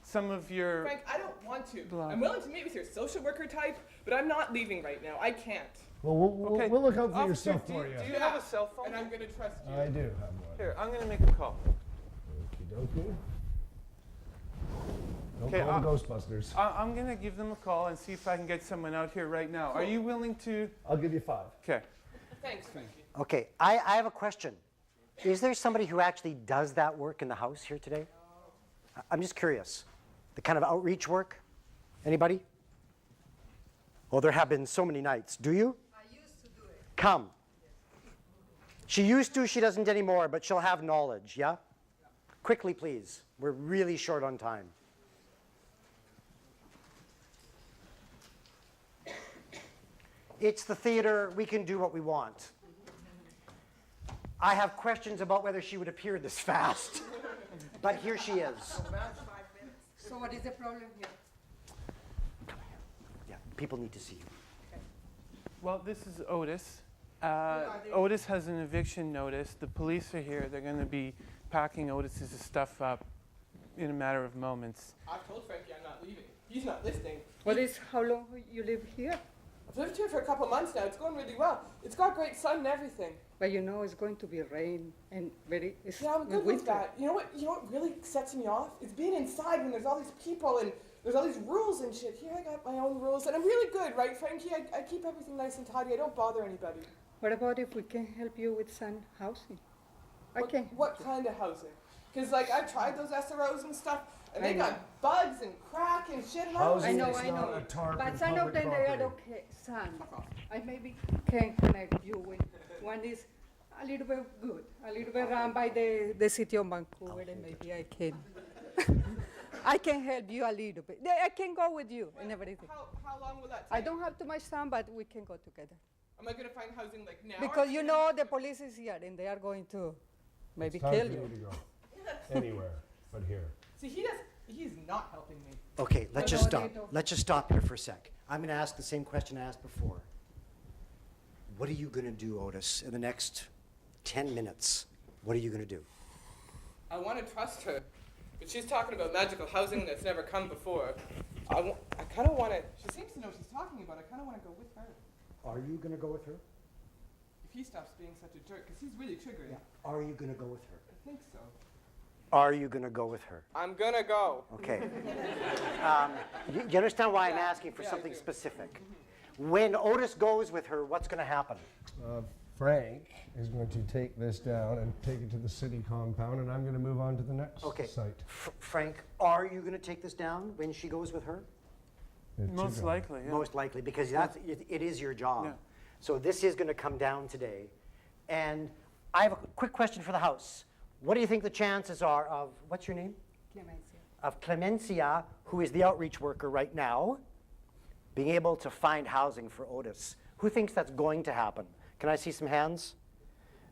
some of your? Frank, I don't want to. Blah. I'm willing to meet with your social worker type, but I'm not leaving right now. I can't. Well, we'll look out for your Officer, stuff for you. Do you have a cell phone? And I'm going to trust you. I do have one. Here, I'm going to make a call. Okie dokie. Don't Okay, call the Ghostbusters. I'm going to give them a call and see if I can get someone out here right now. Are you willing to? I'll give you 5. Okay. Thanks, Frankie. Okay, I have a question. Is there somebody who actually does that work in the house here today? I'm just curious. The kind of outreach work? Anybody? Well, there have been so many nights. Do you? I used to do it. Come. She used to, she doesn't anymore, but she'll have knowledge, yeah? Quickly, please. We're really short on time. It's the theater. We can do what we want. I have questions about whether she would appear this fast, but here she is. So what is the problem here? Yeah, people need to see you. Well, this is Otis. Otis has an eviction notice. The police are here. They're going to be packing Otis's stuff up. in a matter of moments. I've told Frankie I'm not leaving. He's not listening. What is how long you live here? I've lived here for a couple months now. It's going really well. It's got great sun and everything. But you know it's going to be rain and very. It's Yeah, I'm good with that. You know what? You know what really sets me off? It's being inside when there's all these people and there's all these rules and shit. Here I got my own rules, and I'm really good, right, Frankie? I keep everything nice and tidy. I don't bother anybody. What about if we can help you with some housing? What kind of housing? Because like I've tried those SROs and stuff, and they got bugs and crack and shit. And Housing I know, is I not know. a tarp But in some of public them they are property. okay. Some I maybe can connect you with. One is a little bit good, a little bit run by the city of Vancouver, and maybe I can. I can help you a little bit. I can go with you and everything. How long will that take? I don't have too much time, but we can go together. Am I going to find housing like now? Because you know the police is here and they are going to maybe It's time kill for you. you to go. Anywhere but here. See, he's not helping me. Okay, let's No, just they stop. don't. Let's just stop here for a sec. I'm going to ask the same question I asked before. What are you going to do, Otis, in the next 10 minutes? What are you going to do? I want to trust her, but she's talking about magical housing that's never come before. I kind of want to. She seems to know what she's talking about. I kind of want to go with her. Are you going to go with her? If he stops being such a jerk, because he's really triggering. Are you going to go with her? I think so. Are you going to go with her? I'm gonna go. Okay. You understand why I'm asking for Yeah, I something do. specific? When Otis goes with her, what's going to happen? Frank is going to take this down and take it to the city compound, and I'm going to move on to the next Okay. site. Frank, are you going to take this down when she goes with her? It's your Most job. likely, yeah. Most likely, because it is your job. Yeah. So this is going to come down today. And I have a quick question for the House. What do you think the chances are of, what's your name? Clemencia. Of Clemencia, who is the outreach worker right now, being able to find housing for Otis? Who thinks that's going to happen? Can I see some hands?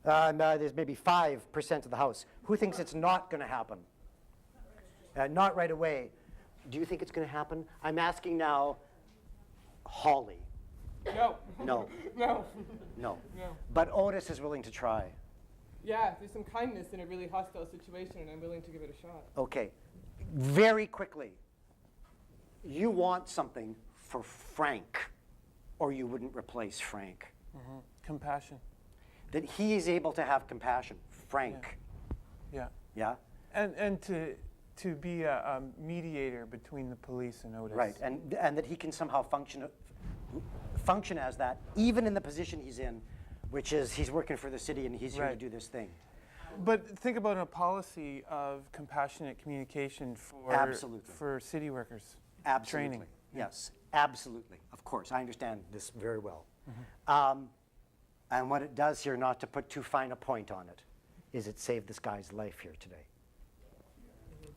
There's maybe 5% of the House. Who thinks it's not going to happen? Not right away. Do you think it's going to happen? I'm asking now, Holly. No. No. No. No. No. But Otis is willing to try. Yeah, there's some kindness in a really hostile situation, and I'm willing to give it a shot. Okay. Very quickly. You want something for Frank, or you wouldn't replace Frank. Compassion. That he is able to have compassion. Frank. Yeah. Yeah? And to be a mediator between the police and Otis. Right. And that he can somehow function as that, even in the position he's in, which is he's working for the city and he's here to Right. do this thing. But think about a policy of compassionate communication for Absolutely. for city workers. Absolutely. Training. Yes, absolutely. Of course, I understand this very well. And what it does here, not to put too fine a point on it, is it saved this guy's life here today.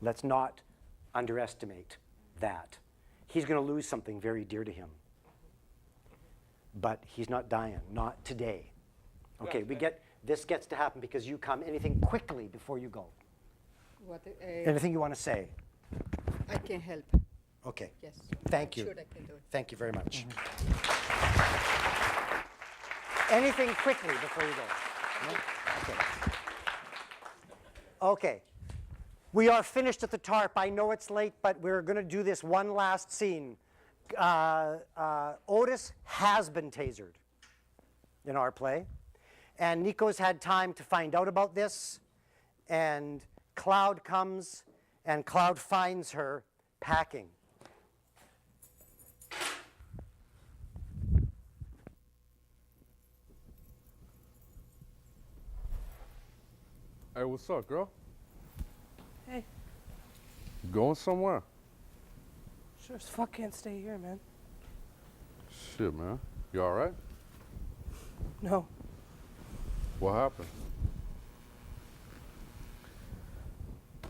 Let's not underestimate that. He's going to lose something very dear to him. But he's not dying, not today. Okay, this gets to happen because you come. Anything quickly before you go? Anything you want to say? I can help. Okay. Yes. Thank you. Sure, I can do it. Thank you very much. Anything quickly before you go? No? Okay. Okay. We are finished at the tarp. I know it's late, but we're going to do this one last scene. Otis has been tasered in our play. And Nico's had time to find out about this. And Cloud comes, and Cloud finds her packing. Hey, what's up, girl? Hey, You going somewhere? sure as fuck can't stay here, man. Shit, man. You all right? No. What happened?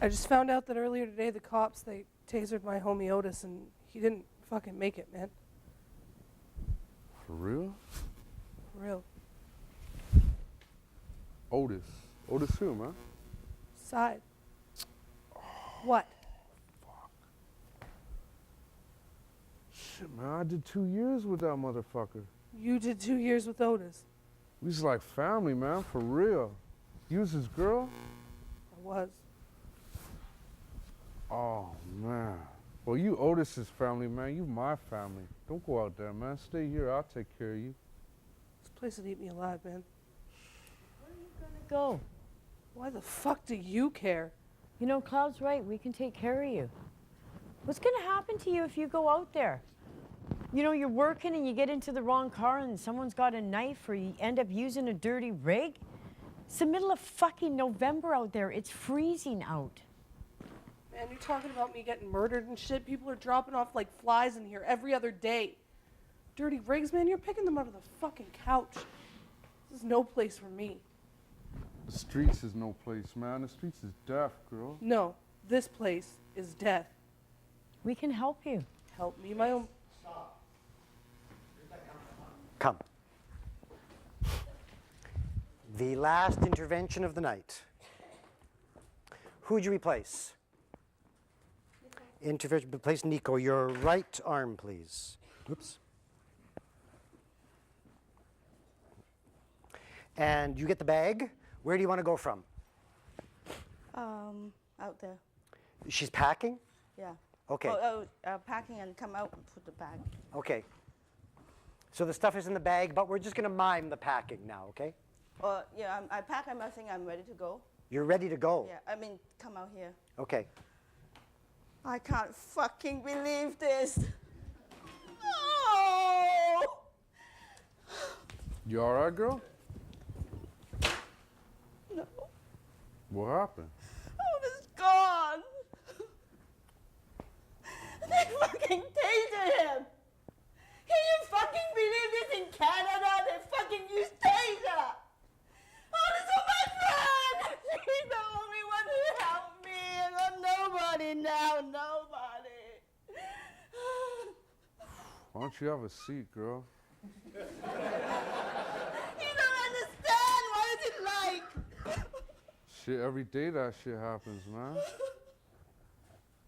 I just found out that earlier today the cops, they tasered my homie Otis and he didn't fucking make it, man. For real? For real. Otis. Otis who, man? Side. What? Shit, man. I did 2 years with that motherfucker. You did 2 years with Otis. We was like family, man. For real. You was his girl? I was. Oh, man. Well, you Otis's family, man. You my family. Don't go out there, man. Stay here. I'll take care of you. This place would eat me alive, man. Go. Why the fuck do you care? You know, Cloud's right. We can take care of you. What's going to happen to you if you go out there? You know, you're working and you get into the wrong car and someone's got a knife or you end up using a dirty rig. It's the middle of fucking November out there. It's freezing out. Man, you're talking about me getting murdered and shit. People are dropping off like flies in here every other day. Dirty rigs, man, you're picking them out of the fucking couch. This is no place for me. The streets is no place, man. The streets is death, girl. No, this place is death. We can help you. Help me, my own. Come. The last intervention of the night. Who would you replace? Intervention, replace Nico. Your right arm, please. Oops. And you get the bag. Where do you want to go from? Out there. She's packing? Yeah. Okay. Packing and come out and put the bag. Okay. So the stuff is in the bag, but we're just going to mime the packing now, okay? Yeah, I pack everything. I'm ready to go. You're ready to go? Yeah, I mean, come out here. Okay. I can't fucking believe this. Oh! You all right, girl? No. What happened? Otis gone. They fucking tasered him. Can you fucking believe this in Canada? They fucking use taser. Otis is my friend. He's the only one who helped me. I got nobody now. Nobody. Why don't you have a seat, girl? You don't understand. What is it like? Shit, every day that shit happens, man.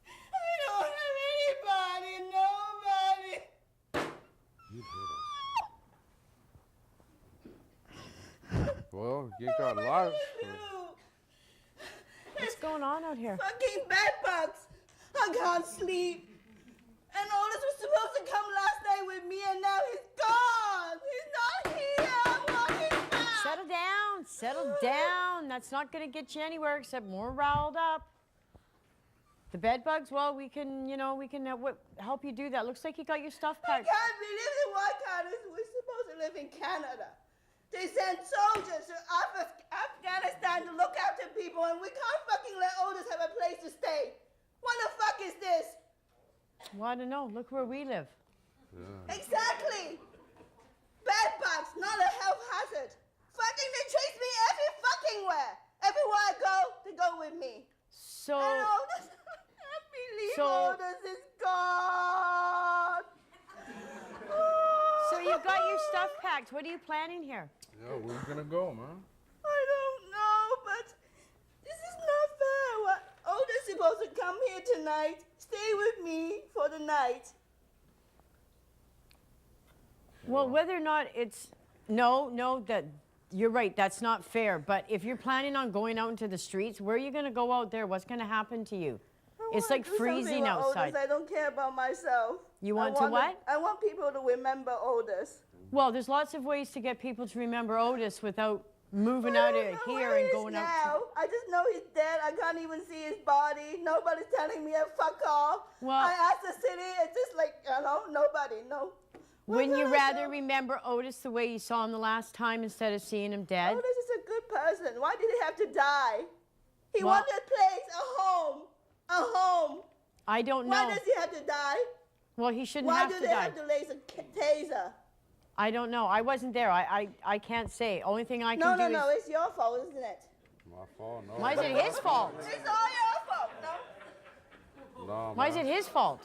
I don't have anybody. Nobody. You hit us. Well, you got lives. What's going on out here? Fucking bed bugs. I can't sleep. And Otis was supposed to come last night with me, and now he's gone. He's not here. I want him back. Settle down. Settle down. That's not going to get you anywhere except more riled up. The bed bugs, well, we can, you know, we can help you do that. Looks like you got your stuff I packed. can't believe it. Why can't we're supposed to live in Canada? They send soldiers to Afghanistan to look after people, and we can't fucking let Otis have a place to stay. What the fuck is this? Well, I don't know. Look where we live. Yeah. Exactly. Bed bugs, not a health hazard. Fucking they chase me every fucking where. Everywhere I go, they go with me. So. And Otis, I can't believe So- Otis is gone. So you got your stuff packed. What are you planning here? Yeah, where you gonna go, man? I don't know, but this is not fair. Otis is supposed to come here tonight, stay with me for the night. Well, whether or not it's no, that you're right. That's not fair. But if you're planning on going out into the streets, where are you going to go out there? What's going to happen to you? It's like Do something freezing with outside. Otis. I don't care about myself. You want to what? I want people to remember Otis. Well, there's lots of ways to get people to remember Otis without moving out of here and going out. Now, I just know he's dead. I can't even see his body. Nobody's telling me a fuck all. Well- I asked the city. It's just like, nobody. No. Wouldn't you rather remember Otis the way you saw him the last time instead of seeing him dead? Otis is a good person. Why did he have to die? He Well- wanted a place, a home. A home. I don't know. Why does he have to die? Well, he shouldn't Why have do to they die. have to laser taser? I don't know. I wasn't there. I can't say. Only thing I No, can no, do no. is. It's your fault, isn't it? My fault, no. Why is it his fault? It's all your fault, no? No, Why is man. it his fault?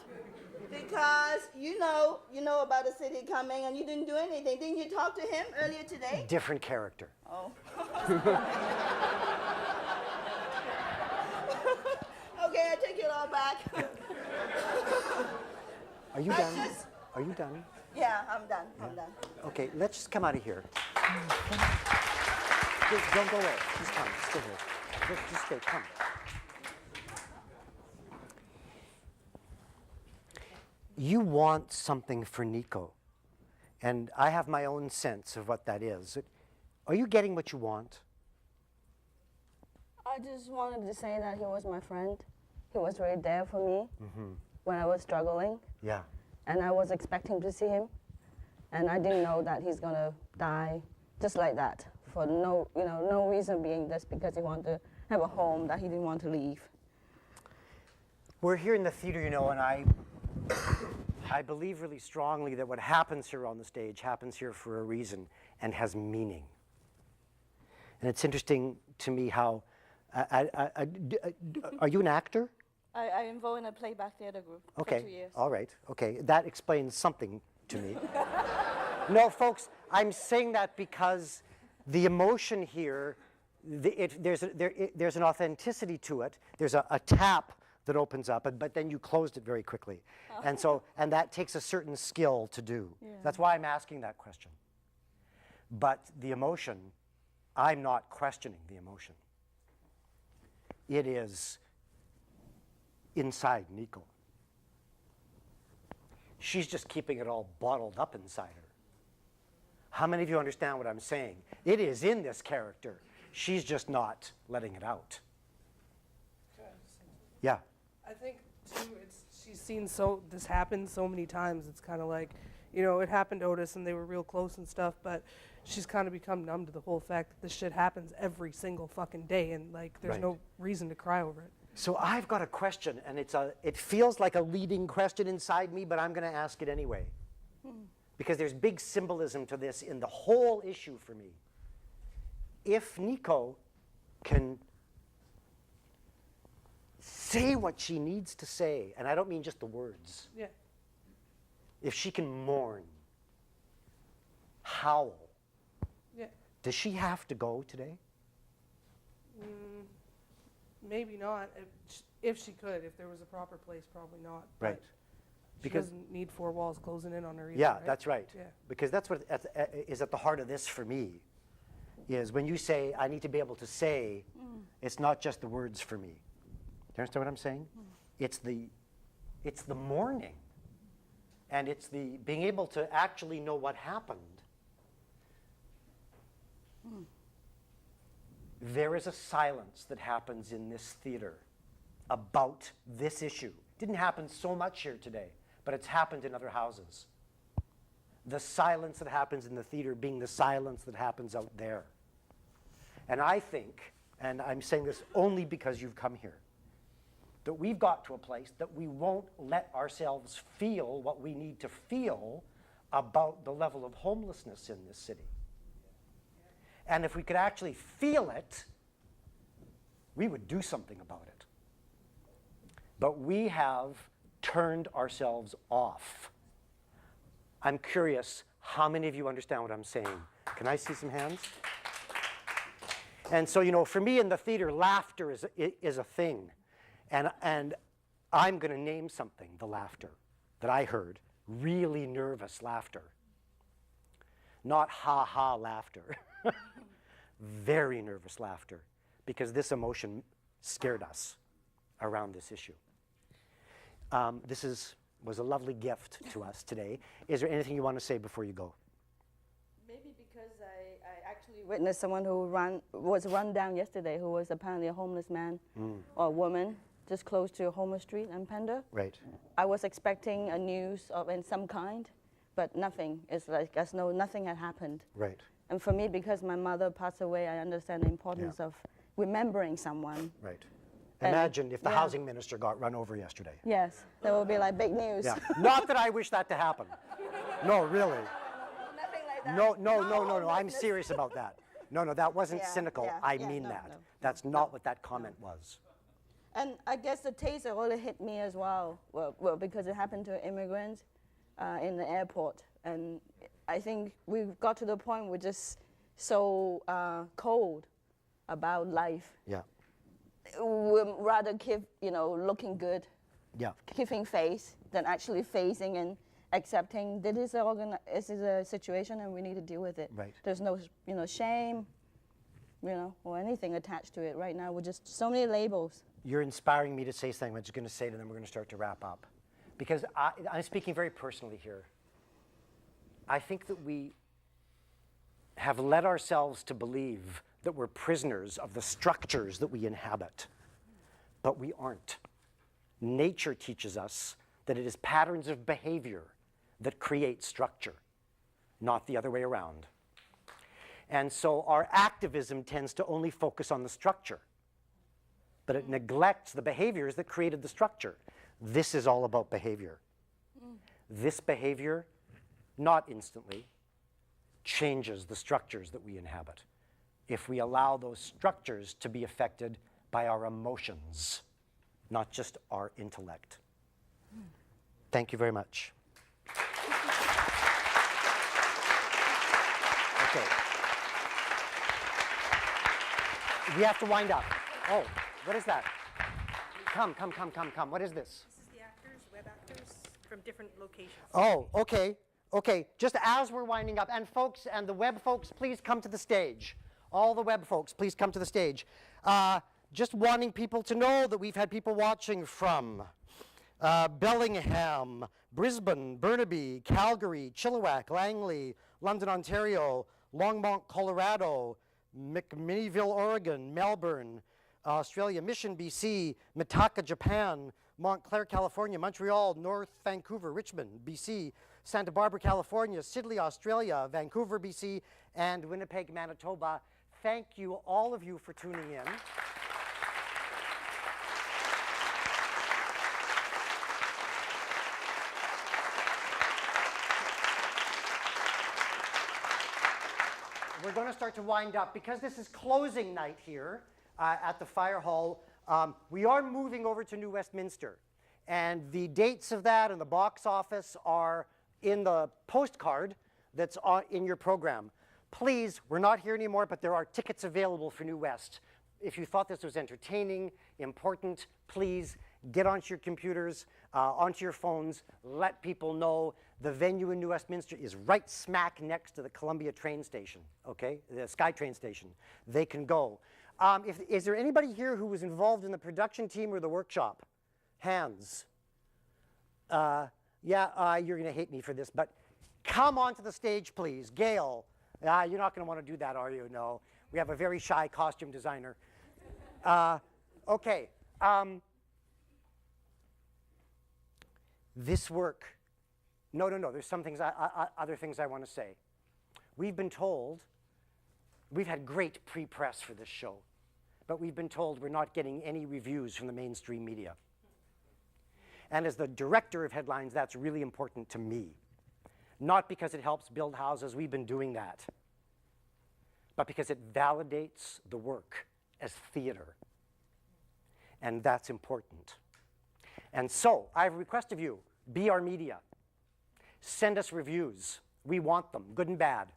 Because you know about the city coming and you didn't do anything. Didn't you talk to him earlier today? Different character. Oh. Okay, I take it all back. Are you done? Are you done? Yeah, I'm done. I'm done. Okay, let's just come out of here. Don't go away. Just come. Stay here. Just stay. Come. you want something for Nico. And I have my own sense of what that is. Are you getting what you want? I just wanted to say that he was my friend. He was right there for me when I was struggling. Yeah. And I was expecting to see him. And I didn't know that he's gonna die just like that for no reason being just because he wanted to have a home that he didn't want to leave. We're here in the theater, and I believe really strongly that what happens here on the stage happens here for a reason and has meaning. And it's interesting to me how, are you an actor? I'm involved in a playback theater group for 2 years. All right, okay. That explains something to me. No, folks, I'm saying that because the emotion here, there's an authenticity to it. There's a tap that opens up, but then you closed it very quickly. And that takes a certain skill to do. Yeah. That's why I'm asking that question. But the emotion, I'm not questioning the emotion. It is inside Nico. She's just keeping it all bottled up inside her. How many of you understand what I'm saying? It is in this character. She's just not letting it out. Yeah. I think too, she's seen this happen so many times. It's kind of like, it happened to Otis and they were real close and stuff, but she's kind of become numb to the whole fact that this shit happens every single fucking day, and there's no reason to cry over it. So I've got a question, and it feels like a leading question inside me, but I'm going to ask it anyway. Because there's big symbolism to this in the whole issue for me. If Nico can say what she needs to say, and I don't mean just the words. Yeah. If she can mourn, howl, yeah. Does she have to go today? Maybe not. If she could, if there was a proper place, probably not. Right. She doesn't need 4 walls closing in on her either. Yeah, right? that's right. Yeah. Because that's what is at the heart of this for me, is when you say, I need to be able to say, it's not just the words for me. Do you understand what I'm saying? It's the mourning. And it's the being able to actually know what happened. There is a silence that happens in this theater about this issue. It didn't happen so much here today, but it's happened in other houses. The silence that happens in the theater being the silence that happens out there. And I think, and I'm saying this only because you've come here, that we've got to a place that we won't let ourselves feel what we need to feel about the level of homelessness in this city. And if we could actually feel it, we would do something about it. But we have turned ourselves off. I'm curious, how many of you understand what I'm saying? Can I see some hands? And so, for me in the theater, laughter is a thing. And I'm going to name something, the laughter that I heard, really nervous laughter. Not ha-ha laughter. Very nervous laughter, because this emotion scared us around this issue. This was a lovely gift to us today. Is there anything you want to say before you go? Maybe because I actually witnessed someone who was run down yesterday, who was apparently a homeless man or woman, just close to a homeless street in Pender. Right. I was expecting a news in some kind, but nothing. It's like as though nothing had happened. Right. And for me, because my mother passed away, I understand the importance of remembering someone. Right. Imagine if the housing minister got run over yesterday. Yes, that would be like big news. Yeah. Not that I wish that to happen. No, really. Nothing like that. No. I'm serious about that. No, that wasn't cynical. I mean that. No. That's not what that comment was. And I guess the taste really hit me as well, because it happened to immigrants in the airport. And I think we've got to the point we're just so cold about life. Yeah. We'd rather keep, looking good, keeping face, than actually facing and accepting that this is a situation and we need to deal with it. Right. There's no, shame, or anything attached to it. Right now, we're just so many labels. You're inspiring me to say something. I'm just going to say it, and then we're going to start to wrap up. because I'm speaking very personally here. I think that we have led ourselves to believe that we're prisoners of the structures that we inhabit, but we aren't. Nature teaches us that it is patterns of behavior that create structure, not the other way around. And so our activism tends to only focus on the structure, but it neglects the behaviors that created the structure. This is all about behavior. This behavior, not instantly, changes the structures that we inhabit if we allow those structures to be affected by our emotions, not just our intellect. Thank you very much. Okay. We have to wind up. Oh, what is that? Come. What is this? This is the actors, web actors from different locations. Oh, okay. Okay, just as we're winding up, and folks, and the web folks, please come to the stage. All the web folks, please come to the stage. Just wanting people to know that we've had people watching from Bellingham, Brisbane, Burnaby, Calgary, Chilliwack, Langley, London, Ontario, Longmont, Colorado, McMinnville, Oregon, Melbourne, Australia, Mission, BC, Mitaka, Japan, Montclair, California, Montreal, North Vancouver, Richmond, BC, Santa Barbara, California, Sydney, Australia, Vancouver, BC, and Winnipeg, Manitoba. Thank you, all of you, for tuning in. We're going to start to wind up. Because this is closing night here at the Fire Hall, we are moving over to New Westminster. And the dates of that and the box office are in the postcard that's in your program. Please, we're not here anymore, but there are tickets available for New West. If you thought this was entertaining, important, please get onto your computers, onto your phones, let people know. The venue in New Westminster is right smack next to the Columbia train station, okay? The SkyTrain station. They can go. Is there anybody here who was involved in the production team or the workshop? Hands. You're going to hate me for this, but come onto the stage, please. Gail. You're not going to want to do that, are you? No. We have a very shy costume designer. Okay. This work. No. There's some things, other things I want to say. We've been told, we've had great pre-press for this show, but we've been told we're not getting any reviews from the mainstream media. And as the director of Headlines, that's really important to me. Not because it helps build houses, we've been doing that, but because it validates the work as theater. And that's important. And so, I have a request of you, be our media. Send us reviews. We want them, good and bad.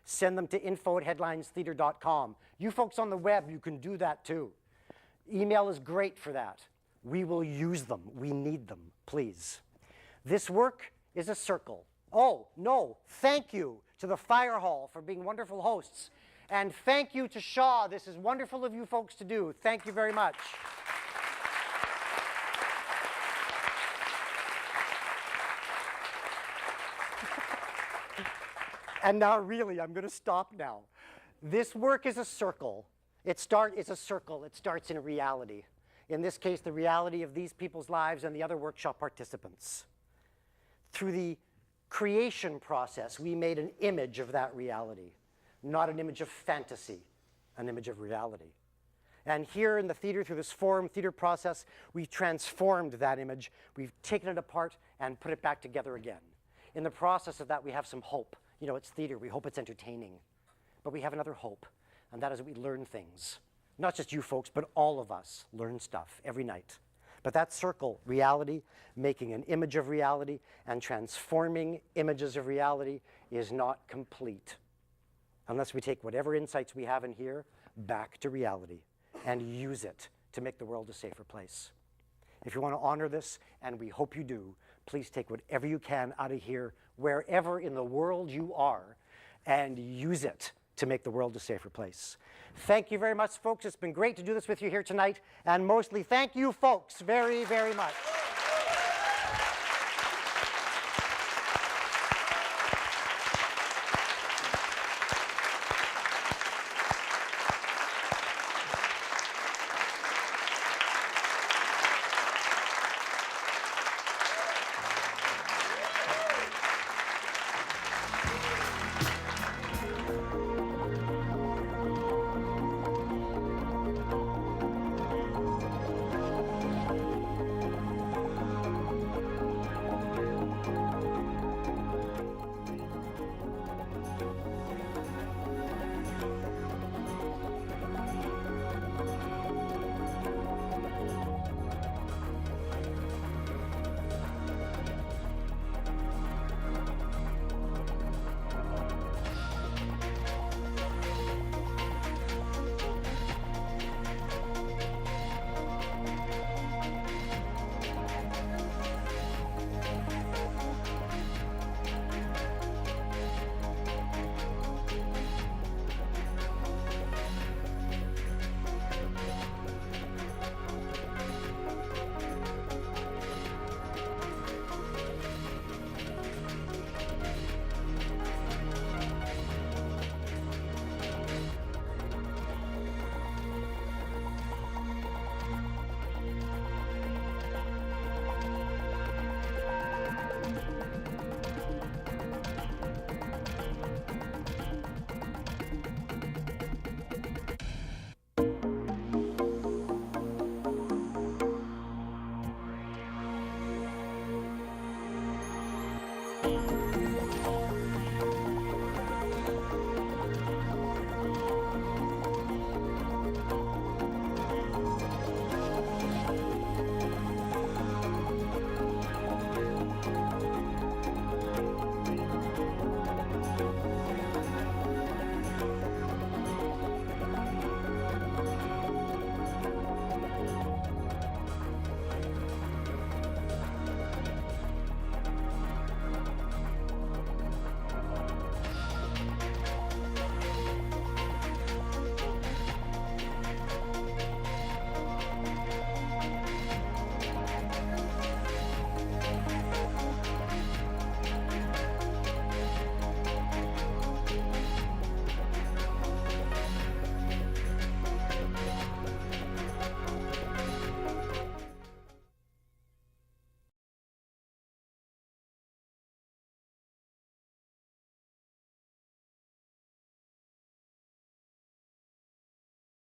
Send them to info@headlinestheater.com. You folks on the web, you can do that too. Email is great for that. We will use them. We need them, please. This work is a circle. Oh, no, thank you to the Fire Hall for being wonderful hosts. And thank you to Shaw. This is wonderful of you folks to do. Thank you very much. And now really, I'm going to stop now. This work is a circle. It's a circle. It starts in a reality. In this case, the reality of these people's lives and the other workshop participants. Through the creation process, we made an image of that reality, not an image of fantasy, an image of reality. And here in the theater, through this forum theater process, we've transformed that image. We've taken it apart and put it back together again. In the process of that, we have some hope. You know, it's theater. We hope it's entertaining. But we have another hope, and that is that we learn things. Not just you folks, but all of us learn stuff every night. But that circle, reality, making an image of reality, and transforming images of reality is not complete unless we take whatever insights we have in here back to reality and use it to make the world a safer place. If you want to honor this, and we hope you do, please take whatever you can out of here, wherever in the world you are, and use it to make the world a safer place. Thank you very much, folks. It's been great to do this with you here tonight, and mostly thank you, folks, very, very much.